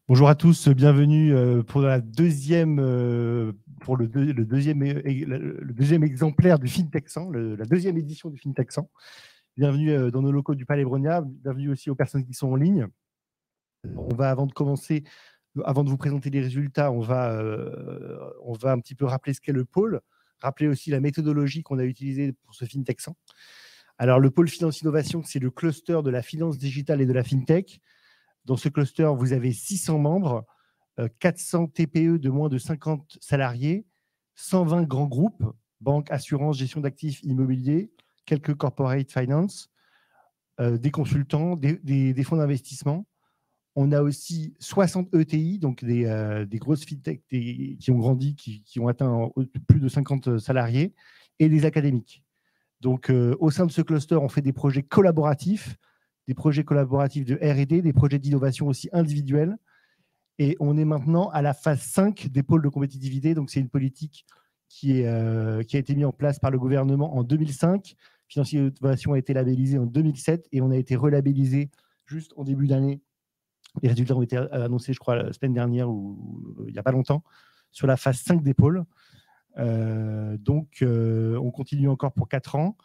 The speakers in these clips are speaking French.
Bonjour à tous, bienvenue pour le deuxième exemplaire du FinTech100, la deuxième édition du FinTech100. Bienvenue dans nos locaux du Palais Brongniart, bienvenue aussi aux personnes qui sont en ligne. Avant de commencer, avant de vous présenter les résultats, on va un petit peu rappeler ce qu'est le pôle, rappeler aussi la méthodologie qu'on a utilisée pour ce FinTech100. Alors le pôle Finance Innovation, c'est le cluster de la finance digitale et de la FinTech. Dans ce cluster, vous avez 600 membres, 400 TPE de moins de 50 salariés, 120 grands groupes, banques, assurances, gestion d'actifs immobiliers, quelques corporate finance, des consultants, des fonds d'investissement. On a aussi 60 ETI, donc des grosses fintech qui ont grandi, qui ont atteint plus de 50 salariés, et des académiques. Donc, au sein de ce cluster, on fait des projets collaboratifs de R&D, des projets d'innovation aussi individuels. Et on est maintenant à la phase 5 des pôles de compétitivité. Donc, c'est une politique qui a été mise en place par le gouvernement en 2005. Financier Innovation a été labellisé en 2007 et on a été relabellisé juste en début d'année. Les résultats ont été annoncés, je crois, la semaine dernière ou il n'y a pas longtemps, sur la phase 5 des pôles. On continue encore pour 4 ans.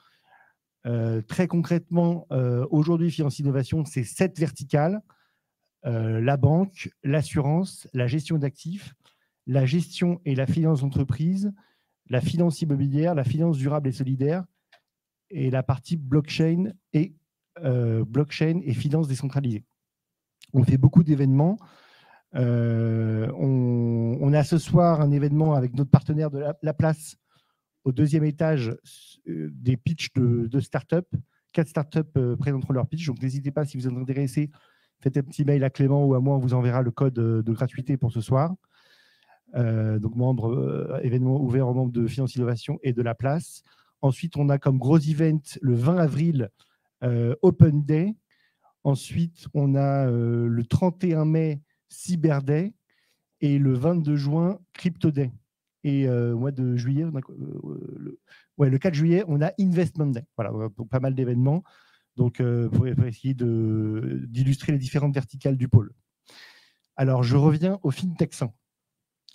Très concrètement, aujourd'hui, Finance Innovation, c'est 7 verticales. La banque, l'assurance, la gestion d'actifs, la gestion et la finance d'entreprise, la finance immobilière, la finance durable et solidaire, et la partie blockchain et finance décentralisée. On fait beaucoup d'événements. On a ce soir un événement avec notre partenaire de la place au deuxième étage des pitchs de start-up. 4 start-up présenteront leur pitch. Donc, n'hésitez pas, si vous êtes intéressé, faites un petit mail à Clément ou à moi, on vous enverra le code de gratuité pour ce soir. Donc, événement ouvert aux membres de Finance Innovation et de la place. Ensuite, on a comme gros event le 20 avril Open Day. Ensuite, on a le 31 mai Cyber Day et le 22 juin Crypto Day. Et au mois de juillet, le 4 juillet, on a Investment Day. Voilà, donc pas mal d'événements. Donc, pour essayer d'illustrer les différentes verticales du pôle. Alors, je reviens au FinTech100.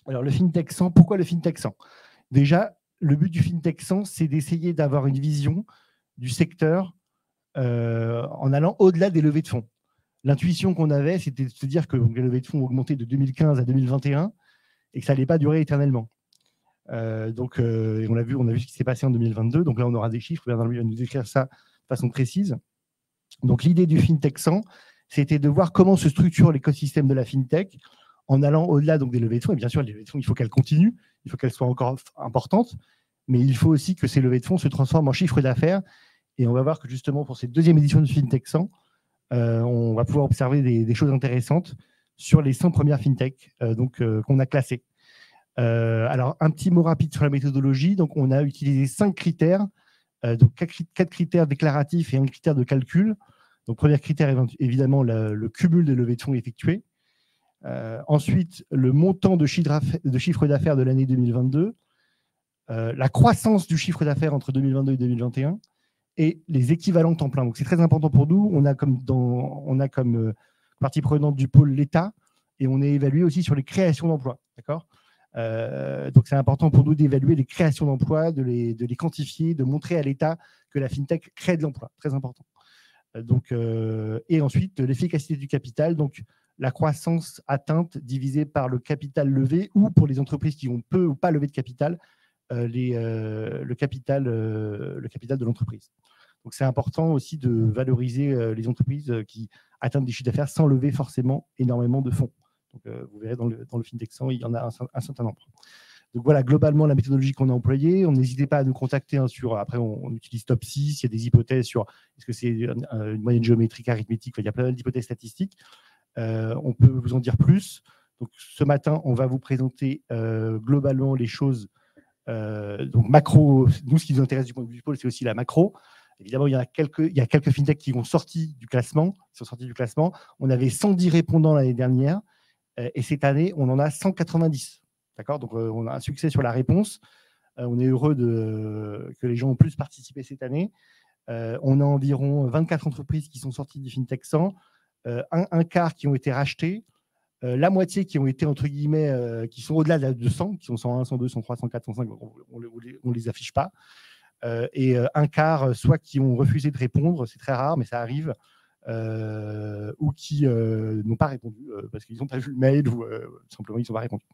Alors, le FinTech100, pourquoi le FinTech100 ? Déjà, le but du FinTech100, c'est d'essayer d'avoir une vision du secteur en allant au-delà des levées de fonds. L'intuition qu'on avait, c'était de se dire que les levées de fonds ont augmenté de 2015 à 2021 et que ça n'allait pas durer éternellement. On a vu ce qui s'est passé en 2022. Donc là, on aura des chiffres. Bernard va nous décrire ça de façon précise. Donc, l'idée du FinTech100, c'était de voir comment se structure l'écosystème de la FinTech en allant au-delà des levées de fonds. Et bien sûr, les levées de fonds, il faut qu'elles continuent, il faut qu'elles soient encore importantes, mais il faut aussi que ces levées de fonds se transforment en chiffre d'affaires. Et on va voir que justement, pour cette deuxième édition du FinTech100, on va pouvoir observer des choses intéressantes sur les 100 premières FinTech qu'on a classées. Alors, un petit mot rapide sur la méthodologie. Donc, on a utilisé 5 critères, donc 4 critères déclaratifs et un critère de calcul. Donc, premier critère, évidemment, le cumul des levées de fonds effectuées. Ensuite, le montant de chiffre d'affaires de l'année 2022, la croissance du chiffre d'affaires entre 2022 et 2021 et les équivalents temps plein. Donc, c'est très important pour nous. On a comme partie prenante du pôle l'État et on est évalué aussi sur les créations d'emplois. D'accord ? Donc, c'est important pour nous d'évaluer les créations d'emplois, de les quantifier, de montrer à l'État que la FinTech crée de l'emploi. Très important. Et ensuite, l'efficacité du capital, donc la croissance atteinte divisée par le capital levé ou pour les entreprises qui ont peu ou pas levé de capital, le capital de l'entreprise. Donc, c'est important aussi de valoriser les entreprises qui atteignent des chiffres d'affaires sans lever forcément énormément de fonds. Donc, vous verrez dans le FinTech100, il y en a un certain nombre. Donc voilà, globalement, la méthodologie qu'on a employée. N'hésitez pas à nous contacter après, on utilise Top 6, il y a des hypothèses sur est-ce que c'est une moyenne géométrique, arithmétique, il y a plein d'hypothèses statistiques. On peut vous en dire plus. Donc, ce matin, on va vous présenter globalement les choses. Donc, macro, nous, ce qui nous intéresse du point de vue du pôle, c'est aussi la macro. Évidemment, il y a quelques fintechs qui sont sortis du classement. On avait 110 répondants l'année dernière. Et cette année, on en a 190. D'accord ? Donc, on a un succès sur la réponse. On est heureux que les gens ont plus participé cette année. On a environ 24 entreprises qui sont sorties du FinTech100, un quart qui ont été rachetées, la moitié qui ont été, entre guillemets, qui sont au-delà de 100, qui sont 101, 102, 103, 104, 105, on les affiche pas. Et un quart, soit qui ont refusé de répondre, c'est très rare, mais ça arrive, ou qui n'ont pas répondu parce qu'ils n'ont pas vu le mail ou simplement ils n'ont pas répondu.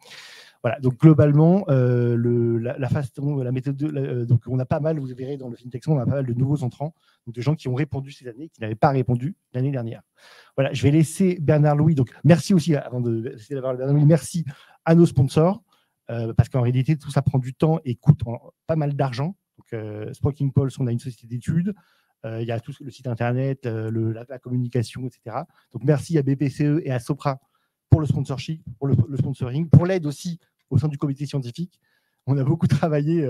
Voilà, donc globalement, la façon, la méthode, donc on a pas mal, vous verrez dans le FinTech100, on a pas mal de nouveaux entrants, donc de gens qui ont répondu cette année, qui n'avaient pas répondu l'année dernière. Voilà, je vais laisser Bernard Louis. Donc merci aussi, avant de laisser la parole à Bernard Louis, merci à nos sponsors, parce qu'en réalité, tout ça prend du temps et coûte pas mal d'argent. Donc Sproking Pulse, on a une société d'études. Il y a tout le site internet, la communication, etc. Donc merci à BPCE et à Sopra pour le sponsorship, pour le sponsoring, pour l'aide aussi au sein du comité scientifique. On a beaucoup travaillé,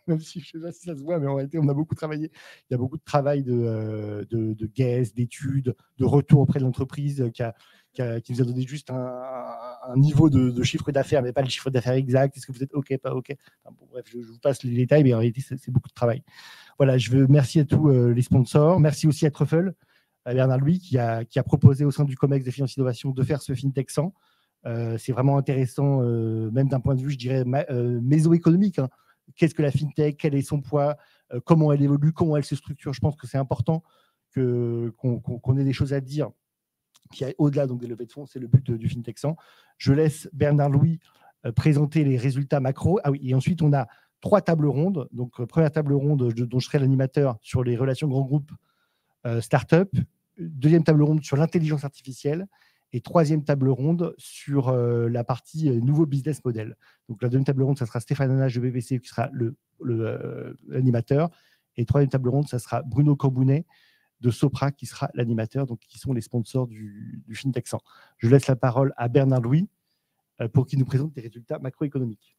même si je ne sais pas si ça se voit, mais en réalité, on a beaucoup travaillé. Il y a beaucoup de travail de guest, d'études, de retour auprès de l'entreprise qui nous a donné juste un niveau de chiffre d'affaires, mais pas le chiffre d'affaires exact. Est-ce que vous êtes OK, pas OK? Enfin, bon, bref, je vous passe les détails, mais en réalité, c'est beaucoup de travail. Voilà, je veux remercier à tous les sponsors. Merci aussi à Truffle, à Bernard Louis, qui a proposé au sein du COMEX de Finance Innovation de faire ce FinTech100. C'est vraiment intéressant, même d'un point de vue, je dirais, mésoéconomique. Hein. Qu'est-ce que la FinTech? Quel est son poids? Comment elle évolue? Comment elle se structure? Je pense que c'est important qu'on ait des choses à dire qui aillent au-delà donc, des levées de fonds. C'est le but du FinTech100. Je laisse Bernard Louis présenter les résultats macro. Ah oui, et ensuite, on a 3 tables rondes. Donc, première table ronde dont je serai l'animateur sur les relations grands groupes start-up. Deuxième table ronde sur l'intelligence artificielle. Et troisième table ronde sur la partie nouveau business model. Donc, la deuxième table ronde, ça sera Stéphane Hanage de BBC qui sera l'animateur. Et troisième table ronde, ça sera Bruno Cambounet de Sopra qui sera l'animateur, donc qui sont les sponsors du FinTech100. Je laisse la parole à Bernard Louis pour qu'il nous présente les résultats macroéconomiques.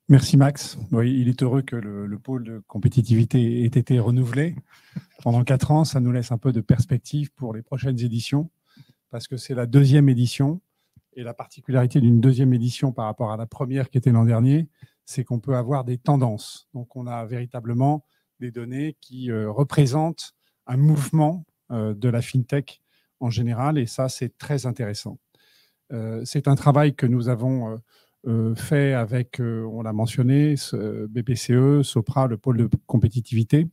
Merci Max. Oui, il est heureux que le pôle de compétitivité ait été renouvelé. Pendant 4 ans, ça nous laisse un peu de perspective pour les prochaines éditions, parce que c'est la 2e édition. Et la particularité d'une 2e édition par rapport à la première qui était l'an dernier, c'est qu'on peut avoir des tendances. Donc on a véritablement des données qui représentent un mouvement de la FinTech en général, et ça, c'est très intéressant. C'est un travail que nous avons fait avec, on l'a mentionné, BPCE, Sopra, le pôle de compétitivité.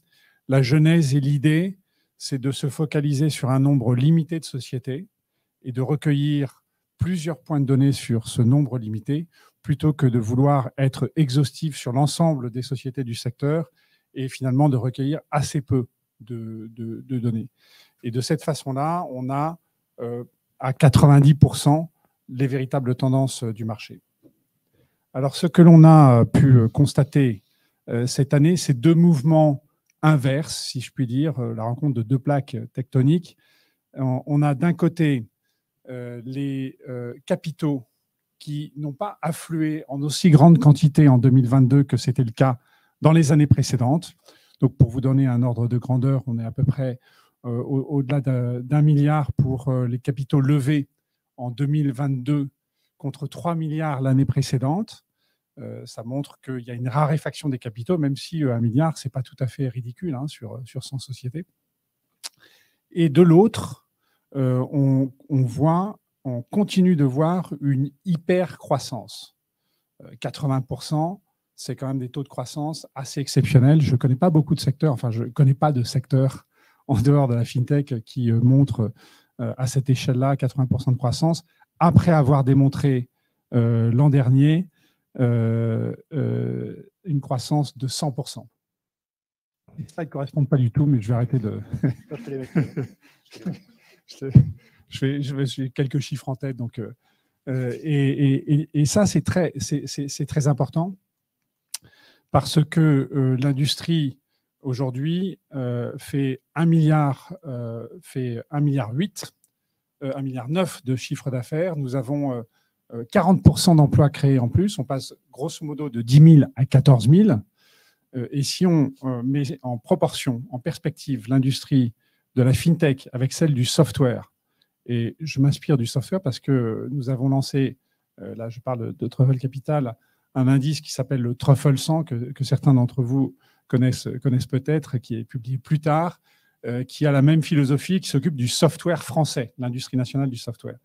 La genèse et l'idée, c'est de se focaliser sur un nombre limité de sociétés et de recueillir plusieurs points de données sur ce nombre limité, plutôt que de vouloir être exhaustif sur l'ensemble des sociétés du secteur et finalement de recueillir assez peu de données. Et de cette façon-là, on a à 90% les véritables tendances du marché. Alors, ce que l'on a pu constater cette année, c'est 2 mouvements inverses, si je puis dire, la rencontre de 2 plaques tectoniques. On a d'un côté les capitaux qui n'ont pas afflué en aussi grande quantité en 2022 que c'était le cas dans les années précédentes. Donc, pour vous donner un ordre de grandeur, on est à peu près au-delà d'1 milliard pour les capitaux levés en 2022 contre 3 milliards l'année précédente. Ça montre qu'il y a une raréfaction des capitaux, même si 1 milliard, ce n'est pas tout à fait ridicule hein, sur 100 sociétés. Et de l'autre, on continue de voir une hyper-croissance. 80%, c'est quand même des taux de croissance assez exceptionnels. Je ne connais pas beaucoup de secteurs, enfin, je ne connais pas de secteur en dehors de la FinTech qui montre à cette échelle-là 80% de croissance, après avoir démontré l'an dernier une croissance de 100%. Ça ne correspond pas du tout, mais je vais arrêter de... J'ai quelques chiffres en tête. Donc, et ça, c'est très important parce que l'industrie, aujourd'hui, fait 1,8 milliard, 1,9 milliard de chiffre d'affaires. Nous avons 40% d'emplois créés en plus. On passe grosso modo de 10 000 à 14 000. Et si on met en proportion, en perspective, l'industrie de la FinTech avec celle du software, et je m'inspire du software parce que nous avons lancé, là je parle de Truffle Capital, un indice qui s'appelle le Truffle 100, que certains d'entre vous connaissent peut-être, qui est publié plus tard, qui a la même philosophie, qui s'occupe du software français, l'industrie nationale du software.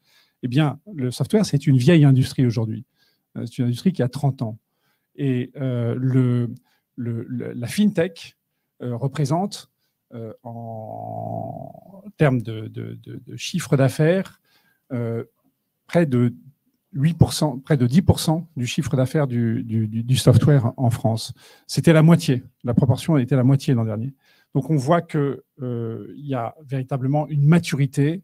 Eh bien, le software, c'est une vieille industrie aujourd'hui. C'est une industrie qui a 30 ans. Et la FinTech représente, en termes de chiffre d'affaires, près de 8%, près de 10% du chiffre d'affaires du software en France. C'était la moitié. La proportion était la moitié l'an dernier. Donc, on voit qu'il y a véritablement une maturité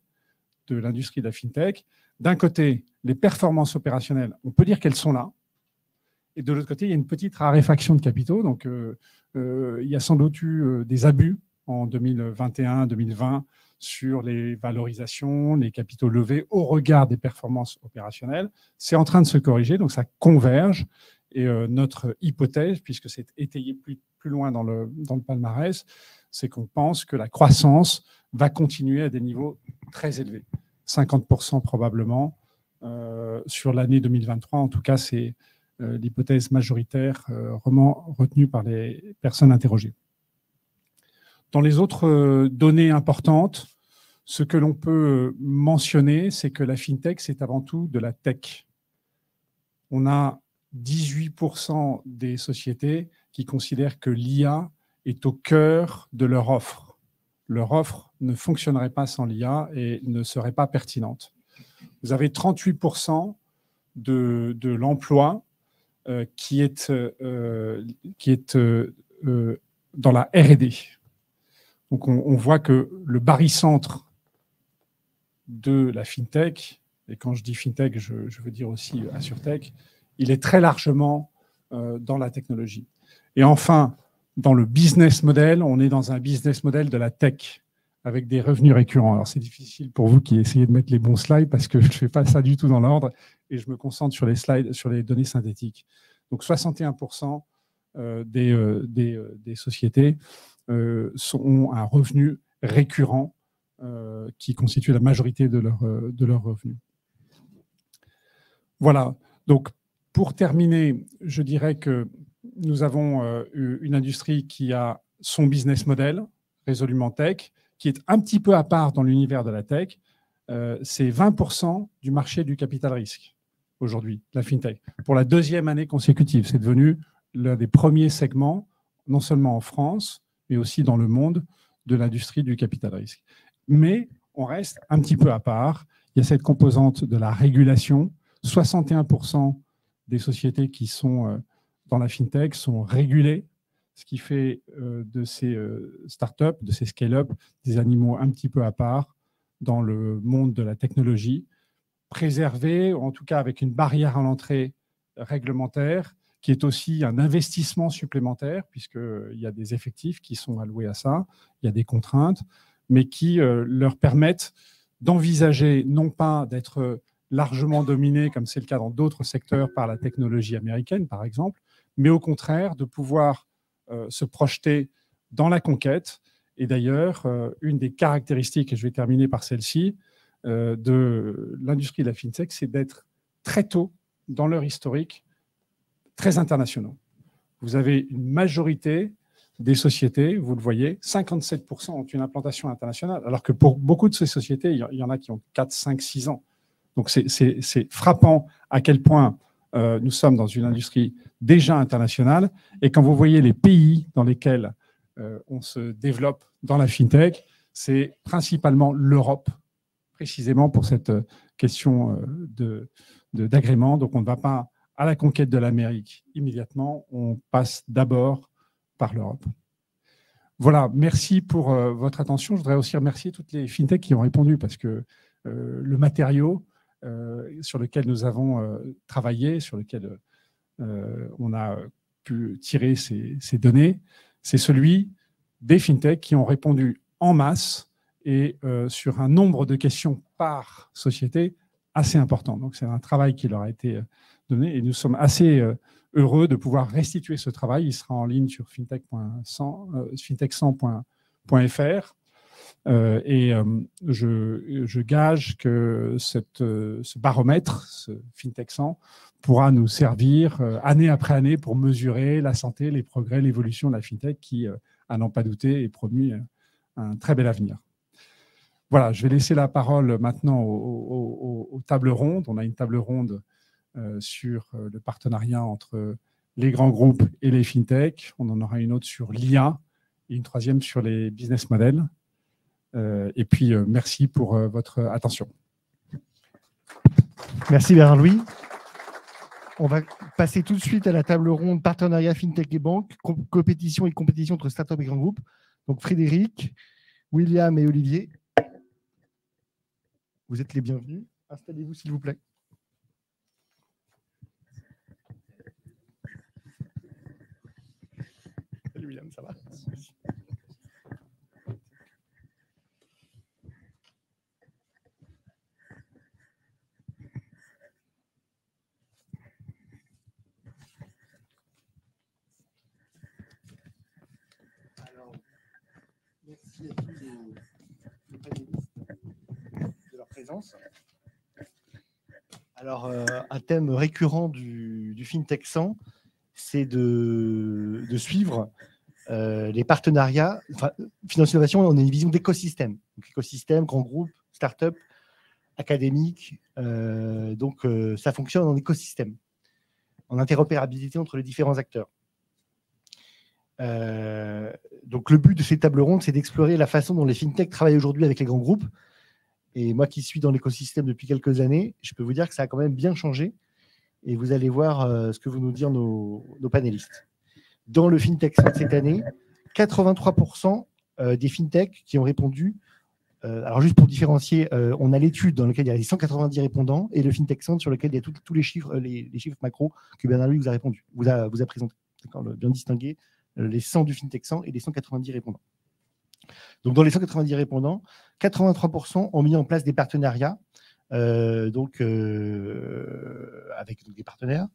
de l'industrie de la FinTech. D'un côté, les performances opérationnelles, on peut dire qu'elles sont là. Et de l'autre côté, il y a une petite raréfaction de capitaux. Donc, il y a sans doute eu des abus en 2021-2020 sur les valorisations, les capitaux levés au regard des performances opérationnelles. C'est en train de se corriger, donc ça converge. Et notre hypothèse, puisque c'est étayé plus loin dans le palmarès, c'est qu'on pense que la croissance va continuer à des niveaux très élevés. 50% probablement sur l'année 2023. En tout cas, c'est l'hypothèse majoritaire retenue par les personnes interrogées. Dans les autres données importantes, ce que l'on peut mentionner, c'est que la FinTech, c'est avant tout de la tech. On a 18% des sociétés qui considèrent que l'IA est au cœur de leur offre. Leur offre ne fonctionnerait pas sans l'IA et ne serait pas pertinente. Vous avez 38% de l'emploi qui est dans la R&D. Donc, on voit que le barycentre de la FinTech, et quand je dis FinTech, je veux dire aussi AssureTech, il est très largement dans la technologie. Et enfin, dans le business model, on est dans un business model de la tech, avec des revenus récurrents. Alors, c'est difficile pour vous qui essayez de mettre les bons slides, parce que je ne fais pas ça du tout dans l'ordre, et je me concentre sur les slides, sur les données synthétiques. Donc, 61% des sociétés ont un revenu récurrent qui constitue la majorité de leurs revenus. Voilà. Donc, pour terminer, je dirais que nous avons une industrie qui a son business model, résolument tech, qui est un petit peu à part dans l'univers de la tech. C'est 20% du marché du capital risque aujourd'hui, la FinTech. Pour la deuxième année consécutive, c'est devenu l'un des premiers segments, non seulement en France, mais aussi dans le monde, de l'industrie du capital risque. Mais on reste un petit peu à part. Il y a cette composante de la régulation. 61% des sociétés qui sont dans la FinTech sont régulées, ce qui fait de ces startups, de ces scale-up, des animaux un petit peu à part dans le monde de la technologie, préservés, en tout cas avec une barrière à l'entrée réglementaire, qui est aussi un investissement supplémentaire, puisqu'il y a des effectifs qui sont alloués à ça, il y a des contraintes, mais qui leur permettent d'envisager, non pas d'être largement dominés, comme c'est le cas dans d'autres secteurs, par la technologie américaine, par exemple, mais au contraire de pouvoir se projeter dans la conquête. Et d'ailleurs, une des caractéristiques, et je vais terminer par celle-ci, de l'industrie de la FinTech, c'est d'être très tôt dans leur historique très internationaux. Vous avez une majorité des sociétés, vous le voyez, 57% ont une implantation internationale, alors que pour beaucoup de ces sociétés, il y en a qui ont 4, 5, 6 ans. Donc c'est frappant à quel point nous sommes dans une industrie déjà internationale. Et quand vous voyez les pays dans lesquels on se développe dans la FinTech, c'est principalement l'Europe, précisément pour cette question d'agrément. Donc on ne va pas à la conquête de l'Amérique immédiatement, on passe d'abord par l'Europe. Voilà, merci pour votre attention. Je voudrais aussi remercier toutes les FinTech qui ont répondu, parce que le matériau sur lequel nous avons travaillé, sur lequel on a pu tirer ces données, c'est celui des FinTech qui ont répondu en masse et sur un nombre de questions par société assez important. Donc c'est un travail qui leur a été donné et nous sommes assez heureux de pouvoir restituer ce travail. Il sera en ligne sur fintech100.fr. Et je gage que ce baromètre, ce FinTech 100, pourra nous servir année après année pour mesurer la santé, les progrès, l'évolution de la FinTech qui, à n'en pas douter, est promis un très bel avenir. Voilà, je vais laisser la parole maintenant aux tables rondes. On a une table ronde sur le partenariat entre les grands groupes et les fintech. On en aura une autre sur l'IA et une troisième sur les business models. Et puis, merci pour votre attention. Merci Bernard-Louis. On va passer tout de suite à la table ronde partenariat fintech et banque, compétition et compétition entre startups et grands groupes. Donc Frédéric, William et Olivier, vous êtes les bienvenus. Installez-vous s'il vous plaît. Salut William, ça va? Merci à tous les panélistes de leur présence. Alors, un thème récurrent du FinTech 100, c'est de suivre les partenariats. Enfin, Finance Innovation, on a une vision d'écosystème. Donc, écosystème, grand groupe, start-up, académique. Donc, ça fonctionne en écosystème, en interopérabilité entre les différents acteurs. Donc le but de ces tables rondes, c'est d'explorer la façon dont les fintechs travaillent aujourd'hui avec les grands groupes. Et moi qui suis dans l'écosystème depuis quelques années, je peux vous dire que ça a quand même bien changé. Et vous allez voir ce que vont nous dire nos panélistes. Dans le FinTech 100 de cette année, 83% des fintechs qui ont répondu. Alors juste pour différencier, on a l'étude dans laquelle il y a les 190 répondants et le FinTech 100 sur lequel il y a tous les chiffres, les chiffres macro que Bernard-Louis vous a répondu, vous a présenté. Bien distingué. Les 100 du FinTech 100 et les 190 répondants. Donc, dans les 190 répondants, 83% ont mis en place des partenariats avec des partenaires.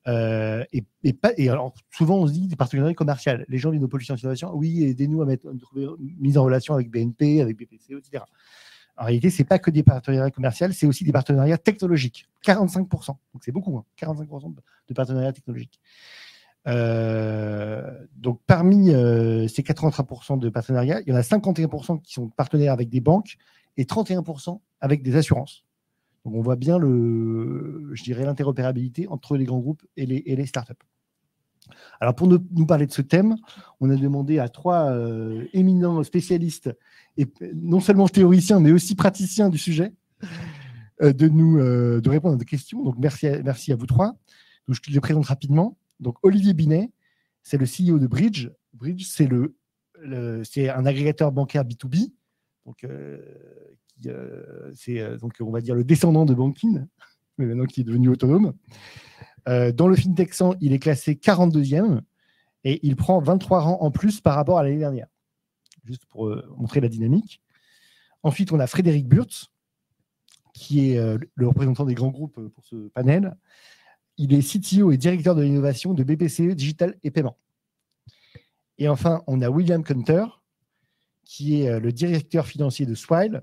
Et alors, souvent, on se dit des partenariats commerciaux. Les gens viennent au pôle Finance Innovation, oui, aidez-nous à trouver mise en relation avec BNP, avec BPCE, etc. En réalité, ce n'est pas que des partenariats commerciaux, c'est aussi des partenariats technologiques. 45%. Donc, c'est beaucoup, hein, 45% de partenariats technologiques. Donc parmi ces 83% de partenariats, il y en a 51% qui sont partenaires avec des banques et 31% avec des assurances. Donc on voit bien l'interopérabilité entre les grands groupes et les startups. Alors pour nous parler de ce thème, on a demandé à 3 éminents spécialistes, et non seulement théoriciens mais aussi praticiens du sujet, de répondre à des questions. Donc merci à vous 3. Donc, je les présente rapidement. Donc, Olivier Binet, c'est le CEO de Bridge. Bridge, c'est un agrégateur bancaire B2B. Donc, c'est on va dire le descendant de Bankin, mais maintenant qui est devenu autonome. Dans le FinTech 100, il est classé 42e et il prend 23 rangs en plus par rapport à l'année dernière. Juste pour montrer la dynamique. Ensuite, on a Frédéric Burtz, qui est le représentant des grands groupes pour ce panel. Il est CTO et directeur de l'innovation de BPCE Digital et Paiement. Et enfin, on a William Kunter, qui est le directeur financier de Swile.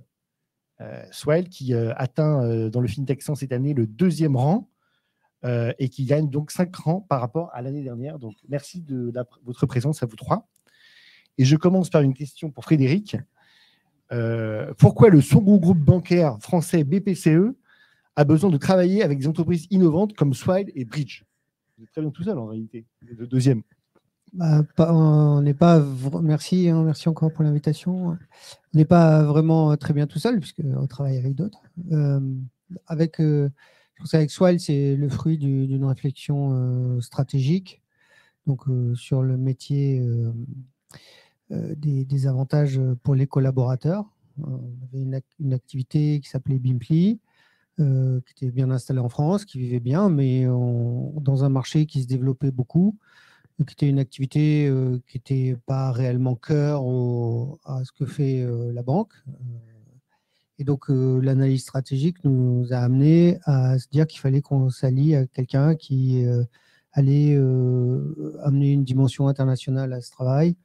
Swile qui atteint dans le FinTech 100 cette année le 2e rang et qui gagne donc 5 rangs par rapport à l'année dernière. Donc, merci de votre présence à vous 3. Et je commence par une question pour Frédéric. Pourquoi le second groupe bancaire français BPCE a besoin de travailler avec des entreprises innovantes comme Swile et Bridge? Vous êtes très bien tout seul en réalité, le deuxième. On n'est pas. Merci encore pour l'invitation. On n'est pas vraiment très bien tout seul puisqu'on travaille avec d'autres. Je pense qu'avec Swile, c'est le fruit d'une réflexion stratégique. Donc sur le métier des avantages pour les collaborateurs. On avait une activité qui s'appelait Bimpli. Qui était bien installé en France, qui vivait bien, mais dans un marché qui se développait beaucoup, qui était une activité qui n'était pas réellement cœur à ce que fait la banque. Et donc, l'analyse stratégique nous a amené à se dire qu'il fallait qu'on s'allie à quelqu'un qui allait amener une dimension internationale à ce travail,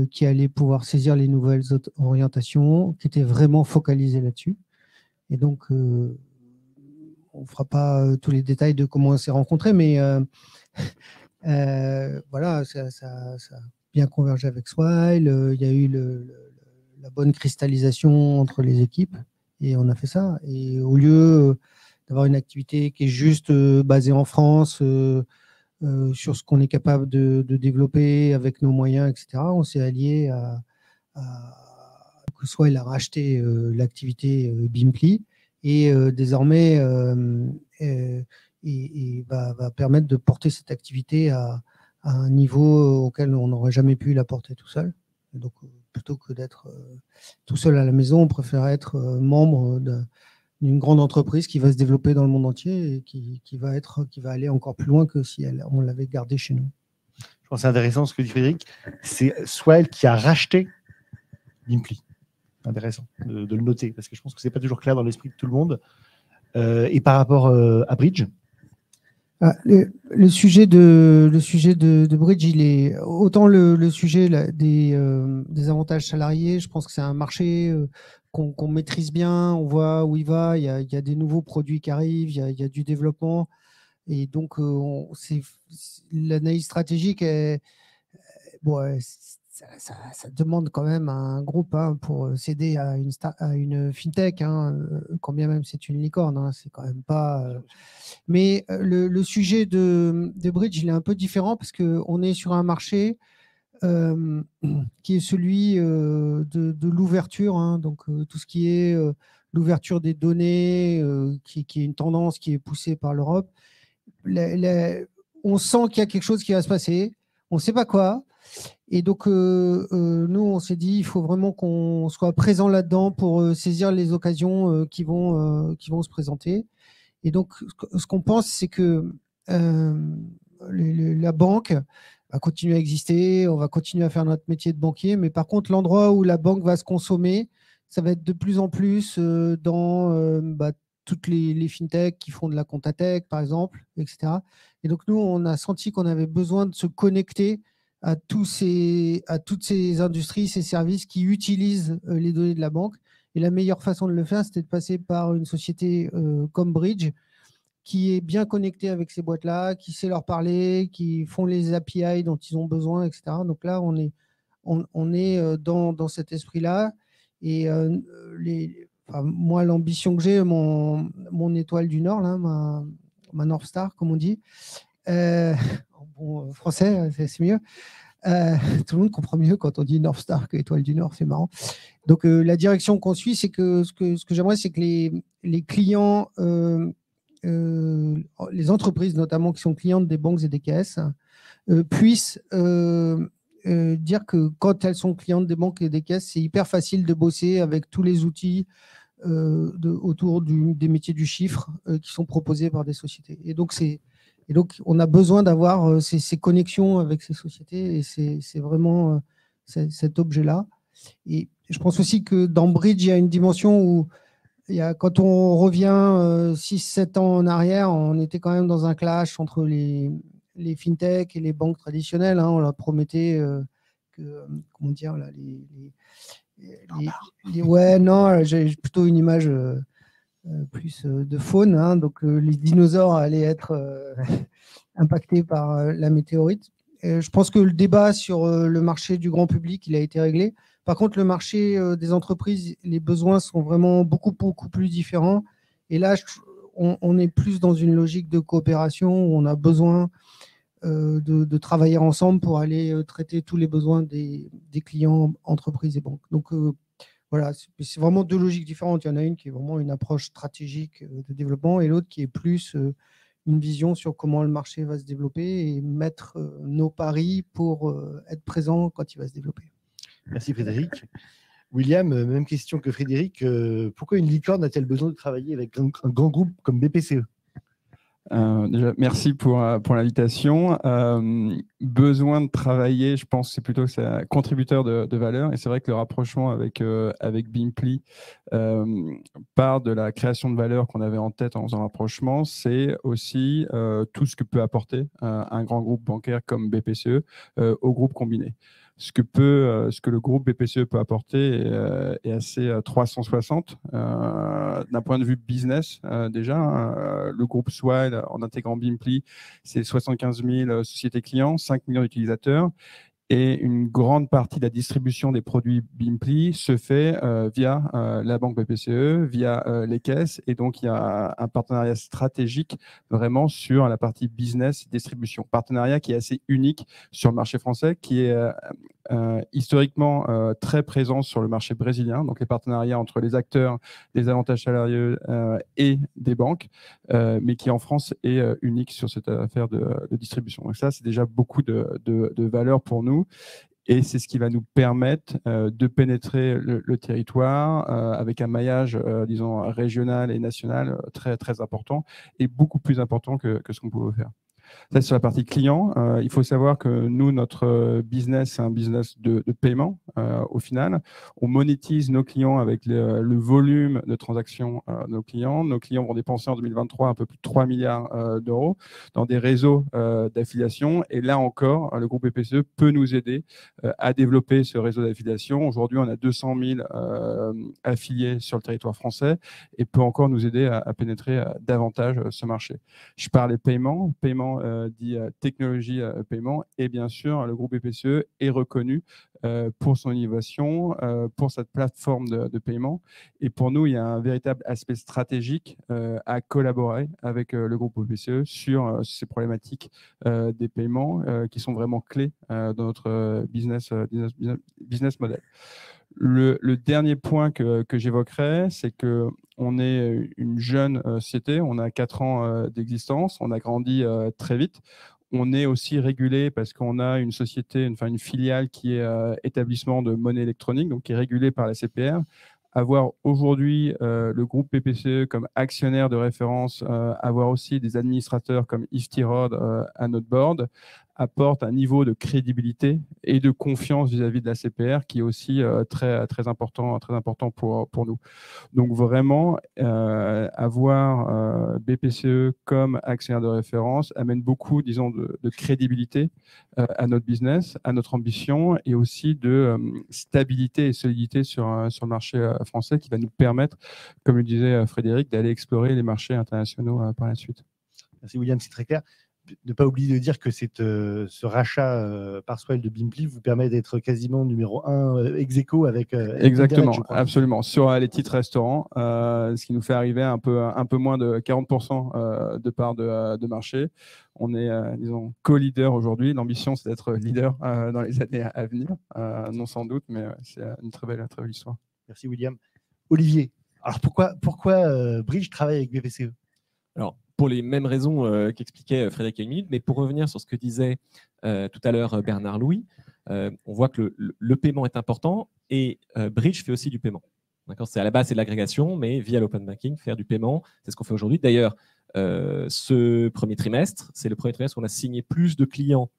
qui allait pouvoir saisir les nouvelles orientations, qui était vraiment focalisé là-dessus. Et donc, on ne fera pas tous les détails de comment on s'est rencontrés, mais voilà, ça a bien convergé avec Swile. Il y a eu la bonne cristallisation entre les équipes. Et on a fait ça. Et au lieu d'avoir une activité qui est juste basée en France, sur ce qu'on est capable de développer avec nos moyens, etc., on s'est allié que soit il a racheté l'activité Bimpli et désormais va permettre de porter cette activité à un niveau auquel on n'aurait jamais pu la porter tout seul. Et donc, plutôt que d'être tout seul à la maison, on préfère être membre d'une grande entreprise qui va se développer dans le monde entier et qui va aller encore plus loin que si on l'avait gardé chez nous. Je pense que c'est intéressant ce que dit Frédéric. C'est Swile qui a racheté Bimpli. Intéressant de le noter, parce que je pense que ce n'est pas toujours clair dans l'esprit de tout le monde. Et par rapport à Bridge, le sujet de Bridge, il est autant le sujet des avantages salariés. Je pense que c'est un marché qu'on maîtrise bien, on voit où il va, il y a des nouveaux produits qui arrivent, il y a du développement. Et donc, l'analyse stratégique, ça demande quand même un groupe pour céder à une fintech, quand bien même c'est une licorne, c'est quand même pas. Mais le sujet de Bridge, il est un peu différent parce qu'on est sur un marché qui est celui de l'ouverture, donc tout ce qui est l'ouverture des données, qui est une tendance qui est poussée par l'Europe. On sent qu'il y a quelque chose qui va se passer, on ne sait pas quoi. Et donc, nous, on s'est dit, il faut vraiment qu'on soit présent là-dedans pour saisir les occasions qui vont se présenter. Et donc, ce qu'on pense, c'est que la banque va continuer à exister, on va continuer à faire notre métier de banquier, mais par contre, l'endroit où la banque va se consommer, ça va être de plus en plus dans toutes les fintechs qui font de la compta-tech, par exemple, etc. Et donc, nous, on a senti qu'on avait besoin de se connecter à toutes ces industries, ces services qui utilisent les données de la banque. Et la meilleure façon de le faire, c'était de passer par une société comme Bridge, qui est bien connectée avec ces boîtes-là, qui sait leur parler, qui font les API dont ils ont besoin, etc. Donc là, on est dans cet esprit-là. Et moi, l'ambition que j'ai, mon étoile du Nord, là, ma North Star, comme on dit, bon, français, c'est mieux. Tout le monde comprend mieux quand on dit North Star que étoile du Nord, c'est marrant. Donc, la direction qu'on suit, c'est que ce que j'aimerais, c'est que les clients, les entreprises notamment qui sont clientes des banques et des caisses, puissent dire que quand elles sont clientes des banques et des caisses, c'est hyper facile de bosser avec tous les outils autour des métiers du chiffre qui sont proposés par des sociétés. Et donc, on a besoin d'avoir ces connexions avec ces sociétés et c'est vraiment cet objet-là. Et je pense aussi que dans Bridge, il y a une dimension où quand on revient 6-7 ans en arrière, on était quand même dans un clash entre les fintechs et les banques traditionnelles. On leur promettait comment dire, là, ouais, non, j'ai plutôt une image plus de faune. Donc, les dinosaures allaient être impactés par la météorite. Et je pense que le débat sur le marché du grand public, il a été réglé. Par contre, le marché des entreprises, les besoins sont vraiment beaucoup plus différents. Et là, on est plus dans une logique de coopération où on a besoin de travailler ensemble pour aller traiter tous les besoins des clients, entreprises et banques. Donc, voilà, c'est vraiment deux logiques différentes. Il y en a une qui est vraiment une approche stratégique de développement et l'autre qui est plus une vision sur comment le marché va se développer et mettre nos paris pour être présent quand il va se développer. Merci Frédéric. William, même question que Frédéric. Pourquoi une licorne a-t-elle besoin de travailler avec un grand groupe comme BPCE ? Déjà, merci pour l'invitation. Besoin de travailler, je pense que c'est plutôt un contributeur de valeur. Et c'est vrai que le rapprochement avec Bimpli part de la création de valeur qu'on avait en tête en faisant le rapprochement. C'est aussi tout ce que peut apporter un grand groupe bancaire comme BPCE au groupe combiné. Ce que le groupe BPCE peut apporter est assez 360 d'un point de vue business déjà. Le groupe Swile, en intégrant Bimpli, c'est 75 000 sociétés clients, 5 millions d'utilisateurs. Et une grande partie de la distribution des produits Bimpli se fait via la banque BPCE, via les caisses. Et donc, il y a un partenariat stratégique vraiment sur la partie business distribution. Partenariat qui est assez unique sur le marché français, qui est historiquement très présent sur le marché brésilien. Donc, les partenariats entre les acteurs, les avantages salariés et des banques, mais qui en France est unique sur cette affaire de distribution. Donc ça, c'est déjà beaucoup de valeur pour nous. Et c'est ce qui va nous permettre de pénétrer le territoire avec un maillage, disons, régional et national très, très important et beaucoup plus important que ce qu'on pouvait faire. Ça, sur la partie client, il faut savoir que nous, notre business, c'est un business de paiement au final. On monétise nos clients avec le volume de transactions de nos clients. Nos clients vont dépenser en 2023 un peu plus de 3 milliards d'euros dans des réseaux d'affiliation. Et là encore, le groupe BPCE peut nous aider à développer ce réseau d'affiliation. Aujourd'hui, on a 200 000 affiliés sur le territoire français et peut encore nous aider à pénétrer davantage ce marché. Je parlais paiement dit technologie paiement, et bien sûr, le groupe BPCE est reconnu pour son innovation, pour cette plateforme de paiement. Et pour nous, il y a un véritable aspect stratégique à collaborer avec le groupe BPCE sur ces problématiques des paiements qui sont vraiment clés dans notre business model. Le dernier point que j'évoquerai, c'est qu'on est une jeune société, on a 4 ans d'existence, on a grandi très vite. On est aussi régulé parce qu'on a une société, une filiale qui est établissement de monnaie électronique, donc qui est régulée par la CPR. Avoir aujourd'hui le groupe BPCE comme actionnaire de référence, avoir aussi des administrateurs comme Yves Tirode à notre board, apporte un niveau de crédibilité et de confiance vis-à-vis de la CPR qui est aussi très, très important pour nous. Donc vraiment, avoir BPCE comme actionnaire de référence amène beaucoup, disons, de crédibilité à notre business, à notre ambition et aussi de stabilité et solidité sur le marché français qui va nous permettre, comme le disait Frédéric, d'aller explorer les marchés internationaux par la suite. Merci William, c'est très clair. Ne pas oublier de dire que ce rachat par Swile de Bimpli vous permet d'être quasiment numéro 1 ex aequo avec exactement, Internet, absolument. Sur les titres restaurants, ce qui nous fait arriver un peu moins de 40% de part de marché. On est, disons, co-leader aujourd'hui. L'ambition, c'est d'être leader dans les années à venir. Non sans doute, mais c'est une très belle histoire. Merci William. Olivier, alors pourquoi Bridge travaille avec BPCE? Alors, pour les mêmes raisons qu'expliquait Frédéric il y a une minute, mais pour revenir sur ce que disait tout à l'heure Bernard Louis, on voit que le paiement est important et Bridge fait aussi du paiement. C'est à la base, c'est de l'agrégation, mais via l'open banking, faire du paiement, c'est ce qu'on fait aujourd'hui. D'ailleurs, ce premier trimestre, c'est le premier trimestre où on a signé plus de clients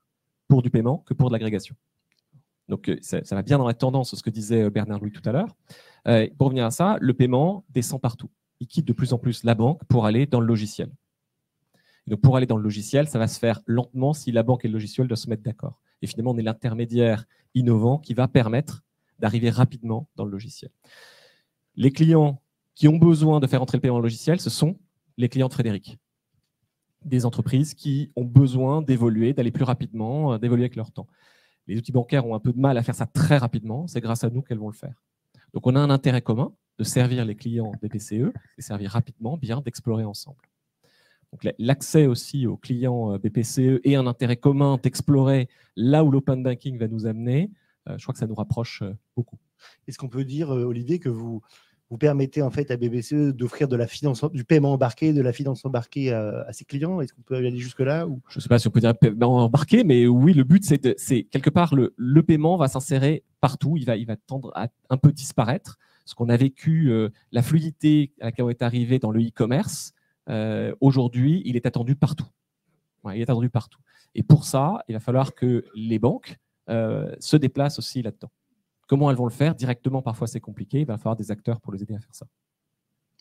pour du paiement que pour de l'agrégation. Donc, ça va bien dans la tendance de ce que disait Bernard Louis tout à l'heure. Pour revenir à ça, le paiement descend partout. Il quitte de plus en plus la banque pour aller dans le logiciel. Et donc, pour aller dans le logiciel, ça va se faire lentement si la banque et le logiciel doivent se mettre d'accord. Et finalement, on est l'intermédiaire innovant qui va permettre d'arriver rapidement dans le logiciel. Les clients qui ont besoin de faire entrer le paiement dans le logiciel, ce sont les clients de Frédéric. Des entreprises qui ont besoin d'évoluer, d'aller plus rapidement, d'évoluer avec leur temps. Les outils bancaires ont un peu de mal à faire ça très rapidement. C'est grâce à nous qu'elles vont le faire. Donc, on a un intérêt commun de servir les clients BPCE et servir rapidement, bien, d'explorer ensemble. Donc, l'accès aussi aux clients BPCE et un intérêt commun d'explorer là où l'open banking va nous amener, je crois que ça nous rapproche beaucoup. Est-ce qu'on peut dire, Olivier, que vous permettez en fait à BPCE d'offrir du paiement embarqué, de la finance embarquée à ses clients? Est-ce qu'on peut aller jusque-là ou... Je ne sais pas si on peut dire paiement embarqué, mais oui, le but, c'est quelque part, le paiement va s'insérer partout, il va tendre à un peu disparaître. Ce qu'on a vécu, la fluidité à laquelle on est arrivé dans le e-commerce, aujourd'hui, il est attendu partout. Ouais, il est attendu partout. Et pour ça, il va falloir que les banques se déplacent aussi là-dedans. Comment elles vont le faire? Directement, parfois, c'est compliqué. Il va falloir des acteurs pour les aider à faire ça.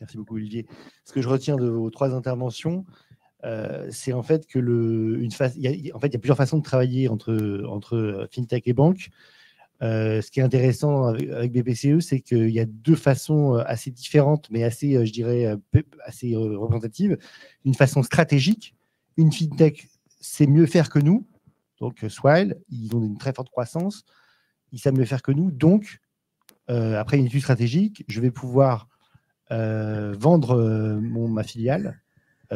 Merci beaucoup, Olivier. Ce que je retiens de vos 3 interventions, c'est en fait que il y a plusieurs façons de travailler entre FinTech et banque. Ce qui est intéressant avec BPCE, c'est qu'il y a 2 façons assez différentes, mais assez, je dirais, assez représentatives. Une façon stratégique. Une FinTech sait mieux faire que nous. donc Swile, ils ont une très forte croissance, ils savent mieux faire que nous, donc après une étude stratégique, je vais pouvoir vendre ma filiale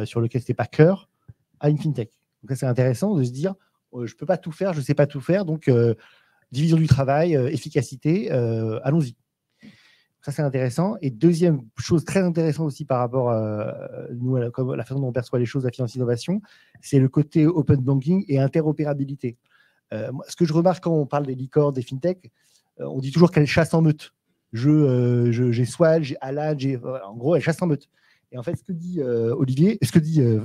sur lequel c'était pas cœur à une fintech. Donc c'est intéressant de se dire, je peux pas tout faire, je sais pas tout faire, donc division du travail, efficacité, allons-y. Ça, c'est intéressant. Et deuxième chose très intéressante aussi par rapport à nous, comme la façon dont on perçoit les choses à Finance Innovation, c'est le côté open banking et interopérabilité. Ce que je remarque quand on parle des licornes, des fintechs, on dit toujours qu'elles chassent en meute. J'ai Swile, j'ai Alan, en gros, elles chassent en meute. Et en fait, ce que dit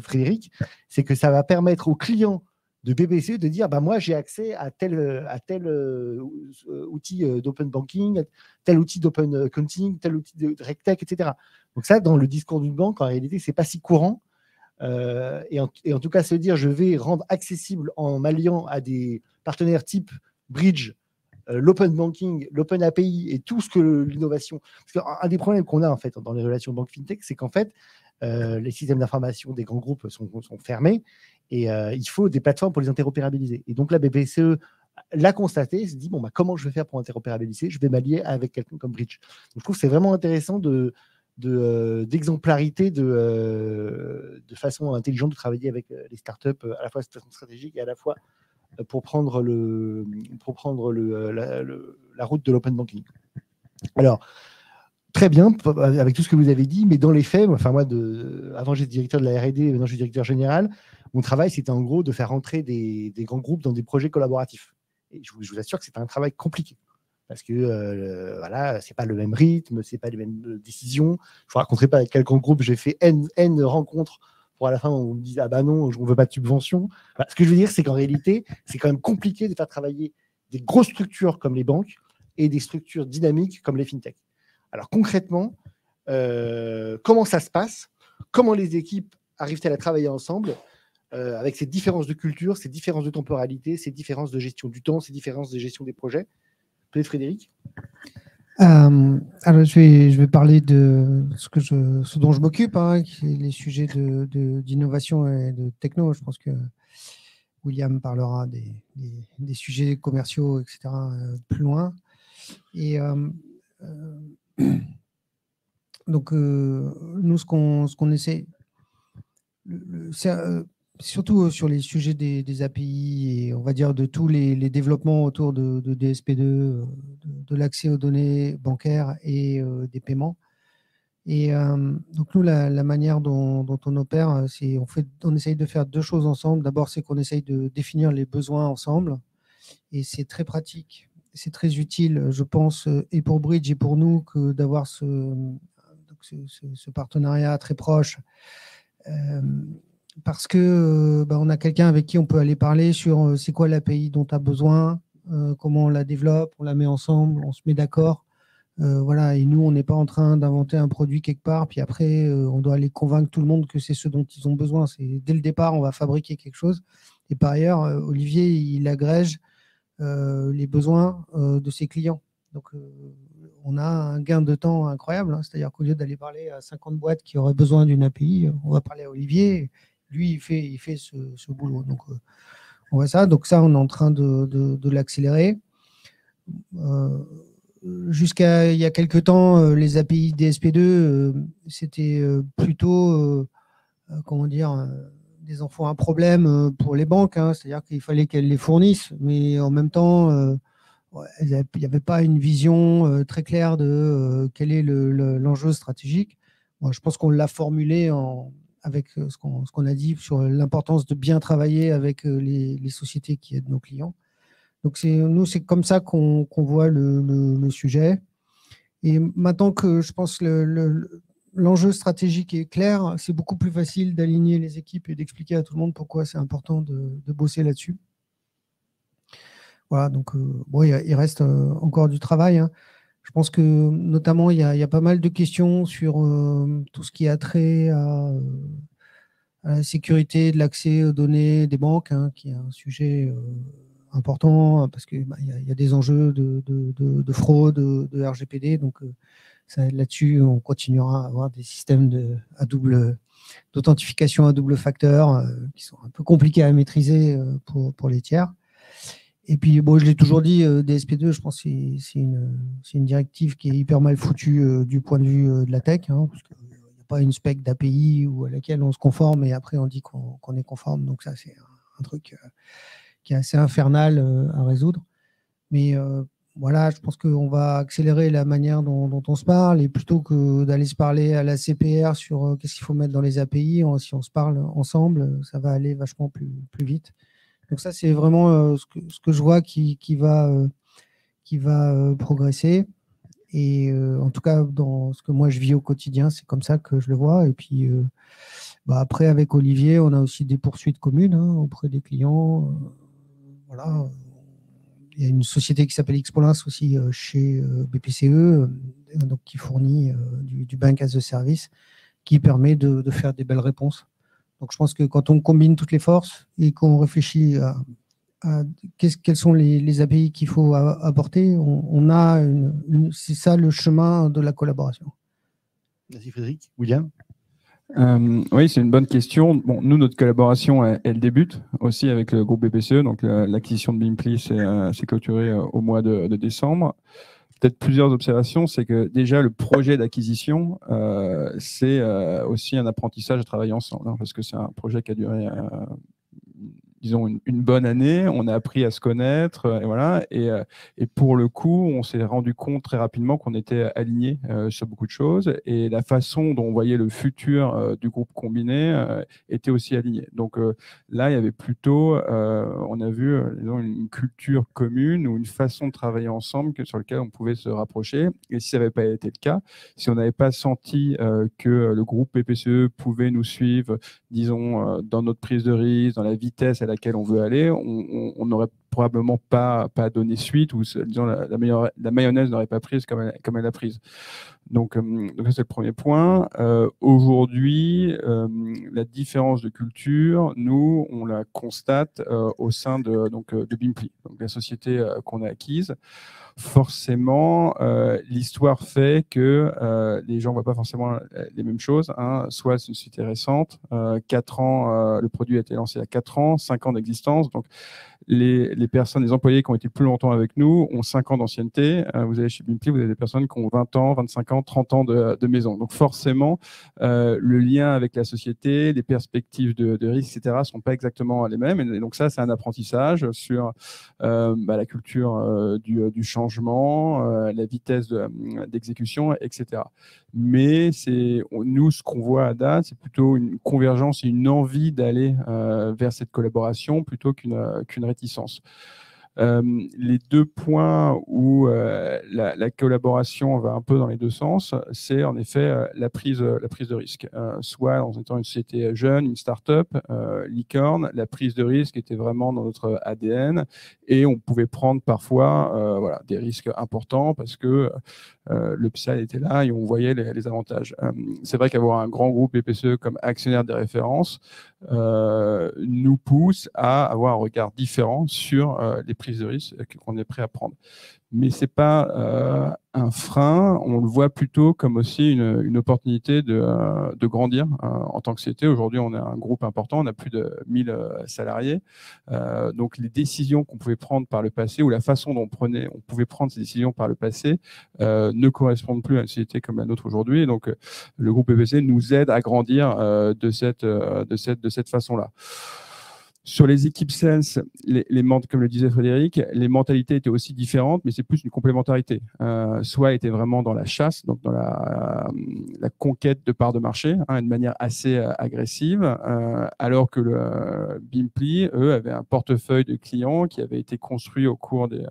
Frédéric, c'est que ça va permettre aux clients de BPCE de dire moi j'ai accès à tel outil d'open banking, tel outil d'open accounting, tel outil de RegTech, etc. Donc ça, dans le discours d'une banque, en réalité, c'est pas si courant. Et en tout cas, se dire je vais rendre accessible en m'alliant à des partenaires type Bridge, l'open banking, l'open API et tout ce que l'innovation. Parce qu'un des problèmes qu'on a en fait dans les relations banque fintech, c'est qu'en fait les systèmes d'information des grands groupes sont fermés et il faut des plateformes pour les interopérabiliser. Et donc la BPCE l'a constaté, se dit comment je vais faire pour interopérabiliser? Je vais m'allier avec quelqu'un comme Bridge. Donc, je trouve que c'est vraiment intéressant d'exemplarité, de façon intelligente de travailler avec les startups, à la fois de façon stratégique et à la fois pour prendre la route de l'open banking. Alors, très bien, avec tout ce que vous avez dit, mais dans les faits, avant j'étais directeur de la R&D, maintenant je suis directeur général, mon travail c'était en gros de faire rentrer des grands groupes dans des projets collaboratifs. Et je vous assure que c'est un travail compliqué. Parce que c'est pas le même rythme, c'est pas les mêmes décisions. Je vous raconterai pas avec quel grand groupe j'ai fait N rencontres pour à la fin on me dise non, on veut pas de subvention. Ce que je veux dire, c'est qu'en réalité, c'est quand même compliqué de faire travailler des grosses structures comme les banques et des structures dynamiques comme les fintechs. Alors concrètement, comment ça se passe? Comment les équipes arrivent-elles à travailler ensemble avec ces différences de culture, ces différences de temporalité, ces différences de gestion du temps, ces différences de gestion des projets? Peut-être Frédéric? Alors, je vais parler de ce dont je m'occupe, qui est les sujets d'innovation et de techno. Je pense que William parlera des sujets commerciaux, etc., plus loin. Et donc, nous, ce qu'on essaie, surtout sur les sujets des API et on va dire de tous les développements autour de DSP2, de l'accès aux données bancaires et des paiements. Et donc, nous, la manière dont on opère, c'est on essaye de faire deux choses ensemble. D'abord, c'est qu'on essaye de définir les besoins ensemble et c'est très pratique. C'est très utile, je pense, et pour Bridge et pour nous, que d'avoir ce partenariat très proche. Parce que on a quelqu'un avec qui on peut aller parler sur c'est quoi l'API dont tu as besoin, comment on la développe, on la met ensemble, on se met d'accord. Et nous, on n'est pas en train d'inventer un produit quelque part, puis après, on doit aller convaincre tout le monde que c'est ce dont ils ont besoin. Dès le départ, on va fabriquer quelque chose. Et par ailleurs, Olivier, il agrège les besoins de ses clients. Donc, on a un gain de temps incroyable. C'est-à-dire qu'au lieu d'aller parler à 50 boîtes qui auraient besoin d'une API, on va parler à Olivier. Lui, il fait ce boulot. Donc, on voit ça. Donc, ça, on est en train de l'accélérer. Jusqu'à il y a quelques temps, les API DSP2, c'était plutôt, des enfants à problème pour les banques. C'est-à-dire qu'il fallait qu'elles les fournissent. Mais en même temps, il n'y avait pas une vision très claire de quel est l'enjeu stratégique. Je pense qu'on l'a formulé avec ce qu'on a dit sur l'importance de bien travailler avec les sociétés qui aident nos clients. Donc, nous, c'est comme ça qu'on voit le sujet. Et maintenant que je pense l'enjeu stratégique est clair, c'est beaucoup plus facile d'aligner les équipes et d'expliquer à tout le monde pourquoi c'est important de bosser là-dessus. Voilà, donc il reste encore du travail. Je pense que notamment, il y a pas mal de questions sur tout ce qui a trait à la sécurité de l'accès aux données des banques, qui est un sujet important parce qu'il y a des enjeux de fraude, de RGPD. Donc là-dessus, on continuera à avoir des systèmes d'authentification à double facteur qui sont un peu compliqués à maîtriser pour les tiers. Et puis, bon, je l'ai toujours dit, DSP2, je pense que c'est une directive qui est hyper mal foutue du point de vue de la tech, hein, parce qu'il n'y a pas une spec d'API à laquelle on se conforme et après on dit qu'on est conforme. Donc ça, c'est un truc qui est assez infernal à résoudre. Mais voilà, je pense qu'on va accélérer la manière dont on se parle, et plutôt que d'aller se parler à la CPR sur qu'est-ce qu'il faut mettre dans les API, si on se parle ensemble, ça va aller vachement plus vite. Donc ça, c'est vraiment ce que je vois qui va progresser. Et en tout cas, dans ce que moi je vis au quotidien, c'est comme ça que je le vois. Et puis après, avec Olivier, on a aussi des poursuites communes auprès des clients. Voilà. Il y a une société qui s'appelle Xpolins aussi chez BPCE, donc qui fournit du Bank as a Service, qui permet de faire des belles réponses. Donc je pense que quand on combine toutes les forces et qu'on réfléchit à quels sont les API qu'il faut apporter, on a c'est ça le chemin de la collaboration. Merci Frédéric. William? Oui, c'est une bonne question. Bon, nous, notre collaboration, elle débute aussi avec le groupe BPCE. Donc, l'acquisition de Bimpli s'est clôturée au mois de décembre. Peut-être plusieurs observations. C'est que déjà, le projet d'acquisition, c'est aussi un apprentissage à travailler ensemble, parce que c'est un projet qui a duré disons, une bonne année. On a appris à se connaître, et voilà. Et pour le coup, on s'est rendu compte très rapidement qu'on était alignés sur beaucoup de choses. Et la façon dont on voyait le futur du groupe combiné était aussi alignée. Donc là, il y avait plutôt, on a vu disons, une culture commune ou une façon de travailler ensemble sur laquelle on pouvait se rapprocher. Et si ça n'avait pas été le cas, si on n'avait pas senti que le groupe PPCE pouvait nous suivre, disons, dans notre prise de risque, dans la vitesse à laquelle on veut aller, on n'aurait probablement pas donné suite, ou disons, la mayonnaise n'aurait pas prise comme elle a prise. Donc ça, c'est le premier point. Aujourd'hui, la différence de culture, nous, on la constate au sein de Bimpli, donc la société qu'on a acquise. Forcément, l'histoire fait que les gens ne voient pas forcément les mêmes choses. Soit c'est une société récente, 4 ans, le produit a été lancé à 4 ans, 5 ans d'existence. Donc, les personnes, les employés qui ont été plus longtemps avec nous ont 5 ans d'ancienneté. Vous allez chez Bimpli, vous avez des personnes qui ont 20 ans, 25 ans, 30 ans de maison. Donc forcément, le lien avec la société, les perspectives de risque, etc., ne sont pas exactement les mêmes. Et donc ça, c'est un apprentissage sur la culture du changement, la vitesse d'exécution, etc. Mais nous, ce qu'on voit à date, c'est plutôt une convergence et une envie d'aller vers cette collaboration plutôt qu'une réticence. Les deux points où la collaboration va un peu dans les deux sens, c'est en effet la prise de risque. Soit en étant une société jeune, une start-up, licorne, la prise de risque était vraiment dans notre ADN et on pouvait prendre parfois des risques importants parce que le PSAL était là et on voyait les avantages. C'est vrai qu'avoir un grand groupe BPCE comme actionnaire des références nous pousse à avoir un regard différent sur les prises de risque qu'on est prêt à prendre. Mais ce n'est pas un frein, on le voit plutôt comme aussi une opportunité de grandir en tant que société. Aujourd'hui, on est un groupe important, on a plus de 1000 salariés. Donc, les décisions qu'on pouvait prendre par le passé ou la façon dont on pouvait prendre ces décisions par le passé ne correspondent plus à une société comme la nôtre aujourd'hui. Donc, le groupe PPC nous aide à grandir de cette façon-là. Sur les équipes sales, comme le disait Frédéric, les mentalités étaient aussi différentes, mais c'est plus une complémentarité. Soit était vraiment dans la chasse, donc dans la conquête de parts de marché, de manière assez agressive, alors que le Bimpli, eux, avaient un portefeuille de clients qui avait été construit au cours des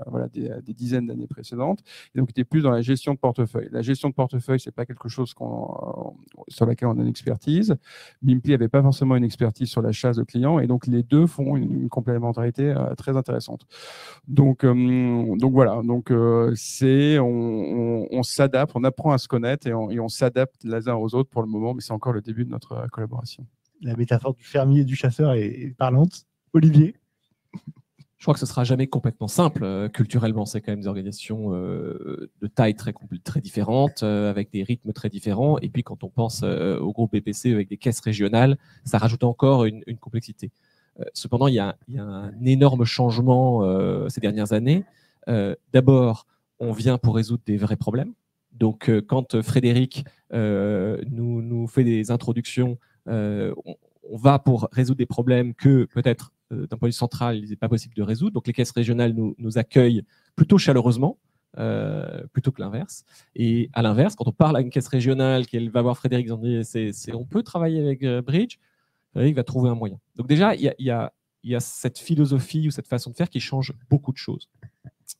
dizaines d'années précédentes, et donc était plus dans la gestion de portefeuille. La gestion de portefeuille, c'est pas quelque chose sur laquelle on a une expertise. Bimpli n'avait pas forcément une expertise sur la chasse de clients, et donc les deux font une complémentarité très intéressante. Donc voilà, donc on s'adapte, on apprend à se connaître et on s'adapte les uns aux autres pour le moment, mais c'est encore le début de notre collaboration. La métaphore du fermier et du chasseur est parlante. Olivier? Je crois que ce ne sera jamais complètement simple. Culturellement, c'est quand même des organisations de taille très différentes, avec des rythmes très différents. Et puis, quand on pense au groupe BPCE avec des caisses régionales, ça rajoute encore une complexité. Cependant, il y a un énorme changement ces dernières années. D'abord, on vient pour résoudre des vrais problèmes. Donc, quand Frédéric nous fait des introductions, on va pour résoudre des problèmes que peut-être d'un point de vue central, il n'est pas possible de résoudre. Donc, les caisses régionales nous accueillent plutôt chaleureusement, plutôt que l'inverse. Et à l'inverse, quand on parle à une caisse régionale, qu'elle va voir Frédéric, on dit on peut travailler avec Bridge, Frédéric va trouver un moyen. Donc déjà, il y a cette philosophie ou cette façon de faire qui change beaucoup de choses.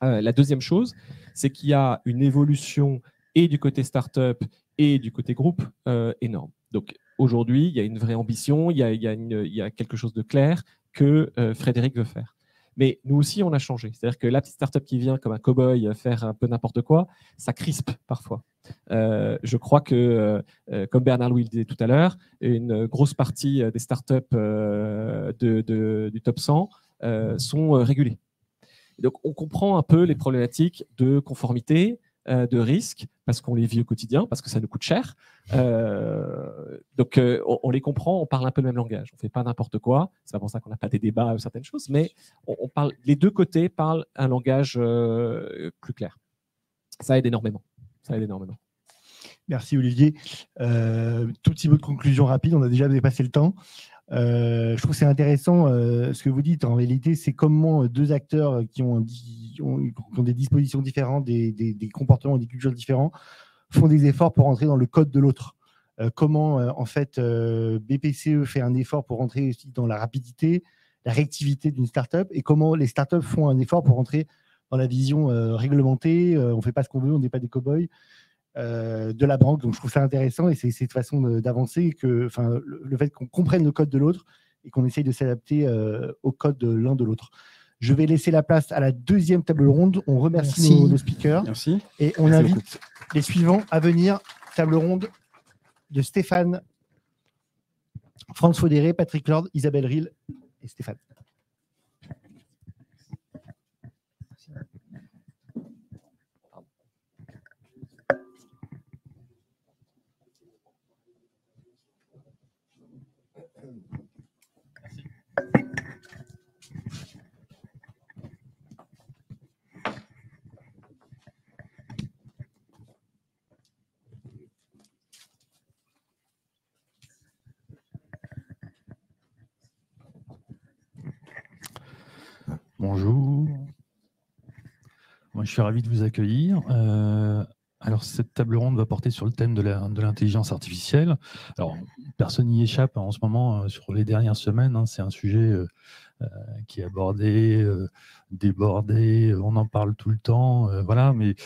La deuxième chose, c'est qu'il y a une évolution et du côté startup et du côté groupe énorme. Donc aujourd'hui, il y a une vraie ambition, il y a quelque chose de clair que Frédéric veut faire. Mais nous aussi, on a changé. C'est-à-dire que la petite startup qui vient comme un cow-boy faire un peu n'importe quoi, ça crispe parfois. Je crois que, comme Bernard Louis le disait tout à l'heure, une grosse partie des startups du top 100 sont régulées. Et donc, on comprend un peu les problématiques de conformité, de risque, parce qu'on les vit au quotidien, parce que ça nous coûte cher. Donc, on les comprend, on parle un peu le même langage. On ne fait pas n'importe quoi. C'est pas pour ça qu'on n'a pas des débats ou certaines choses, mais on parle, les deux côtés parlent un langage plus clair. Ça aide énormément. Ça aide énormément. Merci Olivier. Tout petit mot de conclusion rapide, on a déjà dépassé le temps. Je trouve que c'est intéressant ce que vous dites. En réalité, c'est comment deux acteurs qui ont des dispositions différentes, des comportements, des cultures différents, font des efforts pour rentrer dans le code de l'autre. Comment, en fait, BPCE fait un effort pour rentrer aussi dans la rapidité, la réactivité d'une startup, et comment les startups font un effort pour rentrer dans la vision réglementée. On ne fait pas ce qu'on veut, on n'est pas des cow-boys. De la banque. Donc, je trouve ça intéressant et c'est cette façon d'avancer, le fait qu'on comprenne le code de l'autre et qu'on essaye de s'adapter au code de l'un de l'autre. Je vais laisser la place à la deuxième table ronde. On remercie nos speakers. Merci. Et on invite les suivants à venir. Table ronde de Stéphane, Franz Faudéré, Patrick Lord, Isabelle Ril et Stéphane. Bonjour. Moi, je suis ravi de vous accueillir. Alors, cette table ronde va porter sur le thème de l'intelligence artificielle. Alors, personne n'y échappe en ce moment sur les dernières semaines. C'est un sujet qui est abordé, débordé. On en parle tout le temps. Voilà, mais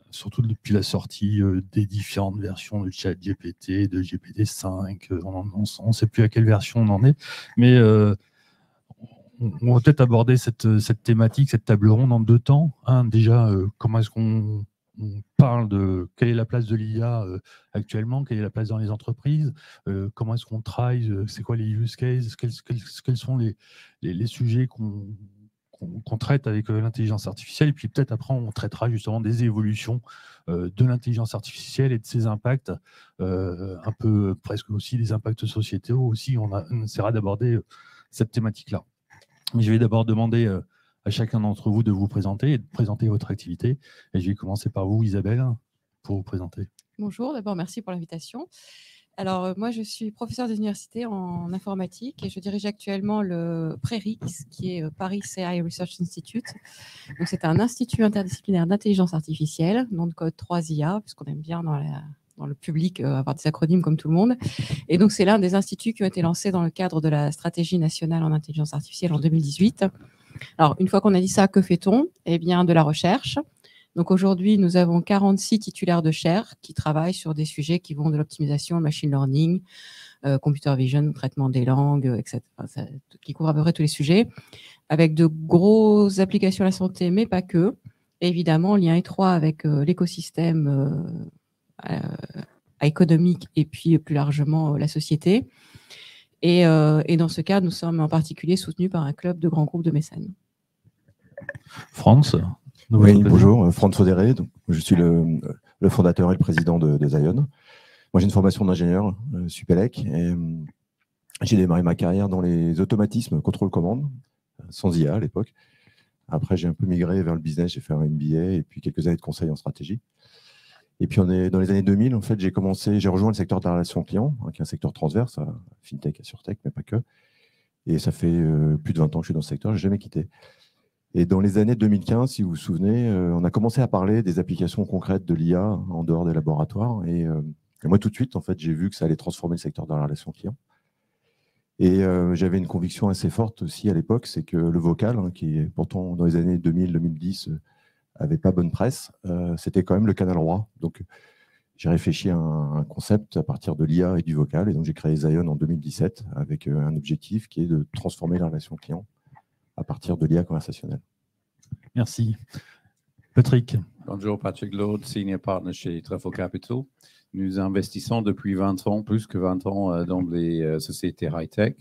surtout depuis la sortie des différentes versions de ChatGPT, de GPT-5. On ne sait plus à quelle version on en est. Mais on va peut-être aborder cette thématique, cette table ronde en deux temps. Déjà, comment est-ce qu'on parle de quelle est la place de l'IA actuellement, quelle est la place dans les entreprises, comment est-ce qu'on travaille, c'est quoi les use cases, quels sont les sujets qu'on traite avec l'intelligence artificielle. Et puis peut-être après, on traitera justement des évolutions de l'intelligence artificielle et de ses impacts, un peu presque aussi des impacts sociétaux aussi. On essaiera d'aborder cette thématique-là. Mais je vais d'abord demander à chacun d'entre vous de vous présenter et de présenter votre activité. Et je vais commencer par vous, Isabelle, pour vous présenter. Bonjour, d'abord merci pour l'invitation. Alors moi je suis professeure des universités en informatique et je dirige actuellement le PRERIX, qui est Paris AI Research Institute. Donc c'est un institut interdisciplinaire d'intelligence artificielle, nom de code 3IA, puisqu'on aime bien dans le public avoir des acronymes comme tout le monde. Et donc, c'est l'un des instituts qui ont été lancés dans le cadre de la stratégie nationale en intelligence artificielle en 2018. Alors, une fois qu'on a dit ça, que fait-on? Eh bien, de la recherche. Donc, aujourd'hui, nous avons 46 titulaires de chaires qui travaillent sur des sujets qui vont de l'optimisation, le machine learning, computer vision, traitement des langues, etc., qui couvrent à peu près tous les sujets, avec de grosses applications à la santé, mais pas que. Et évidemment, en lien étroit avec l'écosystème économique et puis plus largement la société. Et dans ce cas, nous sommes en particulier soutenus par un club de grands groupes de mécènes. Franz. Oui, bonjour, Franz Faudéré. Je suis le fondateur et le président de Zion. Moi, j'ai une formation d'ingénieur, Supélec, et J'ai démarré ma carrière dans les automatismes contrôle-commande, sans IA à l'époque. Après, j'ai un peu migré vers le business, j'ai fait un MBA et puis quelques années de conseil en stratégie. Et puis, dans les années 2000, en fait, j'ai rejoint le secteur de la relation client, qui est un secteur transverse, à FinTech, à SurTech, mais pas que. Et ça fait plus de 20 ans que je suis dans ce secteur, je n'ai jamais quitté. Et dans les années 2015, si vous vous souvenez, on a commencé à parler des applications concrètes de l'IA en dehors des laboratoires. Et moi, tout de suite, en fait, j'ai vu que ça allait transformer le secteur de la relation client. Et j'avais une conviction assez forte aussi à l'époque, c'est que le vocal, qui est pourtant dans les années 2000-2010, avait pas bonne presse, c'était quand même le canal roi. Donc, j'ai réfléchi à un concept à partir de l'IA et du vocal. Et donc, j'ai créé Zion en 2017 avec un objectif qui est de transformer la relation client à partir de l'IA conversationnelle. Merci. Patrick. Bonjour, Patrick Lord, Senior Partner chez Trefo Capital. Nous investissons depuis 20 ans, plus que 20 ans, dans les sociétés high-tech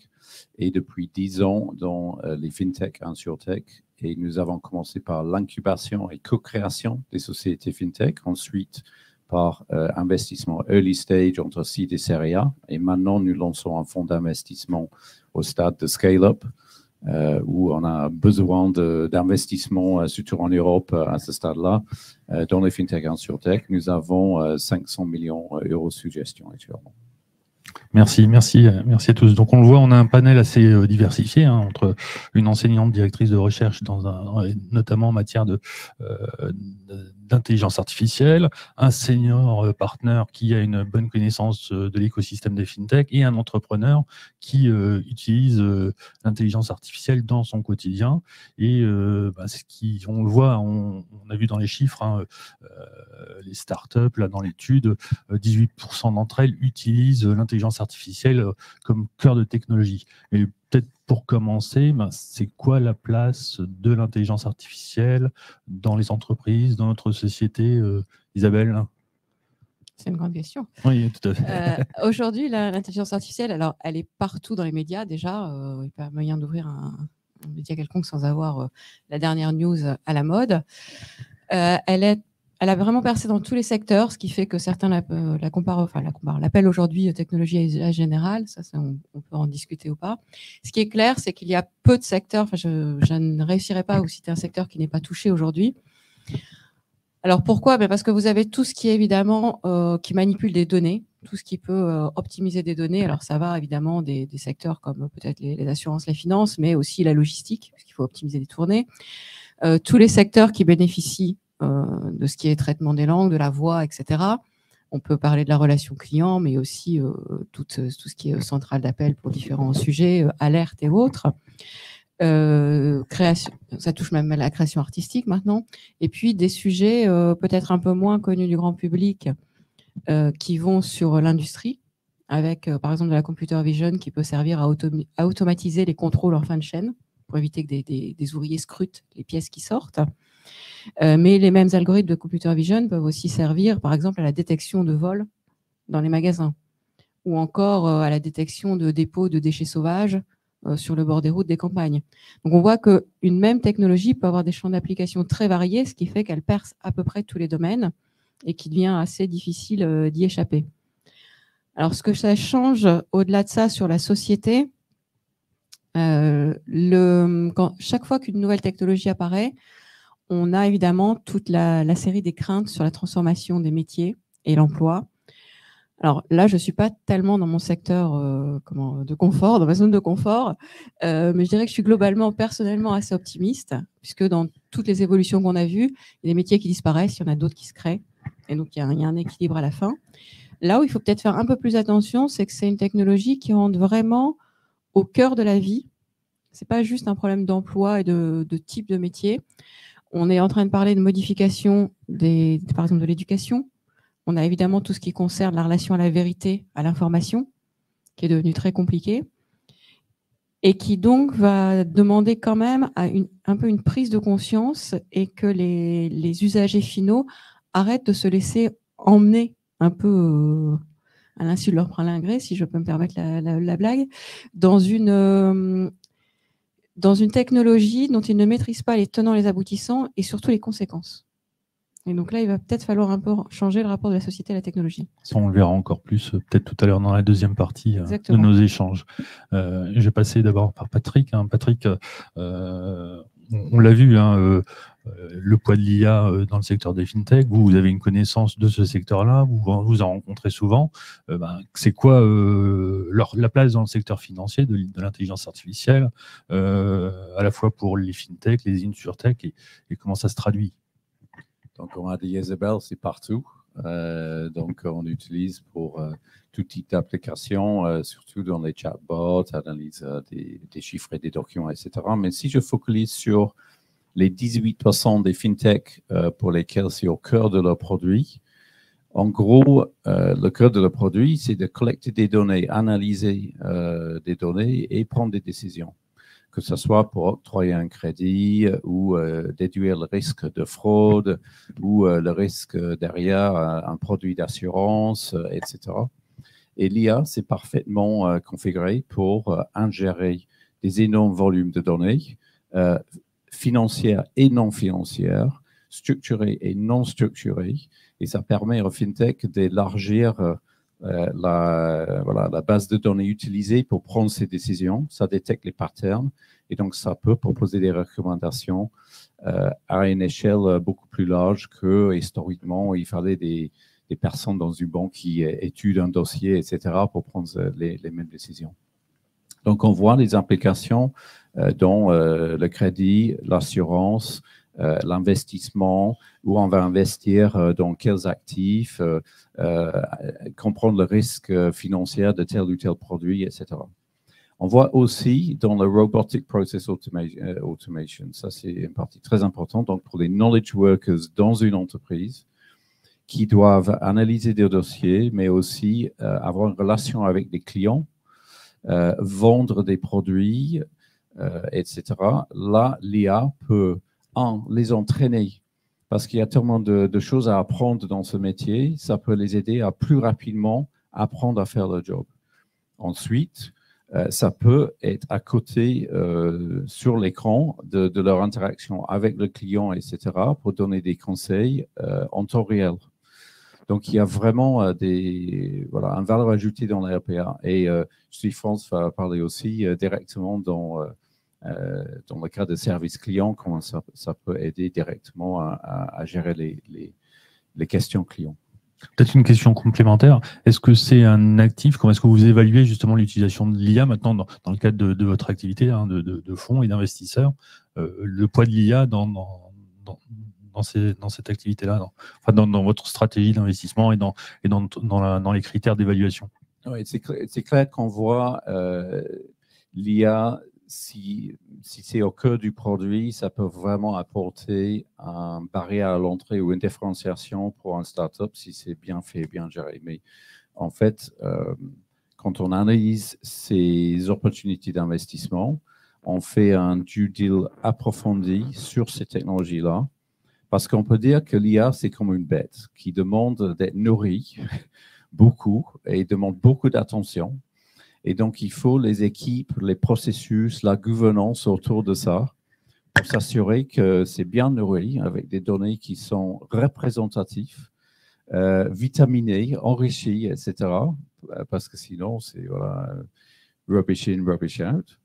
et depuis 10 ans dans les fintech, insurtech. Et nous avons commencé par l'incubation et co-création des sociétés fintech, ensuite par investissement early stage entre seed et série A. Et maintenant, nous lançons un fonds d'investissement au stade de scale-up, où on a besoin d'investissement, surtout en Europe, à ce stade-là. Dans les fintech et insurtech, nous avons 500 millions d'euros sous gestion actuellement. Merci à tous. Donc on le voit, on a un panel assez diversifié entre une enseignante directrice de recherche notamment en matière d'intelligence artificielle, un senior partner qui a une bonne connaissance de l'écosystème des fintech et un entrepreneur qui utilise l'intelligence artificielle dans son quotidien. Et on le voit, on a vu dans les chiffres, les startups, là dans l'étude, 18% d'entre elles utilisent l'intelligence artificielle comme cœur de technologie. Et peut-être pour commencer, c'est quoi la place de l'intelligence artificielle dans les entreprises, dans notre société, Isabelle? C'est une grande question. Oui, tout à fait. Aujourd'hui, l'intelligence artificielle, alors, elle est partout dans les médias déjà. Il n'y a pas moyen d'ouvrir un média quelconque sans avoir la dernière news à la mode. Elle a vraiment percé dans tous les secteurs, ce qui fait que certains l'appellent aujourd'hui technologie à usage général. Ça, on peut en discuter ou pas. Ce qui est clair, c'est qu'il y a peu de secteurs. Je ne réussirai pas à vous citer un secteur qui n'est pas touché aujourd'hui. Alors pourquoi ? Parce que vous avez tout ce qui est évidemment qui manipule des données, tout ce qui peut optimiser des données. Alors ça va évidemment des secteurs comme peut-être les assurances, les finances, mais aussi la logistique, parce qu'il faut optimiser des tournées. Tous les secteurs qui bénéficient de ce qui est traitement des langues, de la voix, etc. On peut parler de la relation client, mais aussi tout ce qui est centrale d'appel pour différents sujets, alertes et autres. Création, ça touche même à la création artistique maintenant. Et puis des sujets peut-être un peu moins connus du grand public qui vont sur l'industrie, avec par exemple de la computer vision qui peut servir à automatiser les contrôles en fin de chaîne pour éviter que des ouvriers scrutent les pièces qui sortent. Mais les mêmes algorithmes de computer vision peuvent aussi servir, par exemple, à la détection de vols dans les magasins ou encore à la détection de dépôts de déchets sauvages sur le bord des routes des campagnes. Donc, on voit qu'une même technologie peut avoir des champs d'application très variés, ce qui fait qu'elle perce à peu près tous les domaines et qu'il devient assez difficile d'y échapper. Alors, ce que ça change au-delà de ça sur la société, chaque fois qu'une nouvelle technologie apparaît, on a évidemment toute la série des craintes sur la transformation des métiers et l'emploi. Alors là, je ne suis pas tellement dans mon secteur de confort, dans ma zone de confort, mais je dirais que je suis globalement, personnellement, assez optimiste, puisque dans toutes les évolutions qu'on a vues, il y a des métiers qui disparaissent, il y en a d'autres qui se créent, et donc il y a un équilibre à la fin. Là où il faut peut-être faire un peu plus attention, c'est que c'est une technologie qui rentre vraiment au cœur de la vie. Ce n'est pas juste un problème d'emploi et de type de métier. On est en train de parler de modification, par exemple, de l'éducation. On a évidemment tout ce qui concerne la relation à la vérité, à l'information, qui est devenu très compliqué, et qui donc va demander quand même un peu une prise de conscience et que les usagers finaux arrêtent de se laisser emmener un peu à l'insu de leur pralin-gré, si je peux me permettre la blague, dans une technologie dont ils ne maîtrisent pas les tenants, les aboutissants et surtout les conséquences. Et donc là, il va peut-être falloir un peu changer le rapport de la société à la technologie. Ça, on le verra encore plus peut-être tout à l'heure dans la deuxième partie de Exactement. nos échanges. Je vais passer d'abord par Patrick. Patrick, on l'a vu, le poids de l'IA dans le secteur des fintech. Vous avez une connaissance de ce secteur-là, vous en rencontrez souvent. C'est quoi la place dans le secteur financier de l'intelligence artificielle, à la fois pour les fintech, les insurtech, et comment ça se traduit? Donc, on a dit Isabelle, c'est partout. Donc, on utilise pour tout type d'application, surtout dans les chatbots, analyse des chiffres et des documents, etc. Mais si je focalise sur les 18% des fintech pour lesquels c'est au cœur de leur produit, en gros, le cœur de leur produit, c'est de collecter des données, analyser des données et prendre des décisions, que ce soit pour octroyer un crédit ou déduire le risque de fraude ou le risque derrière un produit d'assurance, etc. Et l'IA, c'est parfaitement configuré pour ingérer des énormes volumes de données financières et non financières, structurées et non structurées. Et ça permet aux fintech d'élargir la base de données utilisée pour prendre ces décisions. Ça détecte les patterns et donc ça peut proposer des recommandations à une échelle beaucoup plus large que historiquement il fallait des personnes dans une banque qui étudient un dossier, etc. pour prendre les mêmes décisions. Donc on voit les implications dans le crédit, l'assurance, l'investissement, où on va investir dans quels actifs, comprendre le risque financier de tel ou tel produit, etc. On voit aussi dans le Robotic Process Automation, ça c'est une partie très importante, donc pour les knowledge workers dans une entreprise qui doivent analyser des dossiers, mais aussi avoir une relation avec des clients, vendre des produits, etc. Là, l'IA peut les entraîner, parce qu'il y a tellement de choses à apprendre dans ce métier, ça peut les aider à plus rapidement apprendre à faire le job. Ensuite, ça peut être à côté sur l'écran de leur interaction avec le client, etc., pour donner des conseils en temps réel. Donc, il y a vraiment un valeur ajoutée dans la RPA. Et France va parler aussi directement dans le cas de service client, comment ça peut aider directement à gérer les questions clients. Peut-être une question complémentaire. Est-ce que c'est un actif? Comment est-ce que vous évaluez justement l'utilisation de l'IA maintenant dans le cadre de votre activité de fonds et d'investisseurs, le poids de l'IA dans cette activité-là, dans votre stratégie d'investissement et dans les critères d'évaluation? Oui, c'est clair qu'on voit l'IA, si c'est au cœur du produit, ça peut vraiment apporter un barrière à l'entrée ou une différenciation pour un startup si c'est bien fait, bien géré. Mais en fait, quand on analyse ces opportunités d'investissement, on fait un due deal approfondi sur ces technologies-là, parce qu'on peut dire que l'IA, c'est comme une bête qui demande d'être nourrie beaucoup et demande beaucoup d'attention. Et donc, il faut les équipes, les processus, la gouvernance autour de ça pour s'assurer que c'est bien nourri avec des données qui sont représentatives, vitaminées, enrichies, etc. Parce que sinon, c'est rubbish in, rubbish out.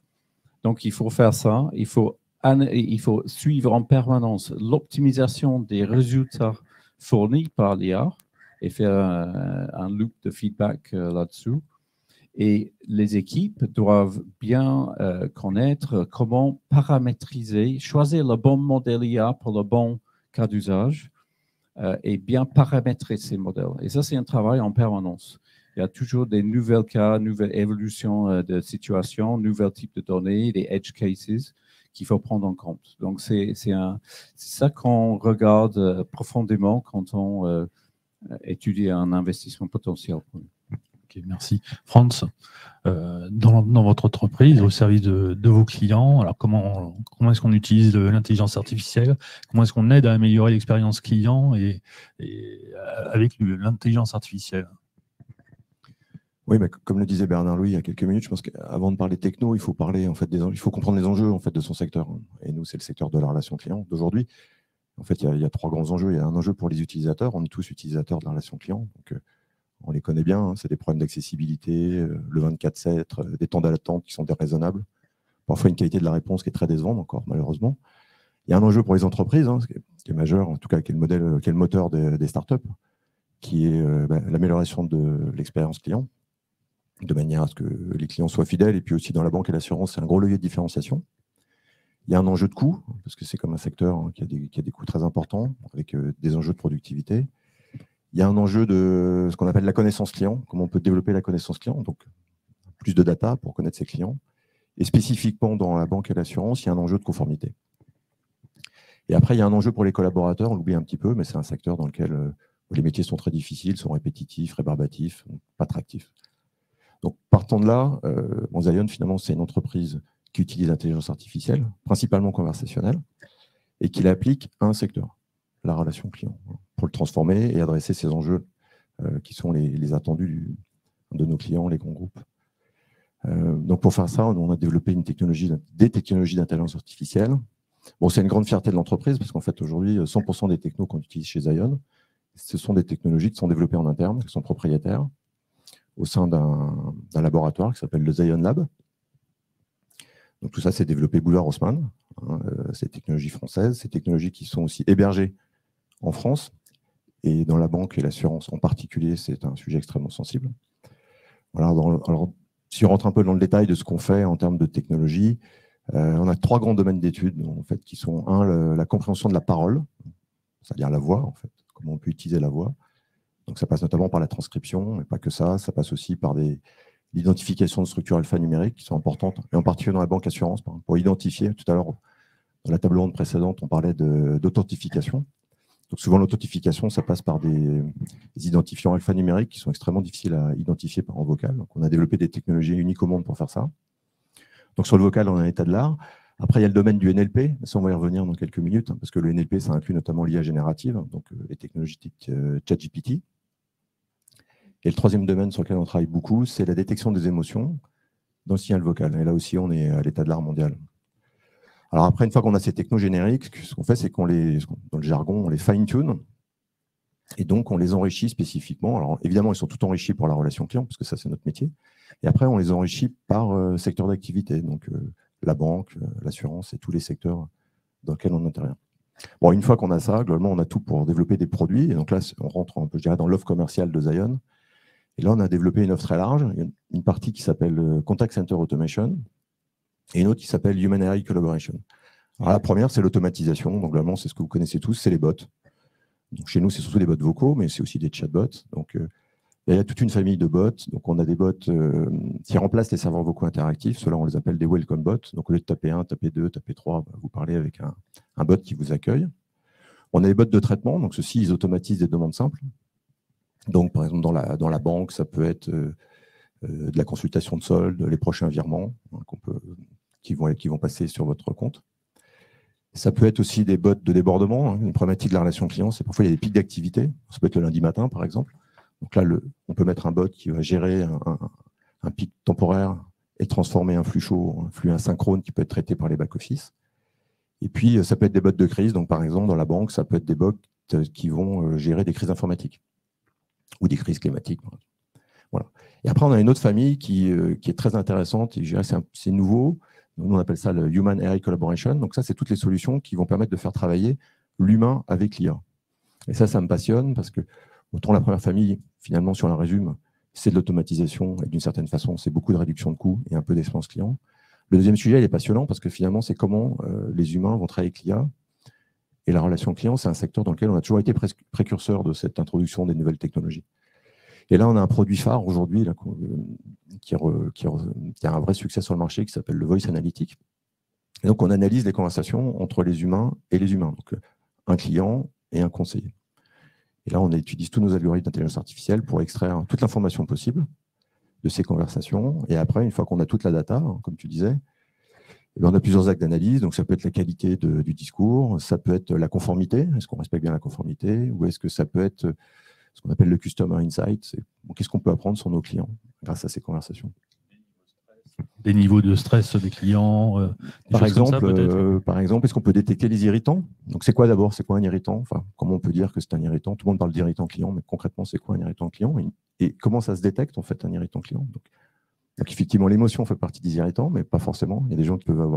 Donc, il faut faire ça. Il faut suivre en permanence l'optimisation des résultats fournis par l'IA et faire un loop de feedback là-dessus. Et les équipes doivent bien connaître comment paramétriser, choisir le bon modèle IA pour le bon cas d'usage et bien paramétrer ces modèles. Et ça, c'est un travail en permanence. Il y a toujours des nouvelles cas, nouvelles évolutions de situation, nouveaux types de données, des edge cases qu'il faut prendre en compte. Donc, c'est ça qu'on regarde profondément quand on étudie un investissement potentiel. Ok, merci. Franz, dans votre entreprise, au service de vos clients, alors comment est-ce qu'on utilise l'intelligence artificielle? Comment est-ce qu'on aide à améliorer l'expérience client et avec l'intelligence artificielle? Oui, mais comme le disait Bernard Louis il y a quelques minutes, je pense qu'avant de parler techno, il faut parler il faut comprendre les enjeux de son secteur. Et nous, c'est le secteur de la relation client d'aujourd'hui. En fait, il y a 3 grands enjeux. Il y a un enjeu pour les utilisateurs. On est tous utilisateurs de la relation client. Donc, on les connaît bien. Hein. C'est des problèmes d'accessibilité, le 24/7, des temps d'attente qui sont déraisonnables. Parfois, une qualité de la réponse qui est très décevante encore, malheureusement. Il y a un enjeu pour les entreprises, hein, qui est majeur, en tout cas, qui est le moteur des startups, qui est l'amélioration de l'expérience client, de manière à ce que les clients soient fidèles. Et puis aussi, dans la banque et l'assurance, c'est un gros levier de différenciation. Il y a un enjeu de coût, parce que c'est comme un secteur qui a des coûts très importants, avec des enjeux de productivité. Il y a un enjeu de ce qu'on appelle la connaissance client, comment on peut développer la connaissance client, donc plus de data pour connaître ses clients. Et spécifiquement dans la banque et l'assurance, il y a un enjeu de conformité. Et après, il y a un enjeu pour les collaborateurs, on l'oublie un petit peu, mais c'est un secteur dans lequel les métiers sont très difficiles, sont répétitifs, rébarbatifs, pas attractifs. Donc, partant de là, Zion, finalement, c'est une entreprise qui utilise l'intelligence artificielle, principalement conversationnelle, et qui l'applique à un secteur, la relation client, pour le transformer et adresser ces enjeux qui sont les attendus de nos clients, les grands groupes. Donc pour faire ça, on a développé des technologies d'intelligence artificielle. Bon, c'est une grande fierté de l'entreprise, parce qu'en fait, aujourd'hui, 100% des technos qu'on utilise chez Zion, ce sont des technologies qui sont développées en interne, qui sont propriétaires, au sein d'un laboratoire qui s'appelle le Zion Lab. Donc tout ça, c'est développé Boulevard Haussmann, hein, ces technologies françaises, ces technologies qui sont aussi hébergées en France, et dans la banque et l'assurance en particulier, c'est un sujet extrêmement sensible. Voilà, alors, si on rentre un peu dans le détail de ce qu'on fait en termes de technologie, on a 3 grands domaines d'études, en fait, qui sont la compréhension de la parole, c'est-à-dire la voix, en fait, comment on peut utiliser la voix. Donc ça passe notamment par la transcription, mais pas que ça passe aussi par l'identification de structures alphanumériques qui sont importantes, et en particulier dans la banque assurance, pour identifier, tout à l'heure, dans la table ronde précédente, on parlait d'authentification. Donc souvent, l'authentification, ça passe par des identifiants alphanumériques qui sont extrêmement difficiles à identifier en vocal. Donc on a développé des technologies uniques au monde pour faire ça. Donc sur le vocal, on a un état de l'art. Après, il y a le domaine du NLP, ça on va y revenir dans quelques minutes, parce que le NLP, ça inclut notamment l'IA générative, donc les technologies ChatGPT. Et le 3e domaine sur lequel on travaille beaucoup, c'est la détection des émotions dans le signal vocal. Et là aussi, on est à l'état de l'art mondial. Alors après, une fois qu'on a ces technos génériques, ce qu'on fait, c'est dans le jargon, on les fine-tune, et donc on les enrichit spécifiquement. Alors évidemment, ils sont tout enrichis pour la relation client, parce que ça, c'est notre métier. Et après, on les enrichit par secteur d'activité, donc la banque, l'assurance et tous les secteurs dans lesquels on intervient. Bon, une fois qu'on a ça, globalement, on a tout pour développer des produits. Et donc là, on rentre un peu, je dirais, dans l'offre commerciale de Zion. Et là, on a développé une offre très large. Il y a une partie qui s'appelle Contact Center Automation et une autre qui s'appelle Human AI Collaboration. Alors, la première, c'est l'automatisation. Donc, globalement, c'est ce que vous connaissez tous, c'est les bots. Donc, chez nous, c'est surtout des bots vocaux, mais c'est aussi des chatbots. Donc, il y a toute une famille de bots. Donc, on a des bots qui remplacent les serveurs vocaux interactifs. Ceux-là, on les appelle des welcome bots. Donc, au lieu de taper 1, taper 2, taper 3, vous parlez avec un bot qui vous accueille. On a des bots de traitement. Donc, ceux-ci, ils automatisent des demandes simples. Donc, par exemple, dans la banque, ça peut être de la consultation de solde, les prochains virements qui vont passer sur votre compte. Ça peut être aussi des bots de débordement. Une problématique de la relation client, c'est parfois il y a des pics d'activité. Ça peut être le lundi matin, par exemple. Donc là, on peut mettre un bot qui va gérer un pic temporaire et transformer un flux chaud, un flux asynchrone qui peut être traité par les back-office. Et puis, ça peut être des bots de crise. Donc, par exemple, dans la banque, ça peut être des bots qui vont gérer des crises informatiques ou des crises climatiques. Voilà. Et après, on a une autre famille qui est très intéressante. Et je dirais c'est nouveau. Nous, on appelle ça le Human AI Collaboration. Donc ça, c'est toutes les solutions qui vont permettre de faire travailler l'humain avec l'IA. Et ça me passionne parce que autant la première famille, finalement, si on la résume, c'est de l'automatisation et d'une certaine façon, c'est beaucoup de réduction de coûts et un peu d'expérience client. Le deuxième sujet, il est passionnant parce que finalement, c'est comment les humains vont travailler avec l'IA. Et la relation client, c'est un secteur dans lequel on a toujours été précurseur de cette introduction des nouvelles technologies. Et là, on a un produit phare aujourd'hui qui a un vrai succès sur le marché qui s'appelle le Voice Analytic. Et donc, on analyse les conversations entre les humains et les humains, donc un client et un conseiller. Et là, on utilise tous nos algorithmes d'intelligence artificielle pour extraire toute l'information possible de ces conversations. Et après, une fois qu'on a toute la data, comme tu disais, on a plusieurs actes d'analyse. Donc, ça peut être la qualité du discours, ça peut être la conformité. Est-ce qu'on respecte bien la conformité? Ou est-ce que ça peut être ce qu'on appelle le Customer Insight? Qu'est-ce qu'on peut apprendre sur nos clients grâce à ces conversations? les niveaux de stress des clients, par exemple, est-ce qu'on peut détecter les irritants? Donc, c'est quoi d'abord? C'est quoi un irritant? Enfin, comment on peut dire que c'est un irritant? Tout le monde parle d'irritant client, mais concrètement, c'est quoi un irritant client? Et comment ça se détecte, en fait, un irritant client? Donc, effectivement, l'émotion fait partie des irritants, mais pas forcément. Il y a des gens qui peuvent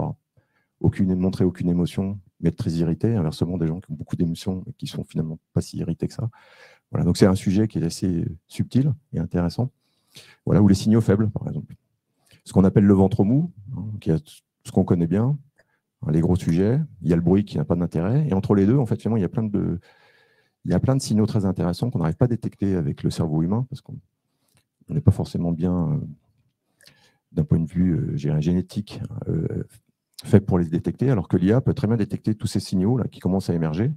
montrer aucune émotion, mais être très irrités. Inversement, des gens qui ont beaucoup d'émotions et qui sont finalement pas si irrités que ça. Voilà, donc c'est un sujet qui est assez subtil et intéressant. Voilà, ou les signaux faibles, par exemple. Ce qu'on appelle le ventre mou, qui a ce qu'on connaît bien, les gros sujets, il y a le bruit qui n'a pas d'intérêt, et entre les deux, en fait, finalement, il y a plein de signaux très intéressants qu'on n'arrive pas à détecter avec le cerveau humain, parce qu'on n'est pas forcément bien, d'un point de vue génétique, fait pour les détecter, alors que l'IA peut très bien détecter tous ces signaux là, qui commencent à émerger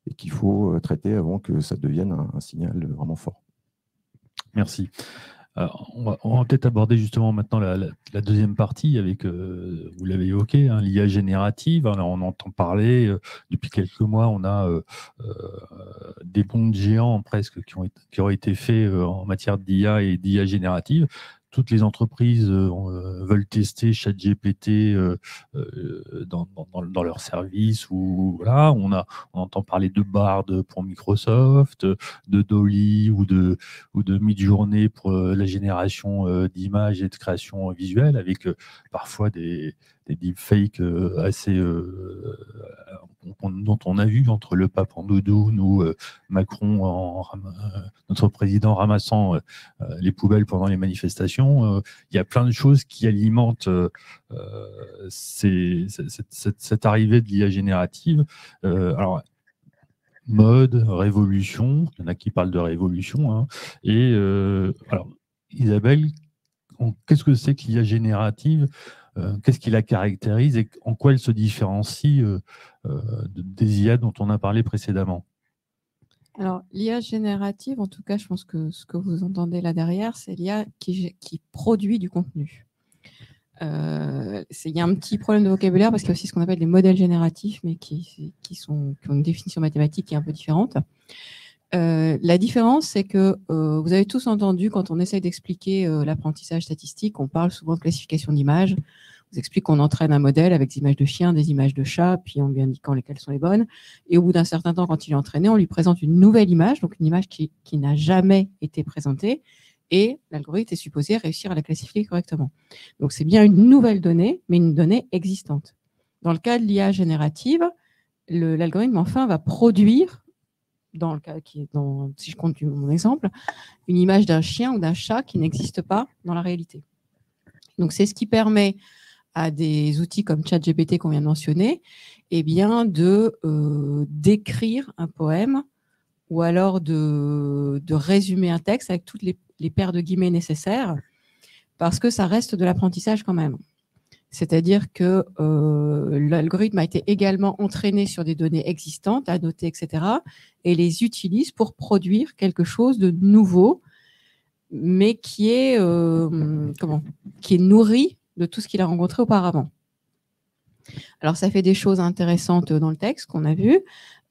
et qu'il faut traiter avant que ça devienne un signal vraiment fort. Merci. On va peut-être aborder justement maintenant la deuxième partie avec, vous l'avez évoqué, hein, l'IA générative. Alors, on entend parler, depuis quelques mois, on a des bonds géants presque qui ont été faits en matière d'IA et d'IA générative. Toutes les entreprises veulent tester ChatGPT dans leurs services. Voilà, on entend parler de Bard pour Microsoft, de Dolly ou de Midjourney pour la génération d'images et de création visuelle, avec parfois des deepfakes assez dont on a vu entre le pape en doudoune ou Macron, notre président ramassant les poubelles pendant les manifestations. Il y a plein de choses qui alimentent cette arrivée de l'IA générative. Alors, mode, révolution, il y en a qui parlent de révolution. Hein, et alors, Isabelle, qu'est-ce que c'est que l'IA générative? Qu'est-ce qui la caractérise et en quoi elle se différencie des IA dont on a parlé précédemment? Alors, l'IA générative, en tout cas, je pense que ce que vous entendez là derrière, c'est l'IA qui produit du contenu. Il y a un petit problème de vocabulaire parce qu'il y a aussi ce qu'on appelle des modèles génératifs, mais qui ont une définition mathématique qui est un peu différente. La différence, c'est que vous avez tous entendu, quand on essaye d'expliquer l'apprentissage statistique, on parle souvent de classification d'images. On vous explique qu'on entraîne un modèle avec des images de chiens, des images de chats, puis on lui indiquant lesquelles sont les bonnes. Et au bout d'un certain temps, quand il est entraîné, on lui présente une nouvelle image, donc une image qui n'a jamais été présentée, et l'algorithme est supposé réussir à la classifier correctement. Donc c'est bien une nouvelle donnée, mais une donnée existante. Dans le cas de l'IA générative, l'algorithme enfin va produire, dans le cas si je compte mon exemple, une image d'un chien ou d'un chat qui n'existe pas dans la réalité. Donc c'est ce qui permet à des outils comme ChatGPT qu'on vient de mentionner, eh bien d'écrire un poème ou alors de résumer un texte avec toutes les paires de guillemets nécessaires, parce que ça reste de l'apprentissage quand même. C'est-à-dire que l'algorithme a été également entraîné sur des données existantes, annotées, etc., et les utilise pour produire quelque chose de nouveau, mais qui est nourri de tout ce qu'il a rencontré auparavant. Alors, ça fait des choses intéressantes dans le texte qu'on a vu.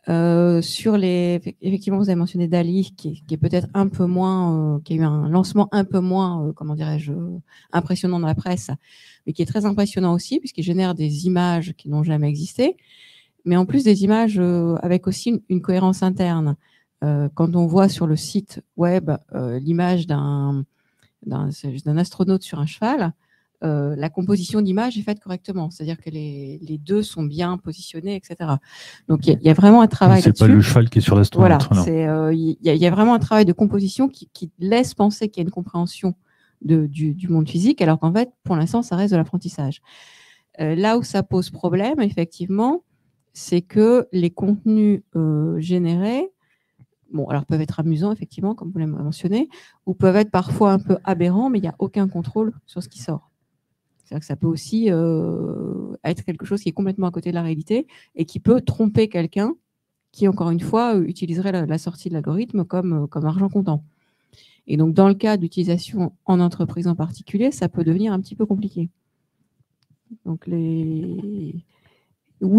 Effectivement, vous avez mentionné DALL-E, qui est peut-être un peu moins, qui a eu un lancement un peu moins, impressionnant dans la presse, mais qui est très impressionnant aussi, puisqu'il génère des images qui n'ont jamais existé, mais en plus des images avec aussi une cohérence interne. Quand on voit sur le site web l'image d'un astronaute sur un cheval, la composition d'image est faite correctement, c'est-à-dire que les deux sont bien positionnés, etc. Donc il y a vraiment un travail là-dessus. C'est pas le cheval qui est sur l'astronaute. Voilà, il y a vraiment un travail de composition qui laisse penser qu'il y a une compréhension du monde physique, alors qu'en fait, pour l'instant, ça reste de l'apprentissage. Là où ça pose problème, effectivement, c'est que les contenus générés, alors peuvent être amusants, effectivement, comme vous l'avez mentionné, ou peuvent être parfois un peu aberrants, mais il n'y a aucun contrôle sur ce qui sort. C'est-à-dire que ça peut aussi être quelque chose qui est complètement à côté de la réalité et qui peut tromper quelqu'un qui, encore une fois, utiliserait la sortie de l'algorithme comme argent comptant. Et donc, dans le cas d'utilisation en entreprise en particulier, ça peut devenir un petit peu compliqué. Donc, oui,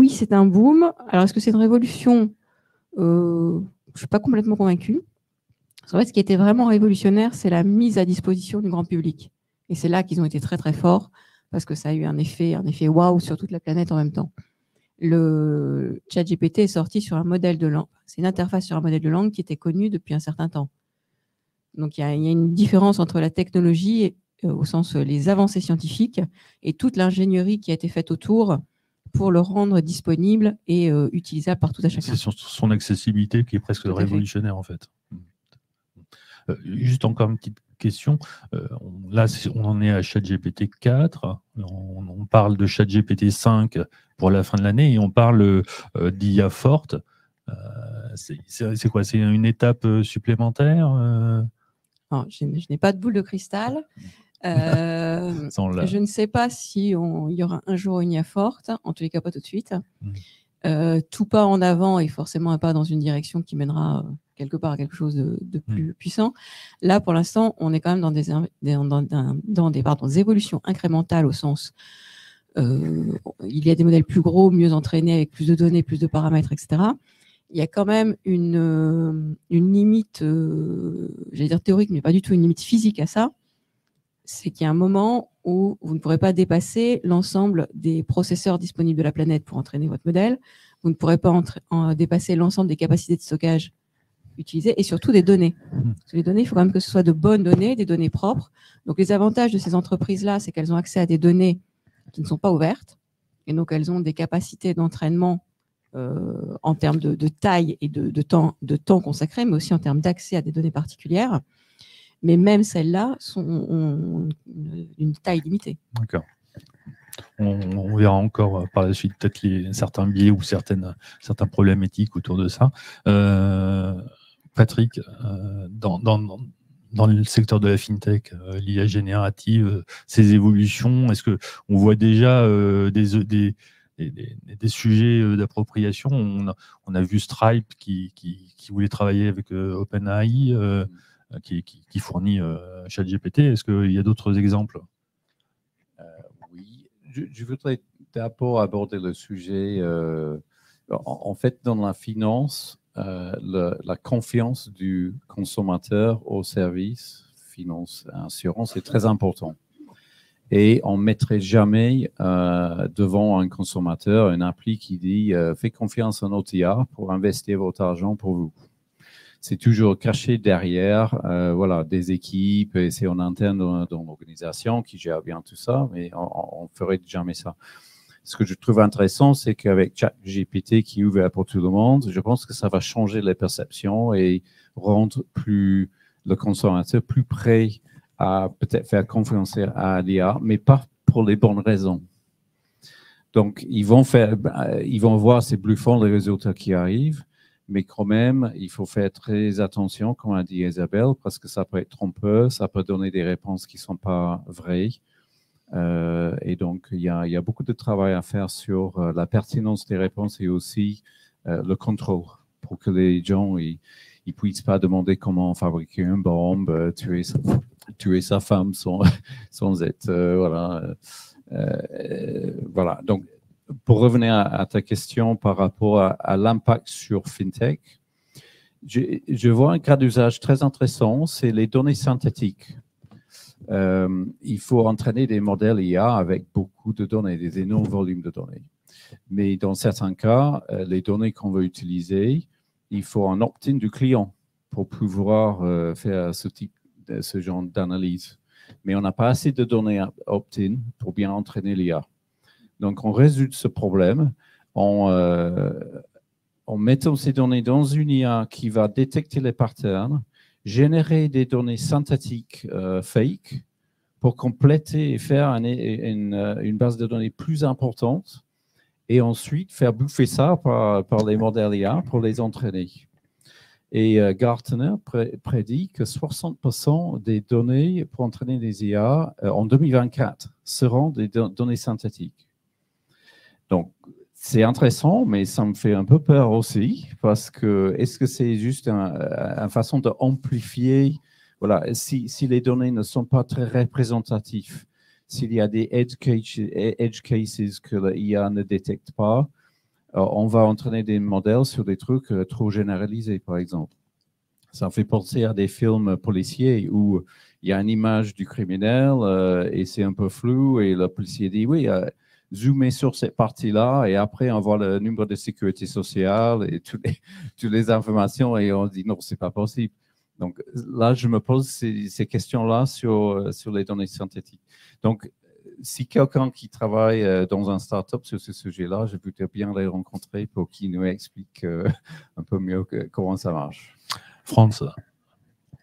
c'est un boom. Alors, est-ce que c'est une révolution? Je ne suis pas complètement convaincue. En fait, ce qui était vraiment révolutionnaire, c'est la mise à disposition du grand public. Et c'est là qu'ils ont été très, très forts, parce que ça a eu un effet waouh sur toute la planète en même temps. Le ChatGPT est sorti sur un modèle de langue. C'est une interface sur un modèle de langue qui était connu depuis un certain temps. Donc, il y a une différence entre la technologie, au sens les avancées scientifiques, et toute l'ingénierie qui a été faite autour pour le rendre disponible et utilisable par tout à chacun. C'est son accessibilité qui est presque révolutionnaire, en fait. Juste encore une petite question. Là, on en est à ChatGPT 4. On parle de ChatGPT 5 pour la fin de l'année et on parle d'IA forte. C'est quoi? C'est une étape supplémentaire Alors, je n'ai pas de boule de cristal. Je ne sais pas si il y aura un jour une IA forte, en tous les cas pas tout de suite. Tout pas en avant est forcément un pas dans une direction qui mènera quelque part à quelque chose de plus puissant. Là, pour l'instant, on est quand même dans des évolutions incrémentales au sens il y a des modèles plus gros, mieux entraînés, avec plus de données, plus de paramètres, etc. Il y a quand même une limite, j'allais dire théorique, mais pas du tout une limite physique à ça. C'est qu'il y a un moment où vous ne pourrez pas dépasser l'ensemble des processeurs disponibles de la planète pour entraîner votre modèle. Vous ne pourrez pas dépasser l'ensemble des capacités de stockage utilisées et surtout des données. Parce que les données, il faut quand même que ce soit de bonnes données, des données propres. Donc, les avantages de ces entreprises-là, c'est qu'elles ont accès à des données qui ne sont pas ouvertes. Et donc, elles ont des capacités d'entraînement en termes de taille et de temps consacré, mais aussi en termes d'accès à des données particulières. Mais même celles-là ont une taille limitée. D'accord. On verra encore par la suite peut-être certains biais ou certains problèmes éthiques autour de ça. Patrick, dans le secteur de la FinTech, l'IA générative, ces évolutions, est-ce qu'on voit déjà des sujets d'appropriation? On a vu Stripe qui voulait travailler avec OpenAI, qui fournit ChatGPT. Est-ce qu'il y a d'autres exemples? Oui, je voudrais d'abord aborder le sujet. En fait, dans la finance, la confiance du consommateur au service finance et assurance est très important. Et on ne mettrait jamais devant un consommateur une appli qui dit faites confiance en OTA pour investir votre argent pour vous. C'est toujours caché derrière des équipes et c'est en interne dans l'organisation qui gère bien tout ça, mais on ne ferait jamais ça. Ce que je trouve intéressant, c'est qu'avec ChatGPT qui est ouvert pour tout le monde, je pense que ça va changer les perceptions et rendre le consommateur plus prêt à peut-être faire confiance à l'IA, mais pas pour les bonnes raisons. Donc, ils vont voir, c'est bluffant les résultats qui arrivent, mais quand même, il faut faire très attention, comme a dit Isabelle, parce que ça peut être trompeur, ça peut donner des réponses qui ne sont pas vraies. Et donc, il y a beaucoup de travail à faire sur la pertinence des réponses et aussi le contrôle pour que les gens ne puissent pas demander comment fabriquer une bombe, tuer sa femme sans être... voilà. Donc, pour revenir à ta question par rapport à l'impact sur FinTech, je vois un cas d'usage très intéressant, c'est les données synthétiques. Il faut entraîner des modèles IA avec beaucoup de données, des énormes volumes de données. Mais dans certains cas, les données qu'on veut utiliser, il faut un opt-in du client pour pouvoir faire ce genre d'analyse. Mais on n'a pas assez de données opt-in pour bien entraîner l'IA. Donc, on résout ce problème en mettant ces données dans une IA qui va détecter les patterns, générer des données synthétiques fake pour compléter et faire une base de données plus importante et ensuite faire bouffer ça par les modèles IA pour les entraîner. Et Gartner prédit que 60% des données pour entraîner les IA en 2024 seront des données synthétiques. Donc, c'est intéressant, mais ça me fait un peu peur aussi, parce que est-ce que c'est juste une façon d'amplifier, voilà, si les données ne sont pas très représentatives, s'il y a des edge cases que l'IA ne détecte pas, on va entraîner des modèles sur des trucs trop généralisés, par exemple. Ça me fait penser à des films policiers où il y a une image du criminel et c'est un peu flou et le policier dit oui, zoomer sur cette partie-là et après on voit le numéro de sécurité sociale et toutes les informations et on dit non, c'est pas possible. Donc là, je me pose ces questions-là sur les données synthétiques. Donc, si quelqu'un qui travaille dans un startup sur ce sujet-là, je voudrais bien les rencontrer pour qu'ils nous expliquent un peu mieux comment ça marche. France,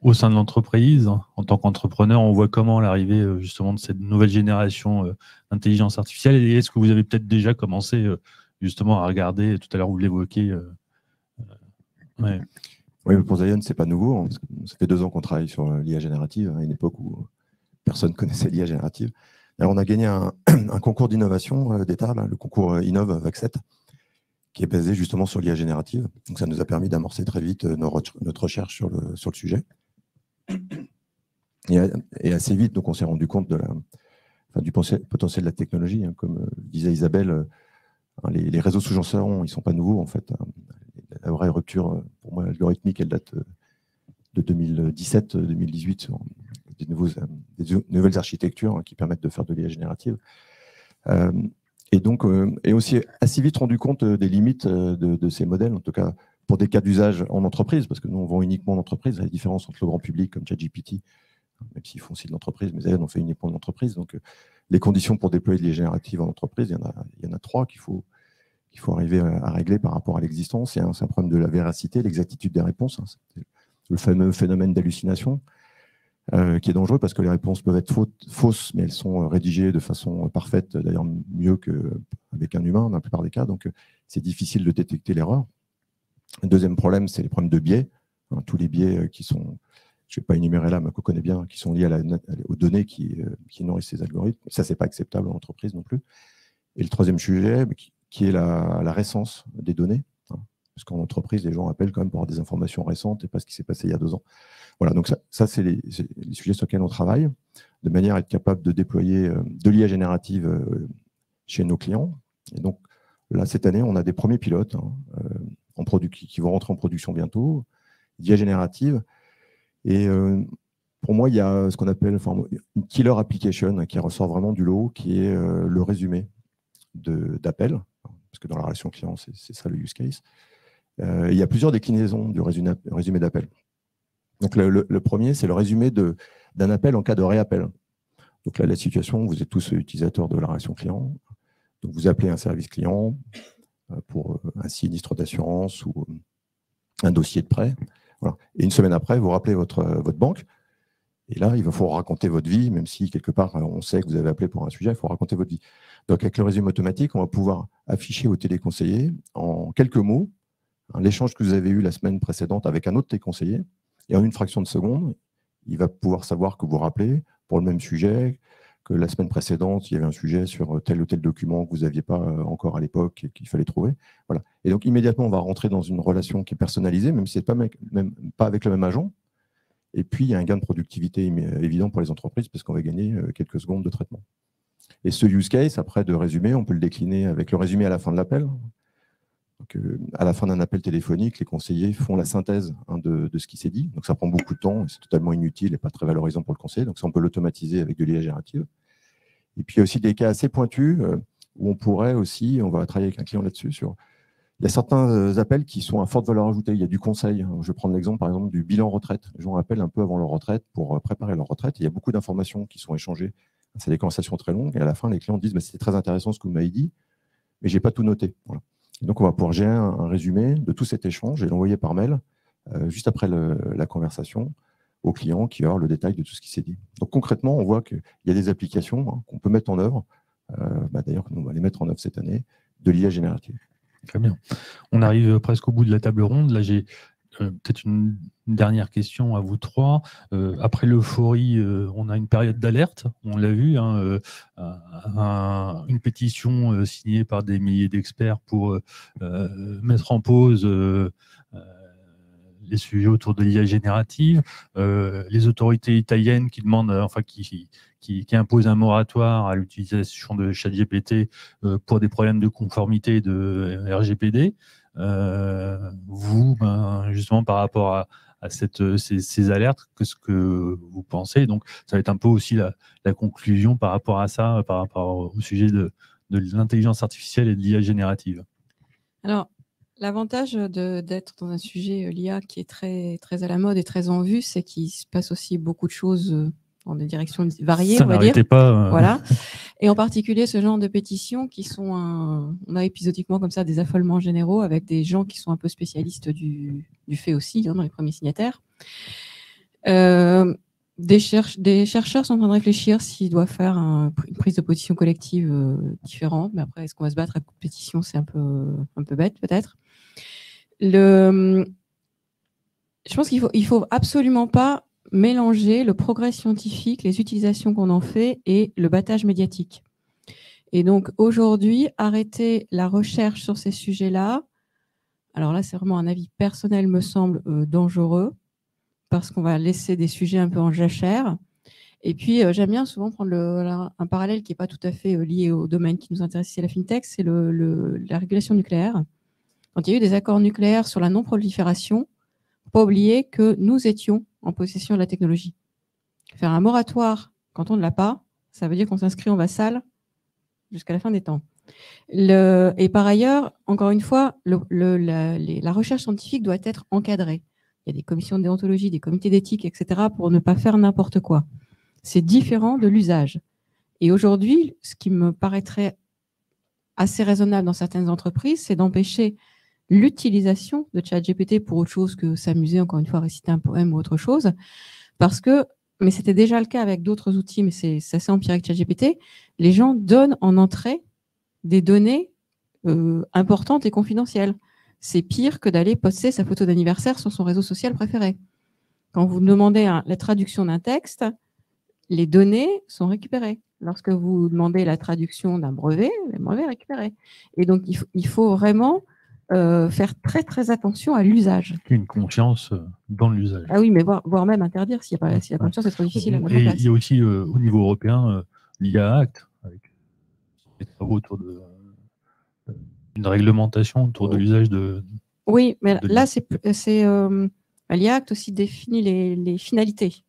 au sein de l'entreprise, en tant qu'entrepreneur, on voit comment l'arrivée justement de cette nouvelle génération d'intelligence artificielle. Et est-ce que vous avez peut-être déjà commencé justement à regarder, tout à l'heure vous l'évoquiez. Ouais. Oui, mais pour Zion, ce n'est pas nouveau. Ça fait 2 ans qu'on travaille sur l'IA générative, à une époque où personne ne connaissait l'IA générative. Alors, on a gagné un concours d'innovation d'État, le concours Innov VAC7, qui est basé justement sur l'IA générative. Donc, ça nous a permis d'amorcer très vite notre recherche sur le sujet. Et assez vite, donc, on s'est rendu compte du potentiel de la technologie. Hein. Comme disait Isabelle, les réseaux sous-jacents, ils ne sont pas nouveaux, en fait. La vraie rupture, pour moi, algorithmique, elle date de 2017-2018 sur des nouvelles architectures qui permettent de faire de l'IA générative. Et aussi assez vite rendu compte des limites de ces modèles, en tout cas pour des cas d'usage en entreprise, parce que nous, on vend uniquement en entreprise. Il y a la différence entre le grand public, comme ChatGPT, même s'ils font aussi de l'entreprise, mais Zion, on fait uniquement de l'entreprise. Donc, les conditions pour déployer de l'IA générative en entreprise, il y en a 3 qu'il faut arriver à régler par rapport à l'existence. C'est un problème de la véracité, l'exactitude des réponses. C'est le fameux phénomène d'hallucination qui est dangereux parce que les réponses peuvent être fausses, mais elles sont rédigées de façon parfaite, d'ailleurs mieux qu'avec un humain dans la plupart des cas. Donc, c'est difficile de détecter l'erreur. Le deuxième problème, c'est les problèmes de biais. Tous les biais qui sont, je ne vais pas énumérer là, mais qu'on connaît bien, qui sont liés aux données qui nourrissent ces algorithmes. Ça, ce n'est pas acceptable en entreprise non plus. Et le troisième sujet, qui est la récence des données. Parce qu'en entreprise, les gens appellent quand même pour avoir des informations récentes et pas ce qui s'est passé il y a 2 ans. Voilà, donc ça c'est les sujets sur lesquels on travaille, de manière à être capable de déployer de l'IA générative chez nos clients. Et donc, là, cette année, on a des premiers pilotes qui vont rentrer en production bientôt, d'IA générative. Et pour moi, il y a ce qu'on appelle une killer application qui ressort vraiment du lot, qui est le résumé d'appel, parce que dans la relation client, c'est ça le use case. Il y a plusieurs déclinaisons du résumé d'appel. Donc, le premier, c'est le résumé d'un appel en cas de réappel. Donc là, la situation, vous êtes tous utilisateurs de la relation client. Donc, vous appelez un service client pour un sinistre d'assurance ou un dossier de prêt. Voilà. Et une semaine après, vous rappelez votre banque. Et là, il va falloir raconter votre vie, même si quelque part, on sait que vous avez appelé pour un sujet, il faut raconter votre vie. Donc, avec le résumé automatique, on va pouvoir afficher au téléconseiller en quelques mots l'échange que vous avez eu la semaine précédente avec un autre téléconseiller. Et en une fraction de seconde, il va pouvoir savoir que vous rappelez pour le même sujet, que la semaine précédente, il y avait un sujet sur tel ou tel document que vous n'aviez pas encore à l'époque et qu'il fallait trouver. Voilà. Et donc, immédiatement, on va rentrer dans une relation qui est personnalisée, même si ce n'est pas avec le même agent. Et puis, il y a un gain de productivité évident pour les entreprises parce qu'on va gagner quelques secondes de traitement. Et ce use case, après de résumer, on peut le décliner avec le résumé à la fin de l'appel. À la fin d'un appel téléphonique, les conseillers font la synthèse de ce qui s'est dit. Donc, ça prend beaucoup de temps, c'est totalement inutile et pas très valorisant pour le conseiller. Donc, ça, on peut l'automatiser avec de l'IA générative. Et puis, il y a aussi des cas assez pointus où on pourrait aussi, on va travailler avec un client là-dessus, il y a certains appels qui sont à forte valeur ajoutée. Il y a du conseil. Je vais prendre l'exemple, par exemple, du bilan retraite. Les gens appellent un peu avant leur retraite pour préparer leur retraite. Il y a beaucoup d'informations qui sont échangées. C'est des conversations très longues. Et à la fin, les clients disent c'était très intéressant ce que vous m'avez dit, mais je n'ai pas tout noté. Voilà. Donc, on va pouvoir gérer un résumé de tout cet échange et l'envoyer par mail juste après la conversation au client qui va avoir le détail de tout ce qui s'est dit. Donc, concrètement, on voit qu'il y a des applications qu'on peut mettre en œuvre. D'ailleurs, on va les mettre en œuvre cette année, de l'IA générative. Très bien. On arrive presque au bout de la table ronde. Là, j'ai peut-être une dernière question à vous trois. Après l'euphorie, on a une période d'alerte. On l'a vu, une pétition signée par des milliers d'experts pour mettre en pause les sujets autour de l'IA générative. Les autorités italiennes qui demandent, qui imposent un moratoire à l'utilisation de ChatGPT pour des problèmes de conformité de RGPD. Vous, justement, par rapport à ces alertes, qu'est-ce que vous pensez? Donc, ça va être un peu aussi la conclusion par rapport à ça, par rapport au sujet de l'intelligence artificielle et de l'IA générative. Alors, l'avantage d'être dans un sujet l'IA qui est très, très à la mode et très en vue, c'est qu'il se passe aussi beaucoup de choses dans des directions variées, Ça on va dire. n'arrêtait pas. Voilà. Et en particulier, ce genre de pétitions qui sont, on a épisodiquement comme ça des affolements généraux avec des gens qui sont un peu spécialistes du fait aussi, dans les premiers signataires. Des chercheurs sont en train de réfléchir s'ils doivent faire une prise de position collective différente. Mais après, est-ce qu'on va se battre à coup de pétition? C'est un peu bête, peut-être. Je pense qu'il faut absolument pas mélanger le progrès scientifique, les utilisations qu'on en fait et le battage médiatique. Et donc, aujourd'hui, arrêter la recherche sur ces sujets-là, alors là, c'est vraiment un avis personnel, me semble dangereux, parce qu'on va laisser des sujets un peu en jachère. Et puis, j'aime bien souvent prendre un parallèle qui n'est pas tout à fait lié au domaine qui nous intéresse ici à la FinTech, c'est la régulation nucléaire. Quand il y a eu des accords nucléaires sur la non-prolifération, il ne faut pas oublier que nous étions en possession de la technologie. Faire un moratoire quand on ne l'a pas, ça veut dire qu'on s'inscrit en vassal jusqu'à la fin des temps. Et par ailleurs, encore une fois, la recherche scientifique doit être encadrée. Il y a des commissions de déontologie, des comités d'éthique, etc., pour ne pas faire n'importe quoi. C'est différent de l'usage. Et aujourd'hui, ce qui me paraîtrait assez raisonnable dans certaines entreprises, c'est d'empêcher l'utilisation de ChatGPT pour autre chose que s'amuser, encore une fois, à réciter un poème ou autre chose, parce que, mais c'était déjà le cas avec d'autres outils, mais c'est assez empirique ChatGPT, les gens donnent en entrée des données importantes et confidentielles. C'est pire que d'aller poster sa photo d'anniversaire sur son réseau social préféré. Quand vous demandez la traduction d'un texte, les données sont récupérées. Lorsque vous demandez la traduction d'un brevet, le brevet est récupéré. Et donc, il faut vraiment faire très, très attention à l'usage. Une confiance dans l'usage. Ah oui, mais voire même interdire. S'il n'y a pas confiance, c'est trop difficile à mettre en place. Et il y a aussi, au niveau européen, l'IA Act, avec des travaux autour d'une réglementation autour de l'usage de... Oui, mais là, l'IA Act aussi définit les finalités.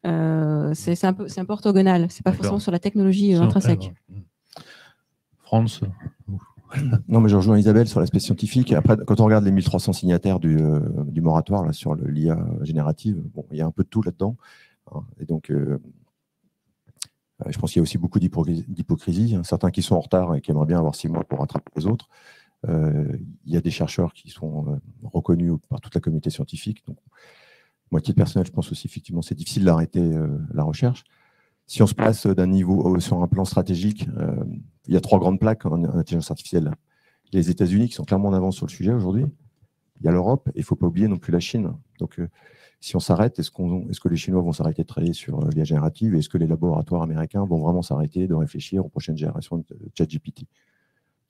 C'est un peu orthogonal. C'est pas forcément sur la technologie intrinsèque. France. Non, mais je rejoins Isabelle sur l'aspect scientifique. Après, quand on regarde les 1300 signataires du moratoire là, sur l'IA générative, bon, il y a un peu de tout là-dedans. Hein, et donc, je pense qu'il y a aussi beaucoup d'hypocrisie. Hein, certains qui sont en retard et qui aimeraient bien avoir 6 mois pour rattraper les autres. Il y a des chercheurs qui sont reconnus par toute la communauté scientifique. Donc, moi, à titre personnel, je pense aussi effectivement c'est difficile d'arrêter la recherche. Si on se place d'un niveau sur un plan stratégique, il y a 3 grandes plaques en intelligence artificielle. Il y a les États-Unis qui sont clairement en avance sur le sujet aujourd'hui. Il y a l'Europe et il ne faut pas oublier non plus la Chine. Donc, si on s'arrête, est-ce que les Chinois vont s'arrêter de travailler sur l'IA générative? Est-ce que les laboratoires américains vont vraiment s'arrêter de réfléchir aux prochaines générations de ChatGPT?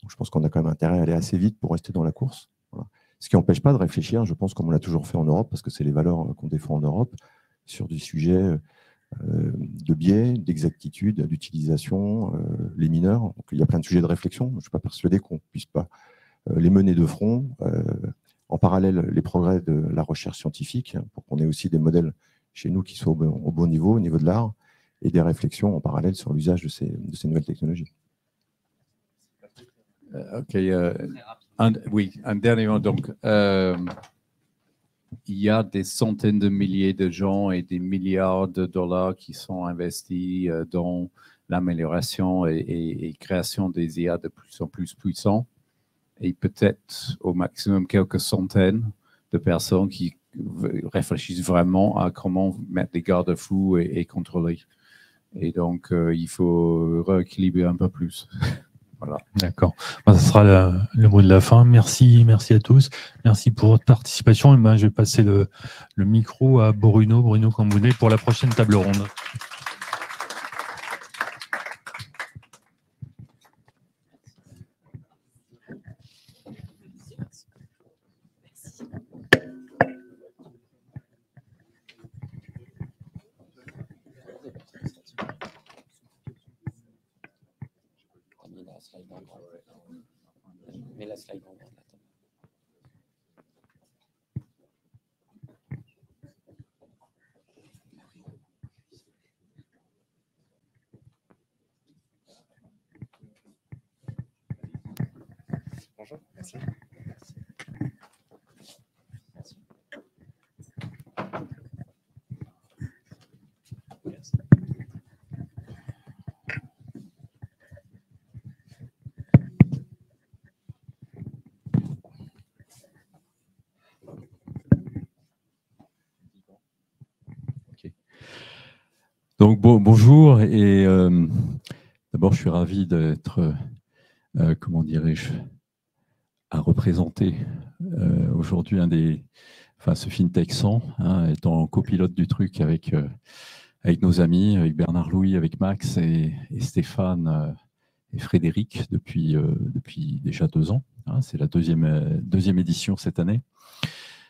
Donc, je pense qu'on a quand même intérêt à aller assez vite pour rester dans la course. Voilà. Ce qui n'empêche pas de réfléchir, je pense, comme on l'a toujours fait en Europe, parce que c'est les valeurs qu'on défend en Europe, sur des sujets de biais, d'exactitude, d'utilisation, les mineurs. Donc, il y a plein de sujets de réflexion. Je ne suis pas persuadé qu'on ne puisse pas les mener de front. En parallèle, les progrès de la recherche scientifique, pour qu'on ait aussi des modèles chez nous qui soient au bon niveau, au niveau de l'art, et des réflexions en parallèle sur l'usage de ces nouvelles technologies. Ok. Oui, un dernier mot. Donc, il y a des centaines de milliers de gens et des milliards de dollars qui sont investis dans l'amélioration et création des IA de plus en plus puissants. Et peut-être au maximum quelques centaines de personnes qui réfléchissent vraiment à comment mettre des garde-fous et contrôler. Et donc, il faut rééquilibrer un peu plus. Voilà. D'accord. Ce sera le mot de la fin. Merci à tous. Merci pour votre participation. Et je vais passer le micro à Bruno. Bruno Cambounet pour la prochaine table ronde. Mets la slide en bas. Bonjour, merci. Donc bonjour et d'abord je suis ravi d'être, comment dirais-je, à représenter aujourd'hui ce FinTech 100, étant copilote du truc avec nos amis, avec Bernard Louis, avec Max et Stéphane et Frédéric depuis déjà 2 ans. C'est la deuxième édition cette année.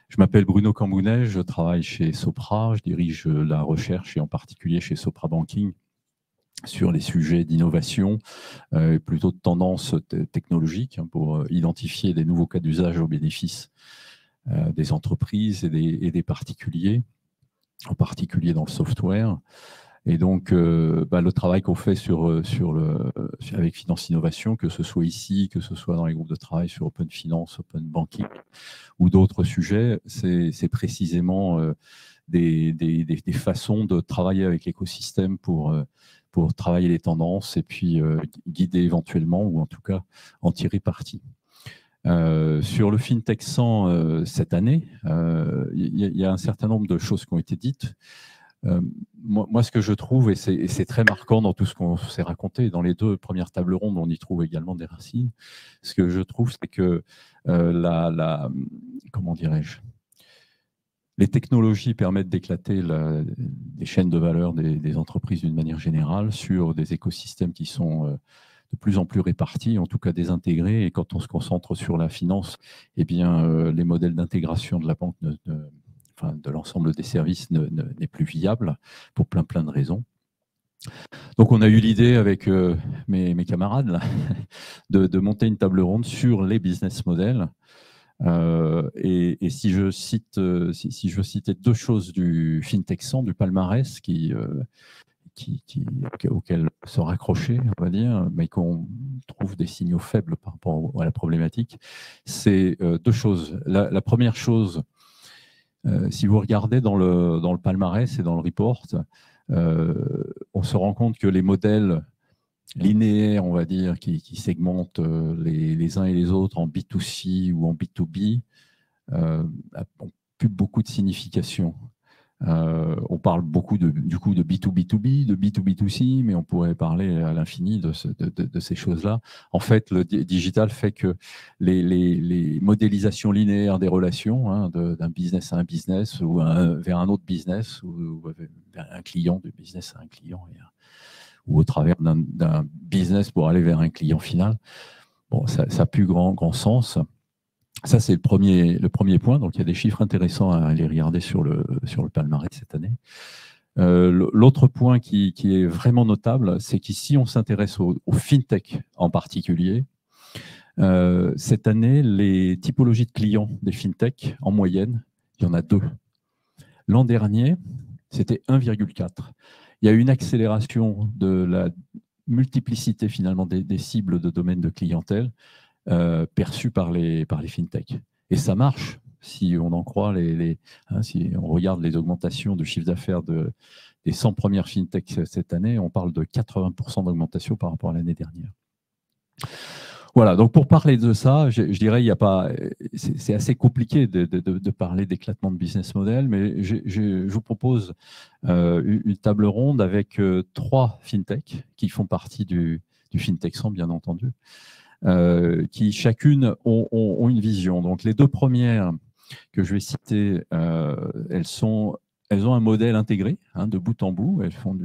Je m'appelle Bruno Cambounet, je travaille chez Sopra, je dirige la recherche et en particulier chez Sopra Banking sur les sujets d'innovation, plutôt de tendance technologique pour identifier des nouveaux cas d'usage au bénéfice des entreprises et des particuliers, en particulier dans le software. Et donc, le travail qu'on fait avec Finance Innovation, que ce soit ici, que ce soit dans les groupes de travail sur Open Finance, Open Banking ou d'autres sujets, c'est précisément des façons de travailler avec l'écosystème pour travailler les tendances et puis guider éventuellement, ou en tout cas en tirer parti. Sur le FinTech 100 cette année, il y a un certain nombre de choses qui ont été dites. Moi, ce que je trouve, et c'est très marquant dans tout ce qu'on s'est raconté, dans les 2 premières tables rondes, on y trouve également des racines. Ce que je trouve, c'est que comment dirais-je, les technologies permettent d'éclater les chaînes de valeur des entreprises d'une manière générale sur des écosystèmes qui sont de plus en plus répartis, en tout cas désintégrés. Et quand on se concentre sur la finance, eh bien, les modèles d'intégration de la banque de l'ensemble des services n'est plus viable pour plein de raisons. Donc, on a eu l'idée avec mes camarades là, de monter une table ronde sur les business models. Et si je citais 2 choses du FinTech 100, du palmarès, auquel se raccrocher, on va dire, mais qu'on trouve des signaux faibles par rapport à la problématique, c'est 2 choses. La première chose, si vous regardez dans le palmarès et dans le report, on se rend compte que les modèles linéaires, on va dire, qui segmentent les uns et les autres en B2C ou en B2B, n'ont plus beaucoup de signification. On parle beaucoup du coup de B2B2B, de B2B2C, mais on pourrait parler à l'infini de ces choses-là. En fait, le digital fait que les modélisations linéaires des relations, d'un business à un business ou vers un autre business, ou vers un client, de business à un client, ou au travers d'un business pour aller vers un client final, bon, ça n'a plus grand sens. Ça, c'est le premier point. Donc, il y a des chiffres intéressants à aller regarder sur le palmarès cette année. L'autre point qui est vraiment notable, c'est qu'ici, on s'intéresse au FinTech en particulier. Cette année, les typologies de clients des FinTech, en moyenne, il y en a 2. L'an dernier, c'était 1,4. Il y a une accélération de la multiplicité, finalement, des cibles de domaine de clientèle perçues par les FinTech. Et ça marche, si on en croit, si on regarde les augmentations de chiffre d'affaires des 100 premières FinTech cette année, on parle de 80% d'augmentation par rapport à l'année dernière. Voilà, donc pour parler de ça, je dirais, c'est assez compliqué de parler d'éclatement de business model, mais je vous propose une table ronde avec 3 FinTech qui font partie du FinTech 100, bien entendu, qui chacune ont une vision. Donc les 2 premières que je vais citer, elles ont un modèle intégré, de bout en bout. Elles font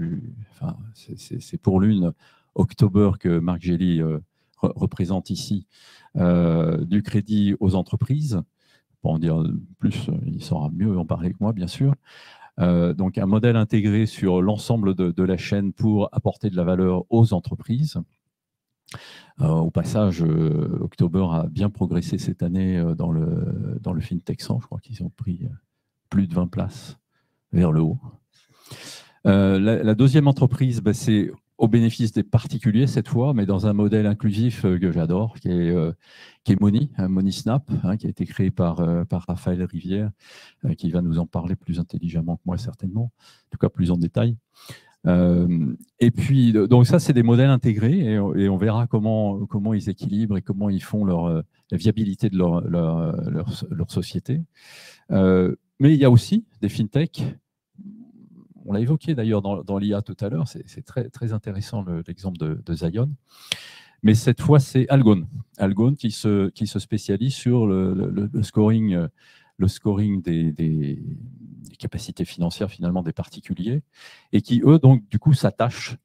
c'est pour l'une October que Marc Gély représente ici, du crédit aux entreprises. Pour en dire plus, il saura mieux en parler que moi, bien sûr. Donc un modèle intégré sur l'ensemble de la chaîne pour apporter de la valeur aux entreprises. Au passage, October a bien progressé cette année dans le FinTech 100. Je crois qu'ils ont pris plus de 20 places vers le haut. La deuxième entreprise, c'est au bénéfice des particuliers cette fois, mais dans un modèle inclusif que j'adore, qui est Money, Money Snap, qui a été créé par Raphaël Rivière, qui va nous en parler plus intelligemment que moi certainement, en tout cas plus en détail. Et puis, donc ça, c'est des modèles intégrés et on verra comment ils équilibrent et comment ils font la viabilité de leur société. Mais il y a aussi des fintechs. On l'a évoqué d'ailleurs dans l'IA tout à l'heure, c'est très, très intéressant l'exemple de Zion. Mais cette fois, c'est Algone. Algone qui se spécialise sur le scoring, des capacités financières finalement des particuliers et qui, eux, donc, du coup, s'attachent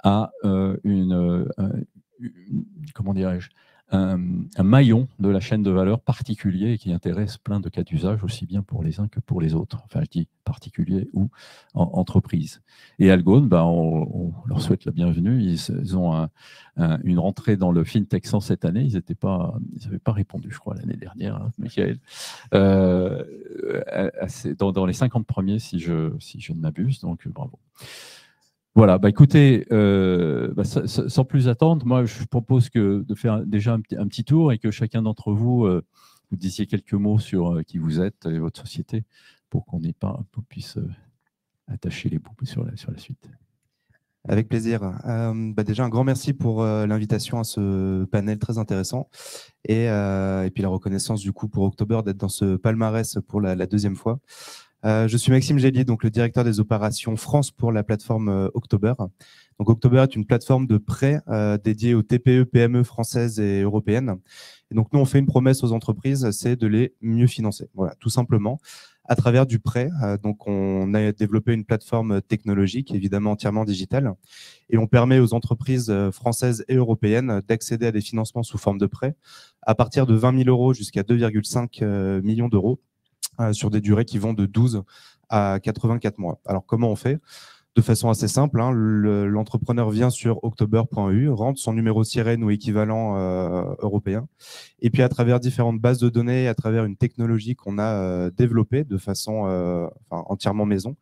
à comment dirais-je, un maillon de la chaîne de valeur particulier et qui intéresse plein de cas d'usage, aussi bien pour les uns que pour les autres. Enfin, je dis particulier ou entreprise. Et Algone, on leur souhaite la bienvenue. Ils ont une rentrée dans le FinTech 100 cette année. Ils n'avaient pas répondu, je crois, l'année dernière, hein, Michael. Dans les 50 premiers, si je ne m'abuse. Donc, bravo. Voilà, écoutez, sans plus attendre, moi je propose de faire déjà un petit tour et que chacun d'entre vous, vous disiez quelques mots sur qui vous êtes et votre société pour qu'on puisse attacher les bouts sur la suite. Avec plaisir. Déjà, un grand merci pour l'invitation à ce panel très intéressant et puis la reconnaissance du coup pour October d'être dans ce palmarès pour la deuxième fois. Je suis Maxime Gélier, donc le directeur des opérations France pour la plateforme October. Donc October est une plateforme de prêt dédiée aux TPE, PME françaises et européennes. Et donc nous, on fait une promesse aux entreprises, c'est de les mieux financer. Voilà, tout simplement, à travers du prêt. Donc on a développé une plateforme technologique, évidemment entièrement digitale, et on permet aux entreprises françaises et européennes d'accéder à des financements sous forme de prêt à partir de 20 000 € jusqu'à 2,5 millions d'euros. Sur des durées qui vont de 12 à 84 mois. Alors, comment on fait? De façon assez simple, hein, l'entrepreneur vient sur october.eu, rentre son numéro sirène ou équivalent européen, et puis à travers différentes bases de données, à travers une technologie qu'on a développée de façon entièrement maison,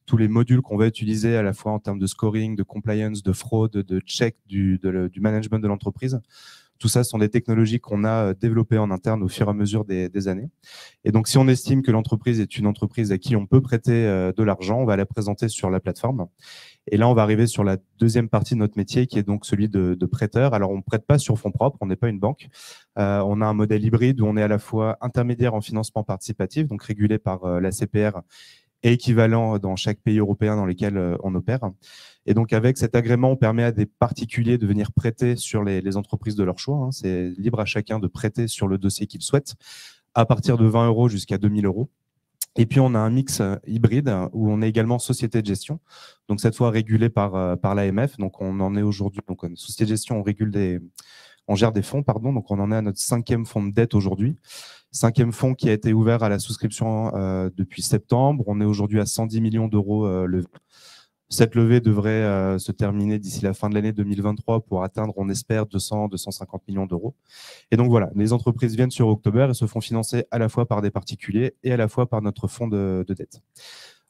tous les modules qu'on va utiliser à la fois en termes de scoring, de compliance, de fraude, de check du management de l'entreprise. Tout ça sont des technologies qu'on a développées en interne au fur et à mesure des années. Et donc, si on estime que l'entreprise est une entreprise à qui on peut prêter de l'argent, on va la présenter sur la plateforme. Et là, on va arriver sur la deuxième partie de notre métier, qui est donc celui de prêteur. Alors, on ne prête pas sur fonds propres, on n'est pas une banque. On a un modèle hybride où on est à la fois intermédiaire en financement participatif, donc régulé par la CPR, et équivalent dans chaque pays européen dans lesquels on opère. Et donc, avec cet agrément, on permet à des particuliers de venir prêter sur les entreprises de leur choix. Hein. C'est libre à chacun de prêter sur le dossier qu'il souhaite, à partir de 20 € jusqu'à 2 000 €. Et puis, on a un mix hybride où on est également société de gestion, donc cette fois régulée par l'AMF. Donc, on en est aujourd'hui, donc une société de gestion, on gère des fonds, pardon. Donc, on en est à notre 5e fonds de dette aujourd'hui. 5e fonds qui a été ouvert à la souscription depuis septembre. On est aujourd'hui à 110 millions d'euros levés. Cette levée devrait se terminer d'ici la fin de l'année 2023 pour atteindre, on espère, 200-250 millions d'euros. Et donc voilà, les entreprises viennent sur October et se font financer à la fois par des particuliers et à la fois par notre fonds de dette.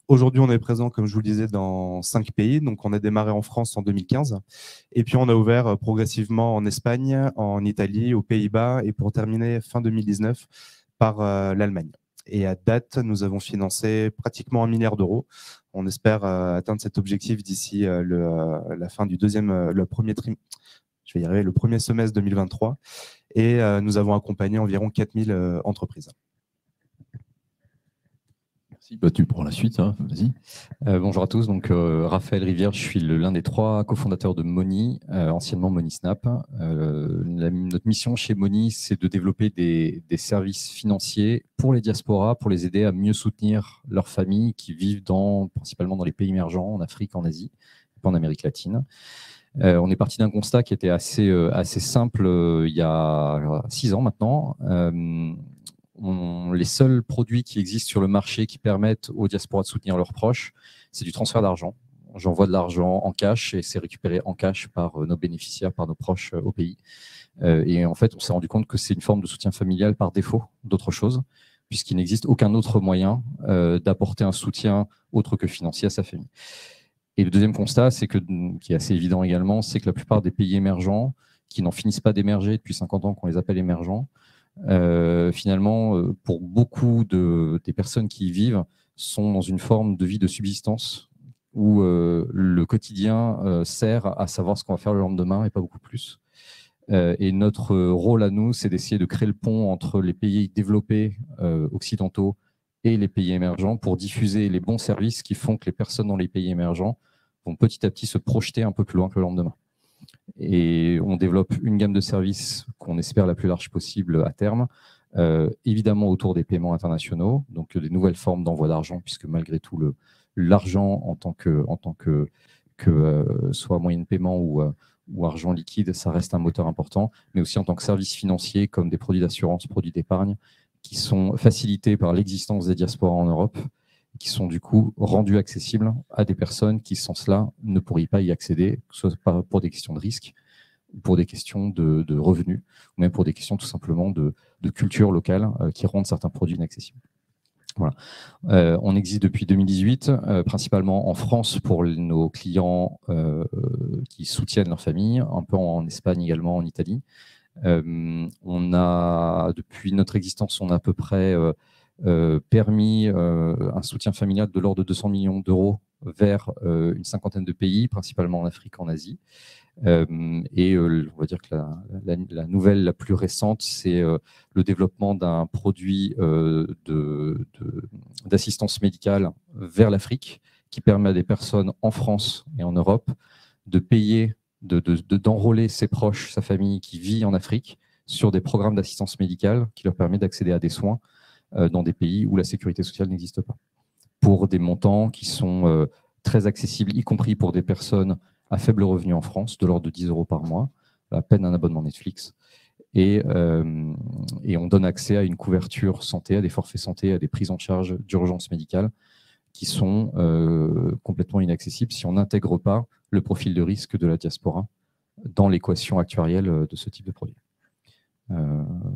Aujourd'hui, on est présent, comme je vous le disais, dans 5 pays. Donc, on a démarré en France en 2015. Et puis, on a ouvert progressivement en Espagne, en Italie, aux Pays-Bas et pour terminer fin 2019 par l'Allemagne. Et à date, nous avons financé pratiquement 1 milliard d'euros. On espère atteindre cet objectif d'ici la fin du le premier semestre 2023. Et nous avons accompagné environ 4000 entreprises. Merci. Tu prends la suite, hein. Vas-y. Bonjour à tous. Donc, Raphaël Rivière, je suis l'un des 3 cofondateurs de Money, anciennement Money Snap. Notre mission chez Money, c'est de développer des services financiers pour les diasporas, pour les aider à mieux soutenir leurs familles qui vivent principalement dans les pays émergents, en Afrique, en Asie, en Amérique latine. On est parti d'un constat qui était assez simple il y a 6 ans maintenant. Les seuls produits qui existent sur le marché qui permettent aux diasporas de soutenir leurs proches, c'est du transfert d'argent. J'envoie de l'argent en cash et c'est récupéré en cash par nos bénéficiaires, par nos proches au pays. Et en fait, on s'est rendu compte que c'est une forme de soutien familial par défaut d'autre chose, puisqu'il n'existe aucun autre moyen d'apporter un soutien autre que financier à sa famille. Et le deuxième constat, qui est assez évident également, c'est que la plupart des pays émergents, qui n'en finissent pas d'émerger depuis 50 ans qu'on les appelle émergents, finalement, pour beaucoup des personnes qui y vivent, sont dans une forme de vie de subsistance où le quotidien sert à savoir ce qu'on va faire le lendemain et pas beaucoup plus. Et notre rôle à nous, c'est d'essayer de créer le pont entre les pays développés occidentaux et les pays émergents pour diffuser les bons services qui font que les personnes dans les pays émergents vont petit à petit se projeter un peu plus loin que le lendemain. Et on développe une gamme de services qu'on espère la plus large possible à terme, évidemment autour des paiements internationaux, donc des nouvelles formes d'envoi d'argent, puisque malgré tout, l'argent en tant que soit moyen de paiement ou argent liquide, ça reste un moteur important, mais aussi en tant que service financier, comme des produits d'assurance, produits d'épargne, qui sont facilités par l'existence des diasporas en Europe, qui sont du coup rendus accessibles à des personnes qui, sans cela, ne pourraient pas y accéder, que ce soit pour des questions de risque, pour des questions de revenus, ou même pour des questions tout simplement de culture locale qui rendent certains produits inaccessibles. Voilà. On existe depuis 2018, principalement en France pour nos clients qui soutiennent leur famille, un peu en Espagne également, en Italie. Depuis notre existence, on a à peu près permis un soutien familial de l'ordre de 200 millions d'euros vers une cinquantaine de pays, principalement en Afrique, en Asie. On va dire que la nouvelle la plus récente, c'est le développement d'un produit d'assistance médicale vers l'Afrique qui permet à des personnes en France et en Europe de payer, d'enrôler ses proches, sa famille qui vit en Afrique sur des programmes d'assistance médicale qui leur permet d'accéder à des soins dans des pays où la sécurité sociale n'existe pas, pour des montants qui sont très accessibles, y compris pour des personnes à faible revenu en France, de l'ordre de 10 € par mois, à peine un abonnement Netflix. Et on donne accès à une couverture santé, à des forfaits santé, à des prises en charge d'urgence médicale qui sont complètement inaccessibles si on n'intègre pas le profil de risque de la diaspora dans l'équation actuarielle de ce type de produit.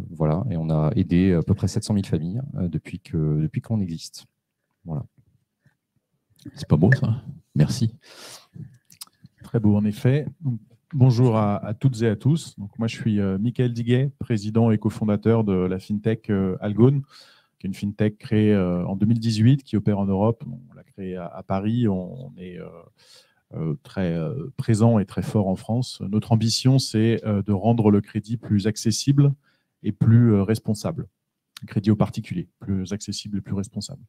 Voilà, et on a aidé à peu près 700 000 familles depuis qu'on existe. Voilà. C'est pas beau ça? Merci. Très beau en effet. Donc, bonjour à toutes et à tous. Donc, moi je suis Michael Diguet, président et cofondateur de la FinTech Algone, qui est une FinTech créée en 2018 qui opère en Europe. On l'a créée à Paris, on est très présent et très fort en France. Notre ambition, c'est de rendre le crédit plus accessible et plus responsable. Le crédit aux particuliers, plus accessible et plus responsable.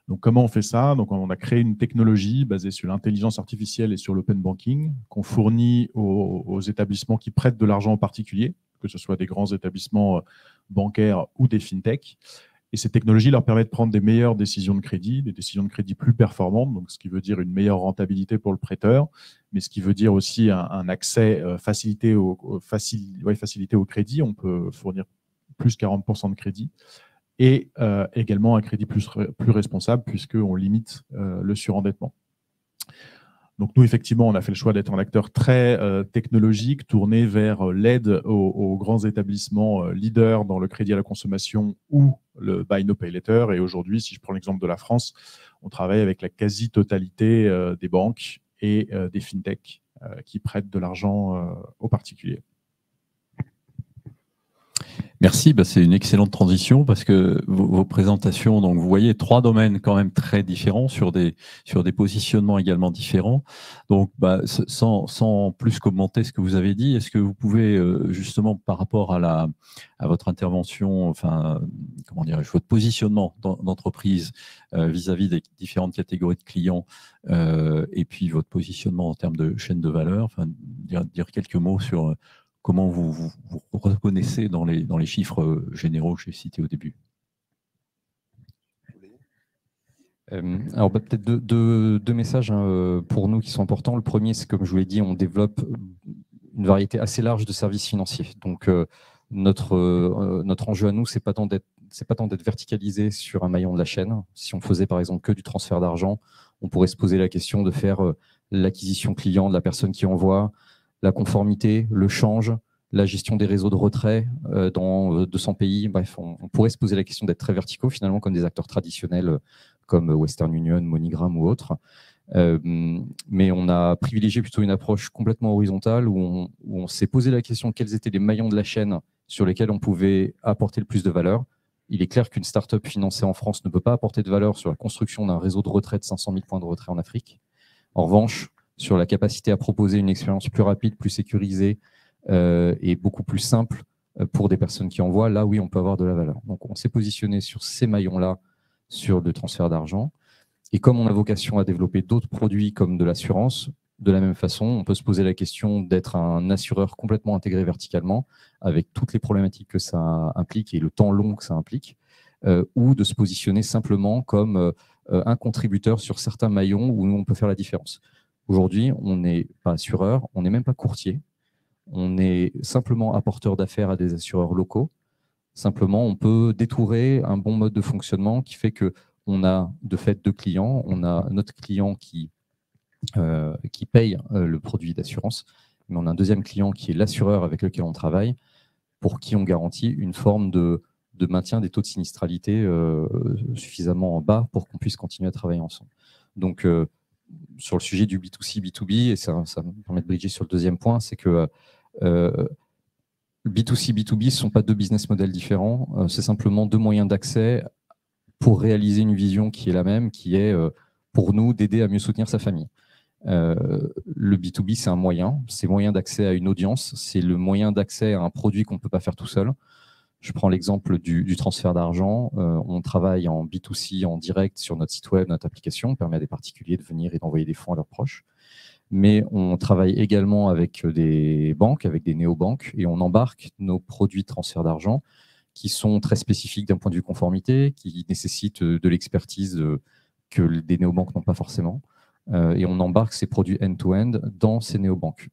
Donc, comment on fait ça? Donc, on a créé une technologie basée sur l'intelligence artificielle et sur l'open banking qu'on fournit aux établissements qui prêtent de l'argent aux particuliers, que ce soit des grands établissements bancaires ou des fintechs. Et ces technologies leur permettent de prendre des meilleures décisions de crédit, des décisions de crédit plus performantes, donc ce qui veut dire une meilleure rentabilité pour le prêteur, mais ce qui veut dire aussi un accès facilité au crédit. On peut fournir plus 40% de crédit et également un crédit plus responsable puisqu'on limite le surendettement. Donc nous, effectivement, on a fait le choix d'être un acteur très technologique, tourné vers l'aide aux grands établissements leaders dans le crédit à la consommation ou le Buy Now Pay Later. Et aujourd'hui, si je prends l'exemple de la France, on travaille avec la quasi-totalité des banques et des fintechs qui prêtent de l'argent aux particuliers. Merci, c'est une excellente transition parce que vos présentations, donc vous voyez 3 domaines quand même très différents sur des positionnements également différents. Donc, sans plus commenter ce que vous avez dit, est-ce que vous pouvez justement par rapport à votre intervention, enfin, comment dirais-je, votre positionnement d'entreprise vis-à-vis des différentes catégories de clients et puis votre positionnement en termes de chaîne de valeur, enfin, dire quelques mots sur comment vous reconnaissez dans les chiffres généraux que j'ai cités au début? Alors peut-être deux messages pour nous qui sont importants. Le premier, c'est comme je vous l'ai dit, on développe une variété assez large de services financiers. Donc notre enjeu à nous, c'est pas tant d'être verticalisé sur un maillon de la chaîne. Si on faisait par exemple que du transfert d'argent, on pourrait se poser la question de faire l'acquisition client de la personne qui envoie, la conformité, le change, la gestion des réseaux de retrait dans 200 pays. Bref, on pourrait se poser la question d'être très verticaux, finalement, comme des acteurs traditionnels comme Western Union, MoneyGram ou autres. Mais on a privilégié plutôt une approche complètement horizontale où on s'est posé la question quels étaient les maillons de la chaîne sur lesquels on pouvait apporter le plus de valeur. Il est clair qu'une start-up financée en France ne peut pas apporter de valeur sur la construction d'un réseau de retrait de 500 000 points de retrait en Afrique. En revanche, sur la capacité à proposer une expérience plus rapide, plus sécurisée et beaucoup plus simple pour des personnes qui envoient, là oui, on peut avoir de la valeur. Donc on s'est positionné sur ces maillons-là, sur le transfert d'argent. Et comme on a vocation à développer d'autres produits comme de l'assurance, de la même façon, on peut se poser la question d'être un assureur complètement intégré verticalement, avec toutes les problématiques que ça implique et le temps long que ça implique, ou de se positionner simplement comme un contributeur sur certains maillons où nous, on peut faire la différence. Aujourd'hui, on n'est pas assureur, on n'est même pas courtier, on est simplement apporteur d'affaires à des assureurs locaux. Simplement, on peut détourer un bon mode de fonctionnement qui fait qu'on a de fait deux clients. On a notre client qui paye le produit d'assurance, mais on a un deuxième client qui est l'assureur avec lequel on travaille, pour qui on garantit une forme de maintien des taux de sinistralité suffisamment bas pour qu'on puisse continuer à travailler ensemble. Donc, sur le sujet du B2C, B2B, et ça me permet de bridger sur le deuxième point, c'est que B2C, B2B, ce ne sont pas deux business models différents, c'est simplement deux moyens d'accès pour réaliser une vision qui est la même, qui est pour nous d'aider à mieux soutenir sa famille. Le B2B, c'est un moyen d'accès à une audience, c'est le moyen d'accès à un produit qu'on ne peut pas faire tout seul. Je prends l'exemple du transfert d'argent. On travaille en B2C, en direct sur notre site web, notre application, on permet à des particuliers de venir et d'envoyer des fonds à leurs proches. Mais on travaille également avec des banques, avec des néobanques, et on embarque nos produits de transfert d'argent qui sont très spécifiques d'un point de vue conformité, qui nécessitent de l'expertise que des néobanques n'ont pas forcément. Et on embarque ces produits end-to-end dans ces néobanques.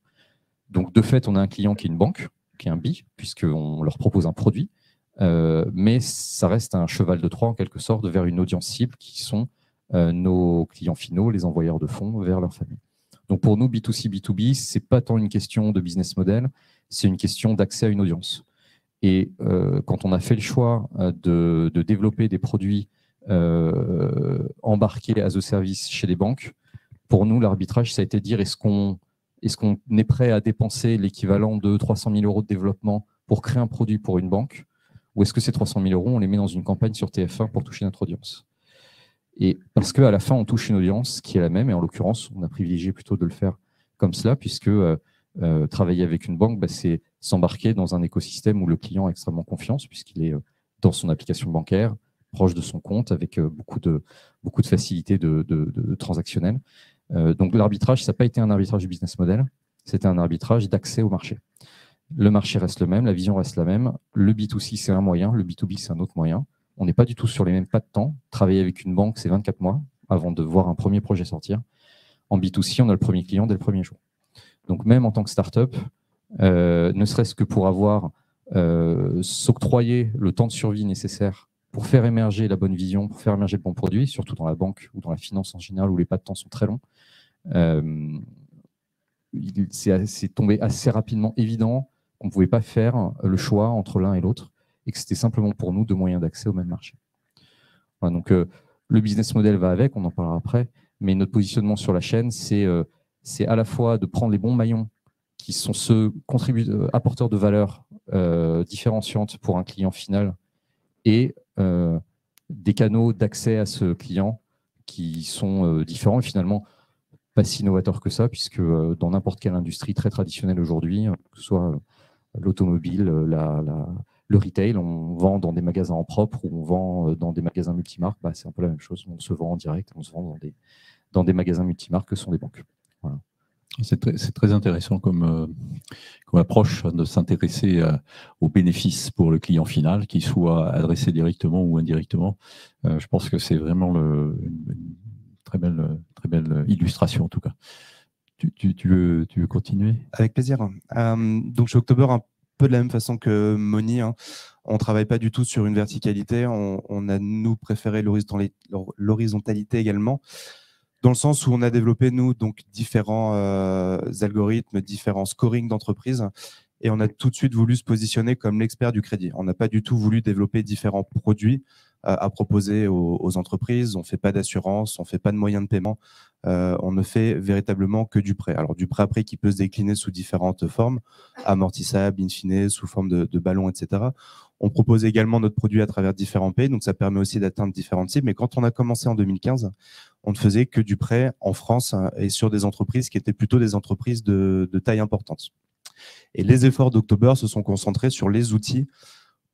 Donc, de fait, on a un client qui est une banque, qui est un BI, puisqu'on leur propose un produit, mais ça reste un cheval de Troie, en quelque sorte, vers une audience cible qui sont nos clients finaux, les envoyeurs de fonds vers leur famille. Donc, pour nous, B2C, B2B, ce n'est pas tant une question de business model, c'est une question d'accès à une audience. Et quand on a fait le choix de développer des produits embarqués as a service chez les banques, pour nous, l'arbitrage, ça a été de dire est-ce qu'on est prêt à dépenser l'équivalent de 300 000 € de développement pour créer un produit pour une banque, ou est-ce que ces 300 000 €, on les met dans une campagne sur TF1 pour toucher notre audience? Et parce qu'à la fin, on touche une audience qui est la même, et en l'occurrence, on a privilégié plutôt de le faire comme cela, puisque travailler avec une banque, c'est s'embarquer dans un écosystème où le client a extrêmement confiance, puisqu'il est dans son application bancaire, proche de son compte, avec beaucoup de facilité de transactionnel. Donc l'arbitrage, ça n'a pas été un arbitrage du business model, c'était un arbitrage d'accès au marché. Le marché reste le même, la vision reste la même. Le B2C, c'est un moyen, le B2B, c'est un autre moyen. On n'est pas du tout sur les mêmes pas de temps. Travailler avec une banque, c'est 24 mois avant de voir un premier projet sortir. En B2C, on a le premier client dès le premier jour. Donc même en tant que start-up, ne serait-ce que pour avoir s'octroyer le temps de survie nécessaire pour faire émerger la bonne vision, pour faire émerger le bon produit, surtout dans la banque ou dans la finance en général où les pas de temps sont très longs, c'est tombé assez rapidement évident qu'on ne pouvait pas faire le choix entre l'un et l'autre et que c'était simplement pour nous deux moyens d'accès au même marché. Voilà, donc le business model va avec, on en parlera après, mais notre positionnement sur la chaîne, c'est à la fois de prendre les bons maillons qui sont ceux apporteurs de valeur différenciantes pour un client final et des canaux d'accès à ce client qui sont différents et finalement pas si novateurs que ça, puisque dans n'importe quelle industrie très traditionnelle aujourd'hui, que ce soit l'automobile, le retail, on vend dans des magasins en propre ou on vend dans des magasins multimarques, c'est un peu la même chose. On se vend en direct, on se vend dans des magasins multimarques que sont des banques. Voilà. C'est très intéressant comme approche de s'intéresser aux bénéfices pour le client final, qu'il soit adressé directement ou indirectement. Je pense que c'est vraiment une très belle illustration en tout cas. Tu veux continuer? Avec plaisir. Donc chez October, un peu de la même façon que Moni, on ne travaille pas du tout sur une verticalité. On a, nous, préféré l'horizontalité également, dans le sens où on a développé, nous, donc, différents algorithmes, différents scorings d'entreprises, et on a tout de suite voulu se positionner comme l'expert du crédit. On n'a pas du tout voulu développer différents produits. à proposer aux entreprises, on ne fait pas d'assurance, on ne fait pas de moyens de paiement, on ne fait véritablement que du prêt. Alors du prêt après qui peut se décliner sous différentes formes, amortissable, in fine, sous forme de ballon, etc. On propose également notre produit à travers différents pays, donc ça permet aussi d'atteindre différentes cibles. Mais quand on a commencé en 2015, on ne faisait que du prêt en France et sur des entreprises qui étaient plutôt des entreprises de taille importante. Et les efforts d'October se sont concentrés sur les outils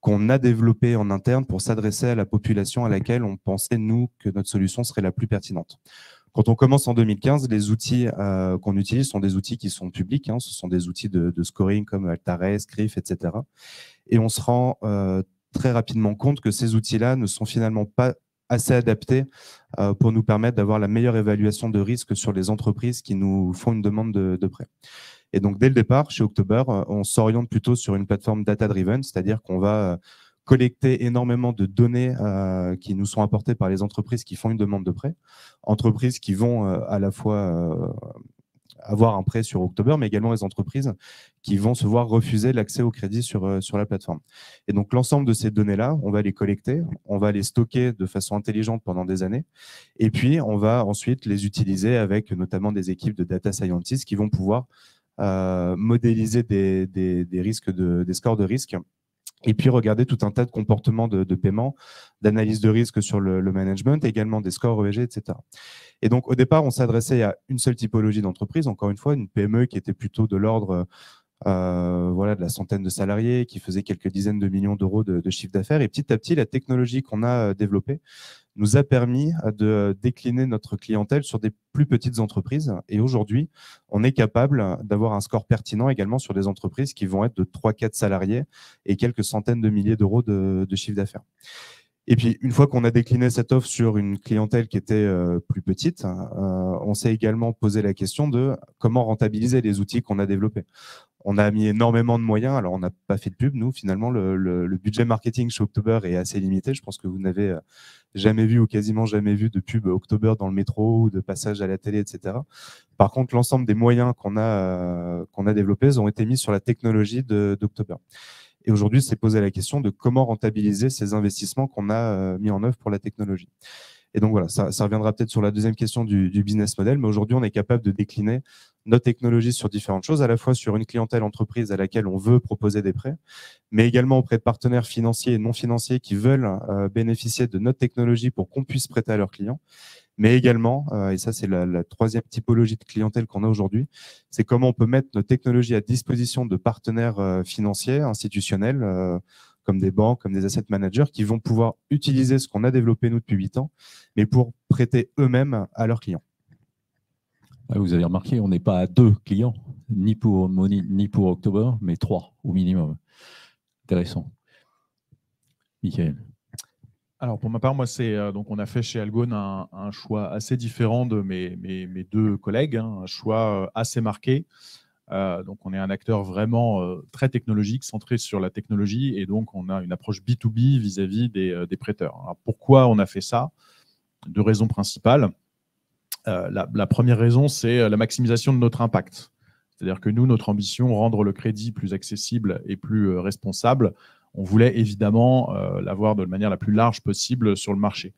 qu'on a développés en interne pour s'adresser à la population à laquelle on pensait, nous, que notre solution serait la plus pertinente. Quand on commence en 2015, les outils qu'on utilise sont des outils qui sont publics. Ce sont des outils de scoring comme Altares, Crif, etc. Et on se rend très rapidement compte que ces outils-là ne sont finalement pas assez adaptés pour nous permettre d'avoir la meilleure évaluation de risque sur les entreprises qui nous font une demande de prêt. Et donc, dès le départ, chez October, on s'oriente plutôt sur une plateforme data-driven, c'est-à-dire qu'on va collecter énormément de données qui nous sont apportées par les entreprises qui font une demande de prêt, entreprises qui vont à la fois avoir un prêt sur October, mais également les entreprises qui vont se voir refuser l'accès au crédit sur la plateforme. Et donc, l'ensemble de ces données-là, on va les collecter, on va les stocker de façon intelligente pendant des années, et puis on va ensuite les utiliser avec notamment des équipes de data scientists qui vont pouvoir modéliser des risques des scores de risque, et puis regarder tout un tas de comportements de paiement, d'analyse de risque sur le management, également des scores ESG, etc. Et donc, au départ, on s'adressait à une seule typologie d'entreprise, encore une fois, une PME qui était plutôt de l'ordre de la centaine de salariés, qui faisait quelques dizaines de millions d'euros de chiffre d'affaires. Et petit à petit, la technologie qu'on a développée nous a permis de décliner notre clientèle sur des plus petites entreprises. Et aujourd'hui, on est capable d'avoir un score pertinent également sur des entreprises qui vont être de 3-4 salariés et quelques centaines de milliers d'euros de chiffre d'affaires. Et puis, une fois qu'on a décliné cette offre sur une clientèle qui était plus petite, on s'est également posé la question de comment rentabiliser les outils qu'on a développés. On a mis énormément de moyens. Alors, on n'a pas fait de pub, nous. Finalement, le budget marketing chez October est assez limité. Je pense que vous n'avez jamais vu ou quasiment jamais vu de pub October dans le métro ou de passage à la télé, etc. Par contre, l'ensemble des moyens qu'on a développés ont été mis sur la technologie d'October. Et aujourd'hui, c'est poser la question de comment rentabiliser ces investissements qu'on a mis en œuvre pour la technologie. Et donc voilà, ça reviendra peut-être sur la deuxième question du business model, mais aujourd'hui, on est capable de décliner notre technologie sur différentes choses, à la fois sur une clientèle entreprise à laquelle on veut proposer des prêts, mais également auprès de partenaires financiers et non financiers qui veulent bénéficier de notre technologie pour qu'on puisse prêter à leurs clients. Mais également, et ça c'est la troisième typologie de clientèle qu'on a aujourd'hui, c'est comment on peut mettre notre technologie à disposition de partenaires financiers, institutionnels, comme des banques, comme des asset managers, qui vont pouvoir utiliser ce qu'on a développé nous depuis 8 ans, mais pour prêter eux-mêmes à leurs clients. Vous avez remarqué, on n'est pas à 2 clients, ni pour Money, ni pour October, mais 3 au minimum. Intéressant. Michael. Alors pour ma part, moi, donc on a fait chez Algone un choix assez différent de mes deux collègues, un choix assez marqué. Donc on est un acteur vraiment très technologique, centré sur la technologie, et donc on a une approche B2B vis-à-vis des prêteurs. Alors pourquoi on a fait ça? 2 raisons principales. La première raison, c'est la maximisation de notre impact. C'est-à-dire que nous, notre ambition, rendre le crédit plus accessible et plus responsable, on voulait évidemment l'avoir de manière la plus large possible sur le marché.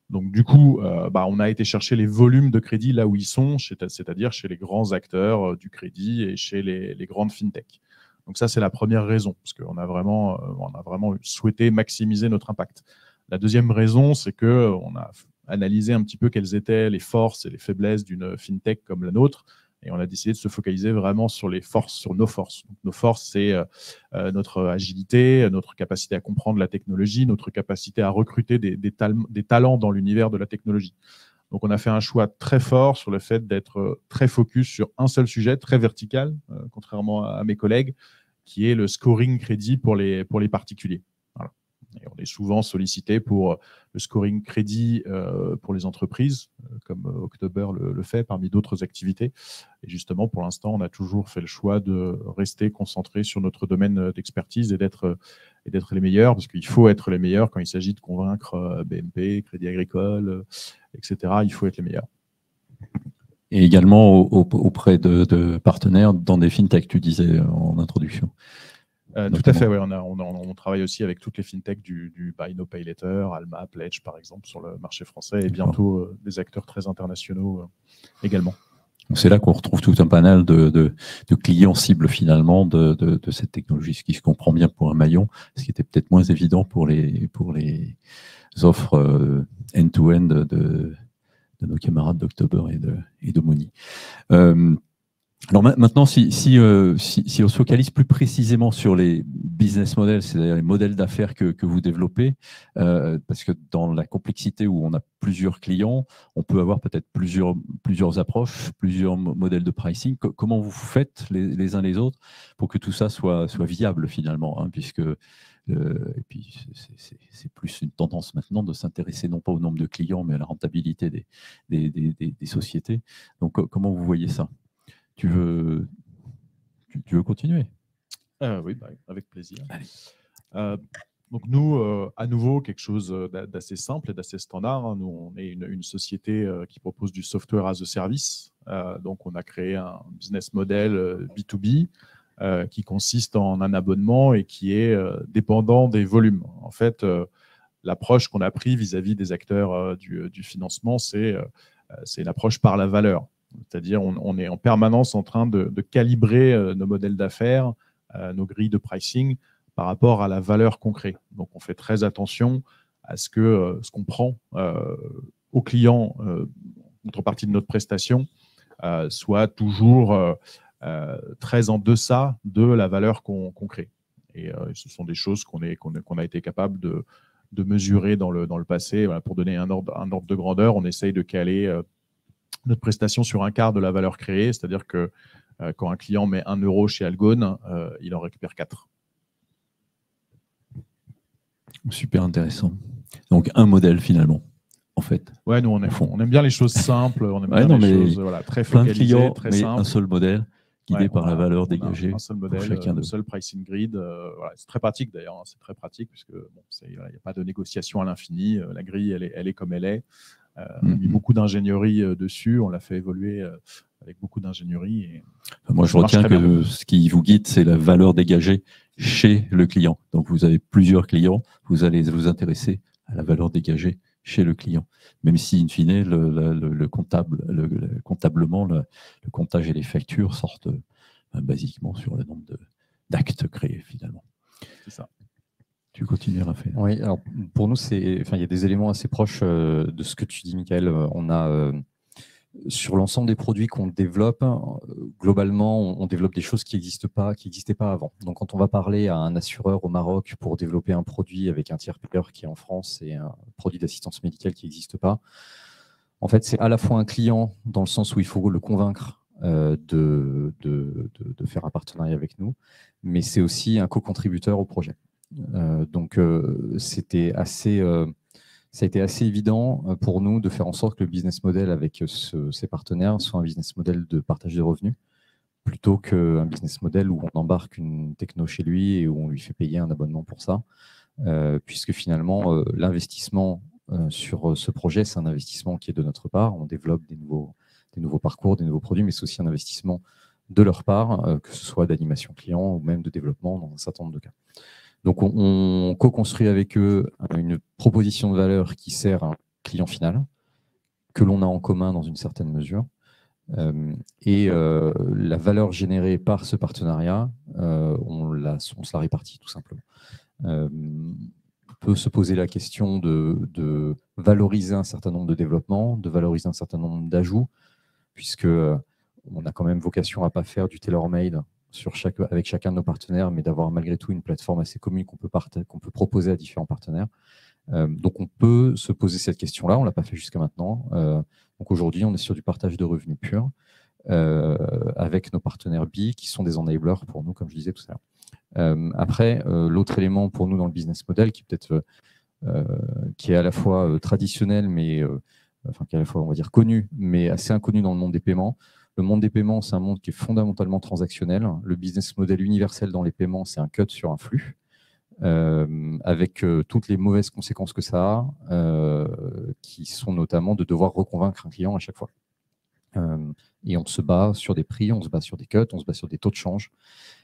Donc du coup, on a été chercher les volumes de crédit là où ils sont, c'est-à-dire chez les grands acteurs du crédit et chez les grandes fintech. Donc ça, c'est la première raison, parce qu'on a vraiment souhaité maximiser notre impact. La deuxième raison, c'est qu'on a analysé un petit peu quelles étaient les forces et les faiblesses d'une fintech comme la nôtre, et on a décidé de se focaliser vraiment sur les forces, sur nos forces. Donc, nos forces, c'est notre agilité, notre capacité à comprendre la technologie, notre capacité à recruter des talents dans l'univers de la technologie. Donc, on a fait un choix très fort sur le fait d'être très focus sur un seul sujet, très vertical, contrairement à mes collègues, qui est le scoring crédit pour les particuliers. Voilà. Et on est souvent sollicité pour le scoring crédit pour les entreprises, comme October le fait, parmi d'autres activités. Et justement, pour l'instant, on a toujours fait le choix de rester concentré sur notre domaine d'expertise et d'être les meilleurs, parce qu'il faut être les meilleurs quand il s'agit de convaincre BNP, Crédit Agricole, etc. Il faut être les meilleurs. Et également auprès de partenaires dans des fintechs, tu disais en introduction. Tout à fait, oui. On travaille aussi avec toutes les fintechs du Buy Now Pay Later, Alma, Pledge par exemple sur le marché français et bientôt des acteurs très internationaux également. C'est là qu'on retrouve tout un panel de clients cibles finalement de cette technologie, ce qui se comprend bien pour un maillon, ce qui était peut-être moins évident pour les offres end-to-end de nos camarades d'October et de Money. Alors maintenant, si on se focalise plus précisément sur les business models, c'est-à-dire les modèles d'affaires que vous développez, parce que dans la complexité où on a plusieurs clients, on peut avoir peut-être plusieurs approches, plusieurs modèles de pricing. Comment vous faites les uns les autres pour que tout ça soit viable finalement, hein, puisque et puis c'est plus une tendance maintenant de s'intéresser non pas au nombre de clients, mais à la rentabilité des sociétés. Donc comment vous voyez ça ? Tu veux continuer? Oui, avec plaisir. Donc nous, à nouveau, quelque chose d'assez simple et d'assez standard. Hein. Nous, on est une société qui propose du software as a service. Donc on a créé un business model B2B qui consiste en un abonnement et qui est dépendant des volumes. En fait, l'approche qu'on a prise vis-à-vis des acteurs du financement, c'est une approche par la valeur. C'est-à-dire on est en permanence en train de calibrer nos modèles d'affaires, nos grilles de pricing par rapport à la valeur qu'on crée. Donc, on fait très attention à ce qu'on prend au client en contrepartie de notre prestation soit toujours très en deçà de la valeur qu'on crée. Et ce sont des choses qu'on a été capable de mesurer dans le passé. Voilà, pour donner un ordre de grandeur, on essaye de caler notre prestation sur un quart de la valeur créée, c'est-à-dire que quand un client met 1 euro chez Algone, il en récupère 4. Super intéressant. Donc un modèle finalement, en fait. Ouais, nous on aime bien les choses simples, on aime bien les choses très focalisées, clients, très mais simples. Un seul modèle guidé par la valeur dégagée. Un seul modèle, un seul pricing grid. Voilà, c'est très pratique d'ailleurs, hein, c'est très pratique puisque il n'y a pas de négociation à l'infini. La grille, elle est comme elle est. On a mis beaucoup d'ingénierie dessus, on l'a fait évoluer avec beaucoup d'ingénierie. Moi, je retiens que ce qui vous guide, c'est la valeur dégagée chez le client. Donc, vous avez plusieurs clients, vous allez vous intéresser à la valeur dégagée chez le client. Même si, in fine, comptablement, le comptage et les factures sortent basiquement sur le nombre d'actes créés, finalement. C'est ça. Tu continues, Raphaël. Oui, alors pour nous, il y a des éléments assez proches de ce que tu dis, Michael. On a, sur l'ensemble des produits qu'on développe, globalement, on développe des choses qui n'existaient pas avant. Donc, quand on va parler à un assureur au Maroc pour développer un produit avec un tiers payeur qui est en France et un produit d'assistance médicale qui n'existe pas, en fait, c'est à la fois un client dans le sens où il faut le convaincre de faire un partenariat avec nous, mais c'est aussi un co-contributeur au projet. Donc, ça a été assez évident pour nous de faire en sorte que le business model avec ces partenaires soit un business model de partage de revenus plutôt qu'un business model où on embarque une techno chez lui et où on lui fait payer un abonnement pour ça, puisque finalement, l'investissement sur ce projet, c'est un investissement qui est de notre part. On développe des nouveaux parcours, des nouveaux produits, mais c'est aussi un investissement de leur part, que ce soit d'animation client ou même de développement dans un certain nombre de cas. Donc, on co-construit avec eux une proposition de valeur qui sert un client final, que l'on a en commun dans une certaine mesure. Et la valeur générée par ce partenariat, on se la répartit tout simplement. On peut se poser la question de valoriser un certain nombre de développements, de valoriser un certain nombre d'ajouts, puisque on a quand même vocation à ne pas faire du tailor-made avec chacun de nos partenaires, mais d'avoir malgré tout une plateforme assez commune qu'on peut proposer à différents partenaires. Donc, on peut se poser cette question-là. On ne l'a pas fait jusqu'à maintenant. Donc, aujourd'hui, on est sur du partage de revenus pur avec nos partenaires B qui sont des enablers pour nous, comme je disais tout à l'heure. Après, l'autre élément pour nous dans le business model qui est à la fois traditionnel, mais qui est à la fois, on va dire, connu, mais assez inconnu dans le monde des paiements. Le monde des paiements, c'est un monde qui est fondamentalement transactionnel. Le business model universel dans les paiements, c'est un cut sur un flux, avec toutes les mauvaises conséquences que ça a, qui sont notamment de devoir reconvaincre un client à chaque fois. Et on se bat sur des prix, on se bat sur des cuts, on se bat sur des taux de change.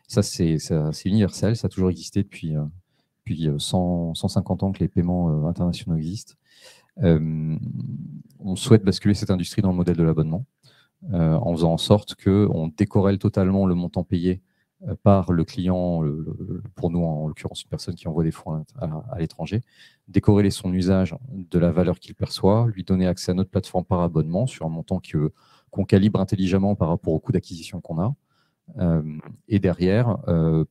Ça, c'est universel, ça a toujours existé depuis 150 ans que les paiements internationaux existent. On souhaite basculer cette industrie dans le modèle de l'abonnement, en faisant en sorte qu'on décorrèle totalement le montant payé par le client, pour nous en l'occurrence une personne qui envoie des fonds à l'étranger, décorréler son usage de la valeur qu'il perçoit, lui donner accès à notre plateforme par abonnement sur un montant qu'on calibre intelligemment par rapport au coût d'acquisition qu'on a. Et derrière,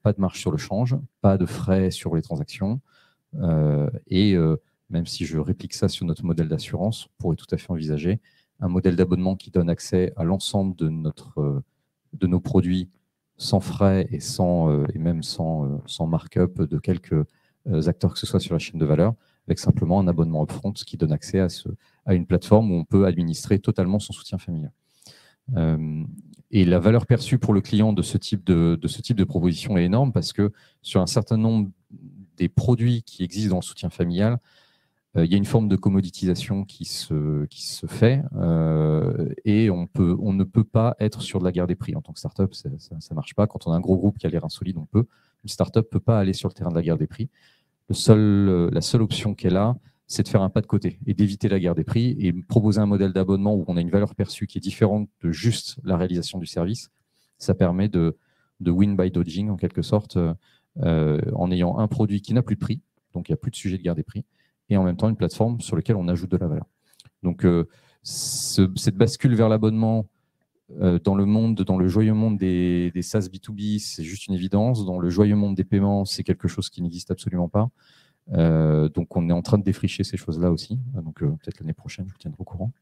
pas de marge sur le change, pas de frais sur les transactions. Même si je réplique ça sur notre modèle d'assurance, on pourrait tout à fait envisager un modèle d'abonnement qui donne accès à l'ensemble de nos produits sans frais et même sans markup de quelques acteurs que ce soit sur la chaîne de valeur, avec simplement un abonnement upfront qui donne accès à une plateforme où on peut administrer totalement son soutien familial. Et la valeur perçue pour le client de ce type de proposition est énorme parce que sur un certain nombre des produits qui existent dans le soutien familial, il y a une forme de commoditisation qui se fait et on ne peut pas être sur de la guerre des prix. En tant que start-up, ça ne marche pas. Quand on a un gros groupe qui a l'air insolide, on peut. Une start-up ne peut pas aller sur le terrain de la guerre des prix. La seule option qu'elle a, c'est de faire un pas de côté et d'éviter la guerre des prix et proposer un modèle d'abonnement où on a une valeur perçue qui est différente de juste la réalisation du service. Ça permet de win by dodging, en quelque sorte, en ayant un produit qui n'a plus de prix, donc il n'y a plus de sujet de guerre des prix, et en même temps une plateforme sur laquelle on ajoute de la valeur. Donc cette bascule vers l'abonnement dans le joyeux monde des SaaS B2B, c'est juste une évidence. Dans le joyeux monde des paiements, c'est quelque chose qui n'existe absolument pas. Donc on est en train de défricher ces choses-là aussi. Donc peut-être l'année prochaine, je vous tiendrai au courant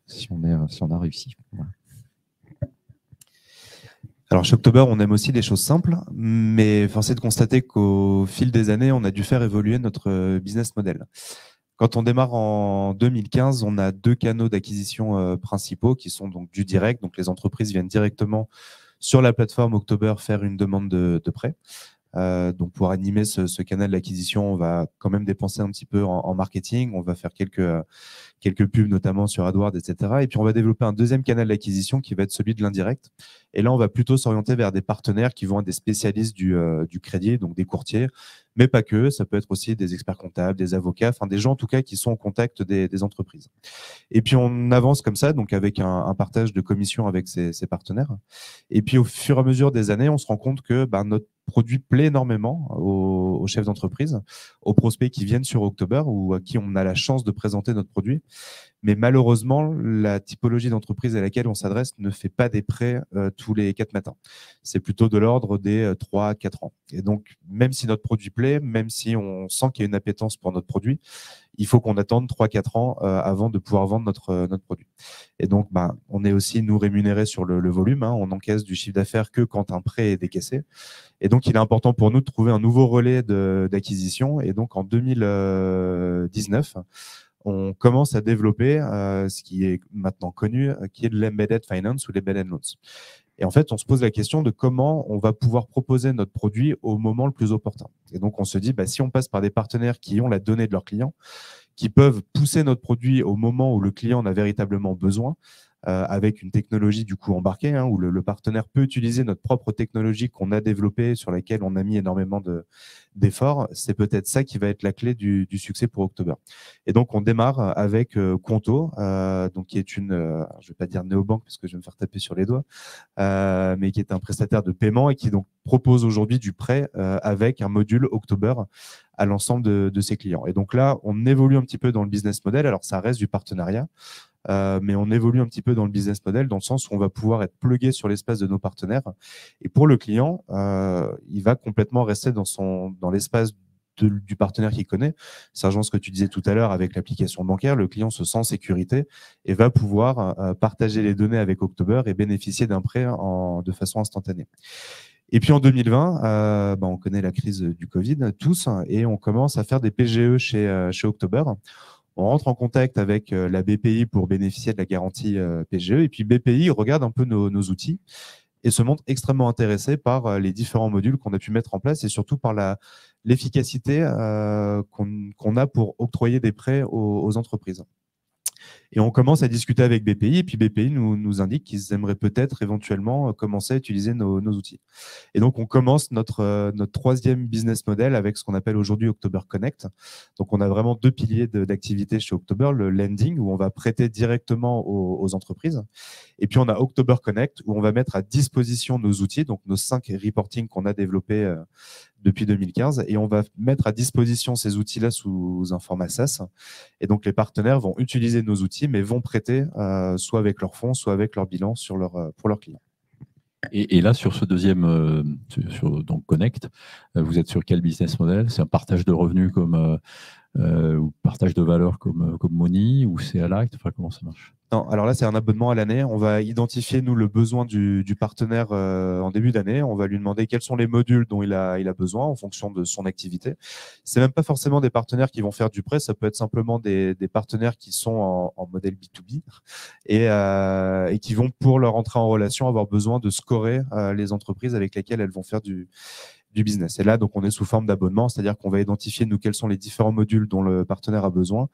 si on a réussi. Voilà. Alors chez October, on aime aussi des choses simples, mais force est de constater qu'au fil des années, on a dû faire évoluer notre business model. Quand on démarre en 2015, on a 2 canaux d'acquisition principaux qui sont donc du direct. Donc les entreprises viennent directement sur la plateforme October faire une demande de prêt. Donc pour animer ce canal d'acquisition, on va quand même dépenser un petit peu en marketing, on va faire quelques pubs notamment sur AdWords, etc. Et puis on va développer un deuxième canal d'acquisition qui va être celui de l'indirect. Et là, on va plutôt s'orienter vers des partenaires qui vont être des spécialistes du crédit, donc des courtiers, mais pas que. Ça peut être aussi des experts comptables, des avocats, enfin des gens en tout cas qui sont au contact des entreprises. Et puis on avance comme ça, donc avec un partage de commissions avec ces partenaires. Et puis au fur et à mesure des années, on se rend compte que notre produit plaît énormément aux chefs d'entreprise, aux prospects qui viennent sur October ou à qui on a la chance de présenter notre produit. Mais malheureusement, la typologie d'entreprise à laquelle on s'adresse ne fait pas des prêts tous les 4 matins. C'est plutôt de l'ordre des 3-4 ans. Et donc, même si notre produit plaît, même si on sent qu'il y a une appétence pour notre produit, il faut qu'on attende 3-4 ans avant de pouvoir vendre notre produit. Et donc, on est aussi, nous, rémunérés sur le volume. On encaisse du chiffre d'affaires que quand un prêt est décaissé. Et donc, il est important pour nous de trouver un nouveau relais d'acquisition. Et donc, en 2019, on commence à développer ce qui est maintenant connu, qui est de l'embedded finance ou l'embedded loans. Et en fait, on se pose la question de comment on va pouvoir proposer notre produit au moment le plus opportun. Et donc, on se dit, si on passe par des partenaires qui ont la donnée de leurs clients, qui peuvent pousser notre produit au moment où le client en a véritablement besoin, avec une technologie du coup embarquée, où le partenaire peut utiliser notre propre technologie qu'on a développée, sur laquelle on a mis énormément d'efforts, c'est peut-être ça qui va être la clé du succès pour October. Et donc, on démarre avec Conto, donc qui est je ne vais pas dire néobanque parce que je vais me faire taper sur les doigts, mais qui est un prestataire de paiement et qui donc propose aujourd'hui du prêt avec un module October à l'ensemble de ses clients. Et donc là, on évolue un petit peu dans le business model. Alors, ça reste du partenariat, mais on évolue un petit peu dans le business model, dans le sens où on va pouvoir être plugué sur l'espace de nos partenaires. Et pour le client, il va complètement rester dans l'espace du partenaire qu'il connaît. Ça rejoint ce que tu disais tout à l'heure avec l'application bancaire. Le client se sent en sécurité et va pouvoir partager les données avec October et bénéficier d'un prêt de façon instantanée. Et puis en 2020, on connaît la crise du Covid tous, et on commence à faire des PGE chez October. On rentre en contact avec la BPI pour bénéficier de la garantie PGE. Et puis BPI regarde un peu nos outils et se montre extrêmement intéressé par les différents modules qu'on a pu mettre en place et surtout par l'efficacité qu'on a pour octroyer des prêts aux entreprises. Et on commence à discuter avec BPI, et puis BPI nous indique qu'ils aimeraient peut-être éventuellement commencer à utiliser nos outils. Et donc, on commence notre troisième business model avec ce qu'on appelle aujourd'hui October Connect. Donc, on a vraiment deux piliers d'activité chez October, le lending, où on va prêter directement aux entreprises. Et puis, on a October Connect, où on va mettre à disposition nos outils, donc nos 5 reporting qu'on a développés depuis 2015, et on va mettre à disposition ces outils-là sous un format SaaS. Et donc, les partenaires vont utiliser nos outils, mais vont prêter soit avec leurs fonds, soit avec leur bilan pour leurs clients. Et là, sur ce deuxième, donc Connect, vous êtes sur quel business model? C'est un partage de revenus ou partage de valeur comme Money, ou c'est à l'acte? Enfin, comment ça marche? Non, alors là, c'est un abonnement à l'année. On va identifier, nous, le besoin du partenaire en début d'année. On va lui demander quels sont les modules dont il a besoin en fonction de son activité. Ce n'est même pas forcément des partenaires qui vont faire du prêt. Ça peut être simplement des partenaires qui sont en modèle B2B et qui vont, pour leur entrée en relation, avoir besoin de scorer les entreprises avec lesquelles elles vont faire du business. Et là, donc, on est sous forme d'abonnement, c'est-à-dire qu'on va identifier, nous, quels sont les différents modules dont le partenaire a besoin.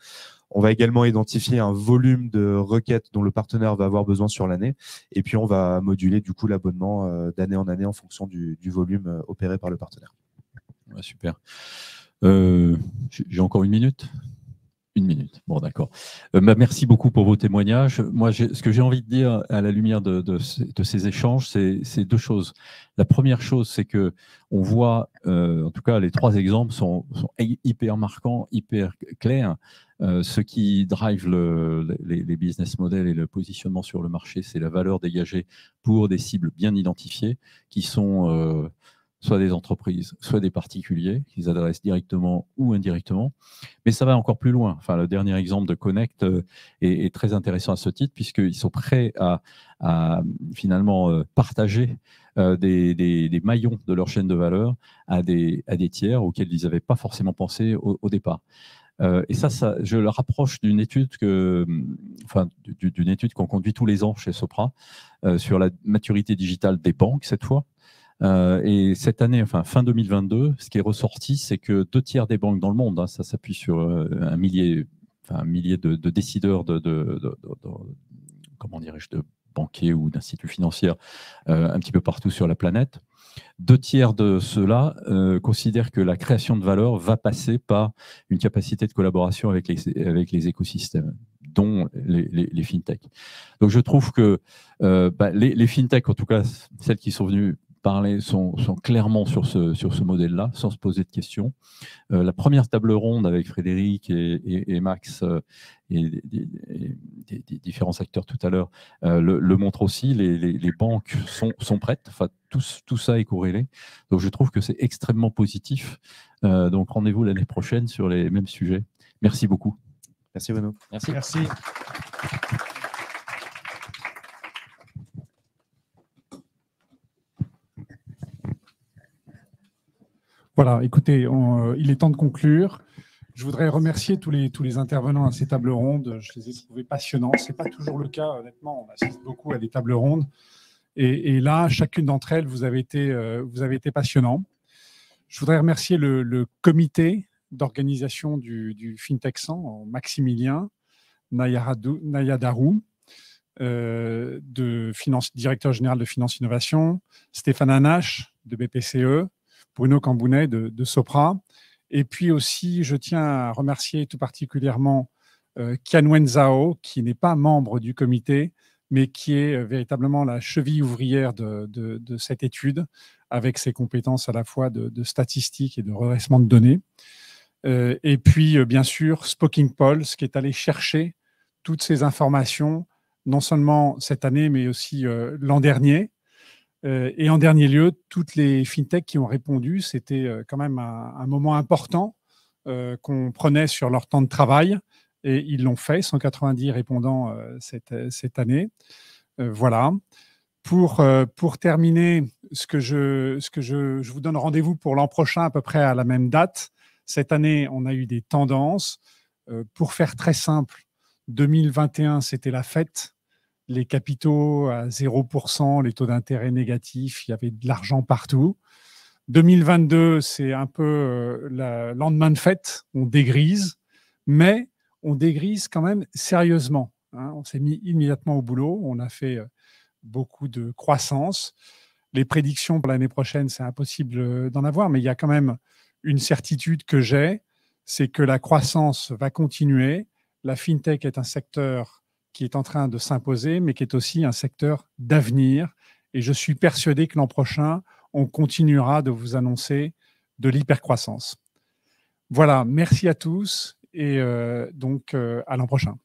On va également identifier un volume de requêtes dont le partenaire va avoir besoin sur l'année. Et puis, on va moduler du coup l'abonnement d'année en année en fonction du volume opéré par le partenaire. Ouais, super. J'ai encore 1 minute? 1 minute. Bon, d'accord. Merci beaucoup pour vos témoignages. Moi, ce que j'ai envie de dire à la lumière de ces échanges, c'est 2 choses. La première chose, c'est que on voit, en tout cas, les 3 exemples sont hyper marquants, hyper clairs. Ce qui drive les business models et le positionnement sur le marché, c'est la valeur dégagée pour des cibles bien identifiées, qui sont soit des entreprises, soit des particuliers, qu'ils adressent directement ou indirectement. Mais ça va encore plus loin. Enfin, le dernier exemple de Connect est très intéressant à ce titre, puisqu'ils sont prêts à finalement partager des maillons de leur chaîne de valeur à des tiers auxquels ils n'avaient pas forcément pensé au départ. Et ça, je le rapproche d'une étude d'une étude qu'on conduit tous les ans chez Sopra sur la maturité digitale des banques cette fois. Et cette année, enfin fin 2022, ce qui est ressorti, c'est que 2 tiers des banques dans le monde, ça s'appuie sur un millier de décideurs comment dirais-je, de banquiers ou d'instituts financiers un petit peu partout sur la planète. 2 tiers de ceux-là considèrent que la création de valeur va passer par une capacité de collaboration avec les écosystèmes, dont les fintechs. Donc je trouve que les fintechs, en tout cas celles qui sont venues parler, sont clairement sur ce modèle-là, sans se poser de questions. La première table ronde avec Frédéric et Max et des différents acteurs tout à l'heure le montre aussi. Les banques sont prêtes. Enfin, tout ça est corrélé. Donc, je trouve que c'est extrêmement positif. Donc, rendez-vous l'année prochaine sur les mêmes sujets. Merci beaucoup. Merci, Bruno. Merci. Merci. Voilà, écoutez, il est temps de conclure. Je voudrais remercier tous les intervenants à ces tables rondes. Je les ai trouvés passionnants. Ce n'est pas toujours le cas, honnêtement. On assiste beaucoup à des tables rondes. Et là, chacune d'entre elles, vous avez été passionnants. Je voudrais remercier le comité d'organisation du FinTech 100, Maximilien, Nayadarou, directeur général de Finance Innovation, Stéphane Anache de BPCE, Bruno Cambounet de Sopra. Et puis aussi, je tiens à remercier tout particulièrement Qianwen Zhao, qui n'est pas membre du comité, mais qui est véritablement la cheville ouvrière de cette étude, avec ses compétences à la fois de statistiques et de redressement de données. Et puis, bien sûr, Spoking Pulse, qui est allé chercher toutes ces informations, non seulement cette année, mais aussi l'an dernier. Et en dernier lieu, toutes les fintechs qui ont répondu, c'était quand même un moment important qu'on prenait sur leur temps de travail. Et ils l'ont fait, 190 répondants cette année. Voilà. Pour terminer, je vous donne rendez-vous pour l'an prochain à peu près à la même date. Cette année, on a eu des tendances. Pour faire très simple, 2021, c'était la fête. Les capitaux à 0%, les taux d'intérêt négatifs, il y avait de l'argent partout. 2022, c'est un peu le lendemain de fête, on dégrise, mais on dégrise quand même sérieusement. hein. On s'est mis immédiatement au boulot. On a fait beaucoup de croissance. Les prédictions pour l'année prochaine, c'est impossible d'en avoir, mais il y a quand même une certitude que j'ai, c'est que la croissance va continuer. La FinTech est un secteur qui est en train de s'imposer, mais qui est aussi un secteur d'avenir. Et je suis persuadé que l'an prochain, on continuera de vous annoncer de l'hypercroissance. Voilà, merci à tous et donc à l'an prochain.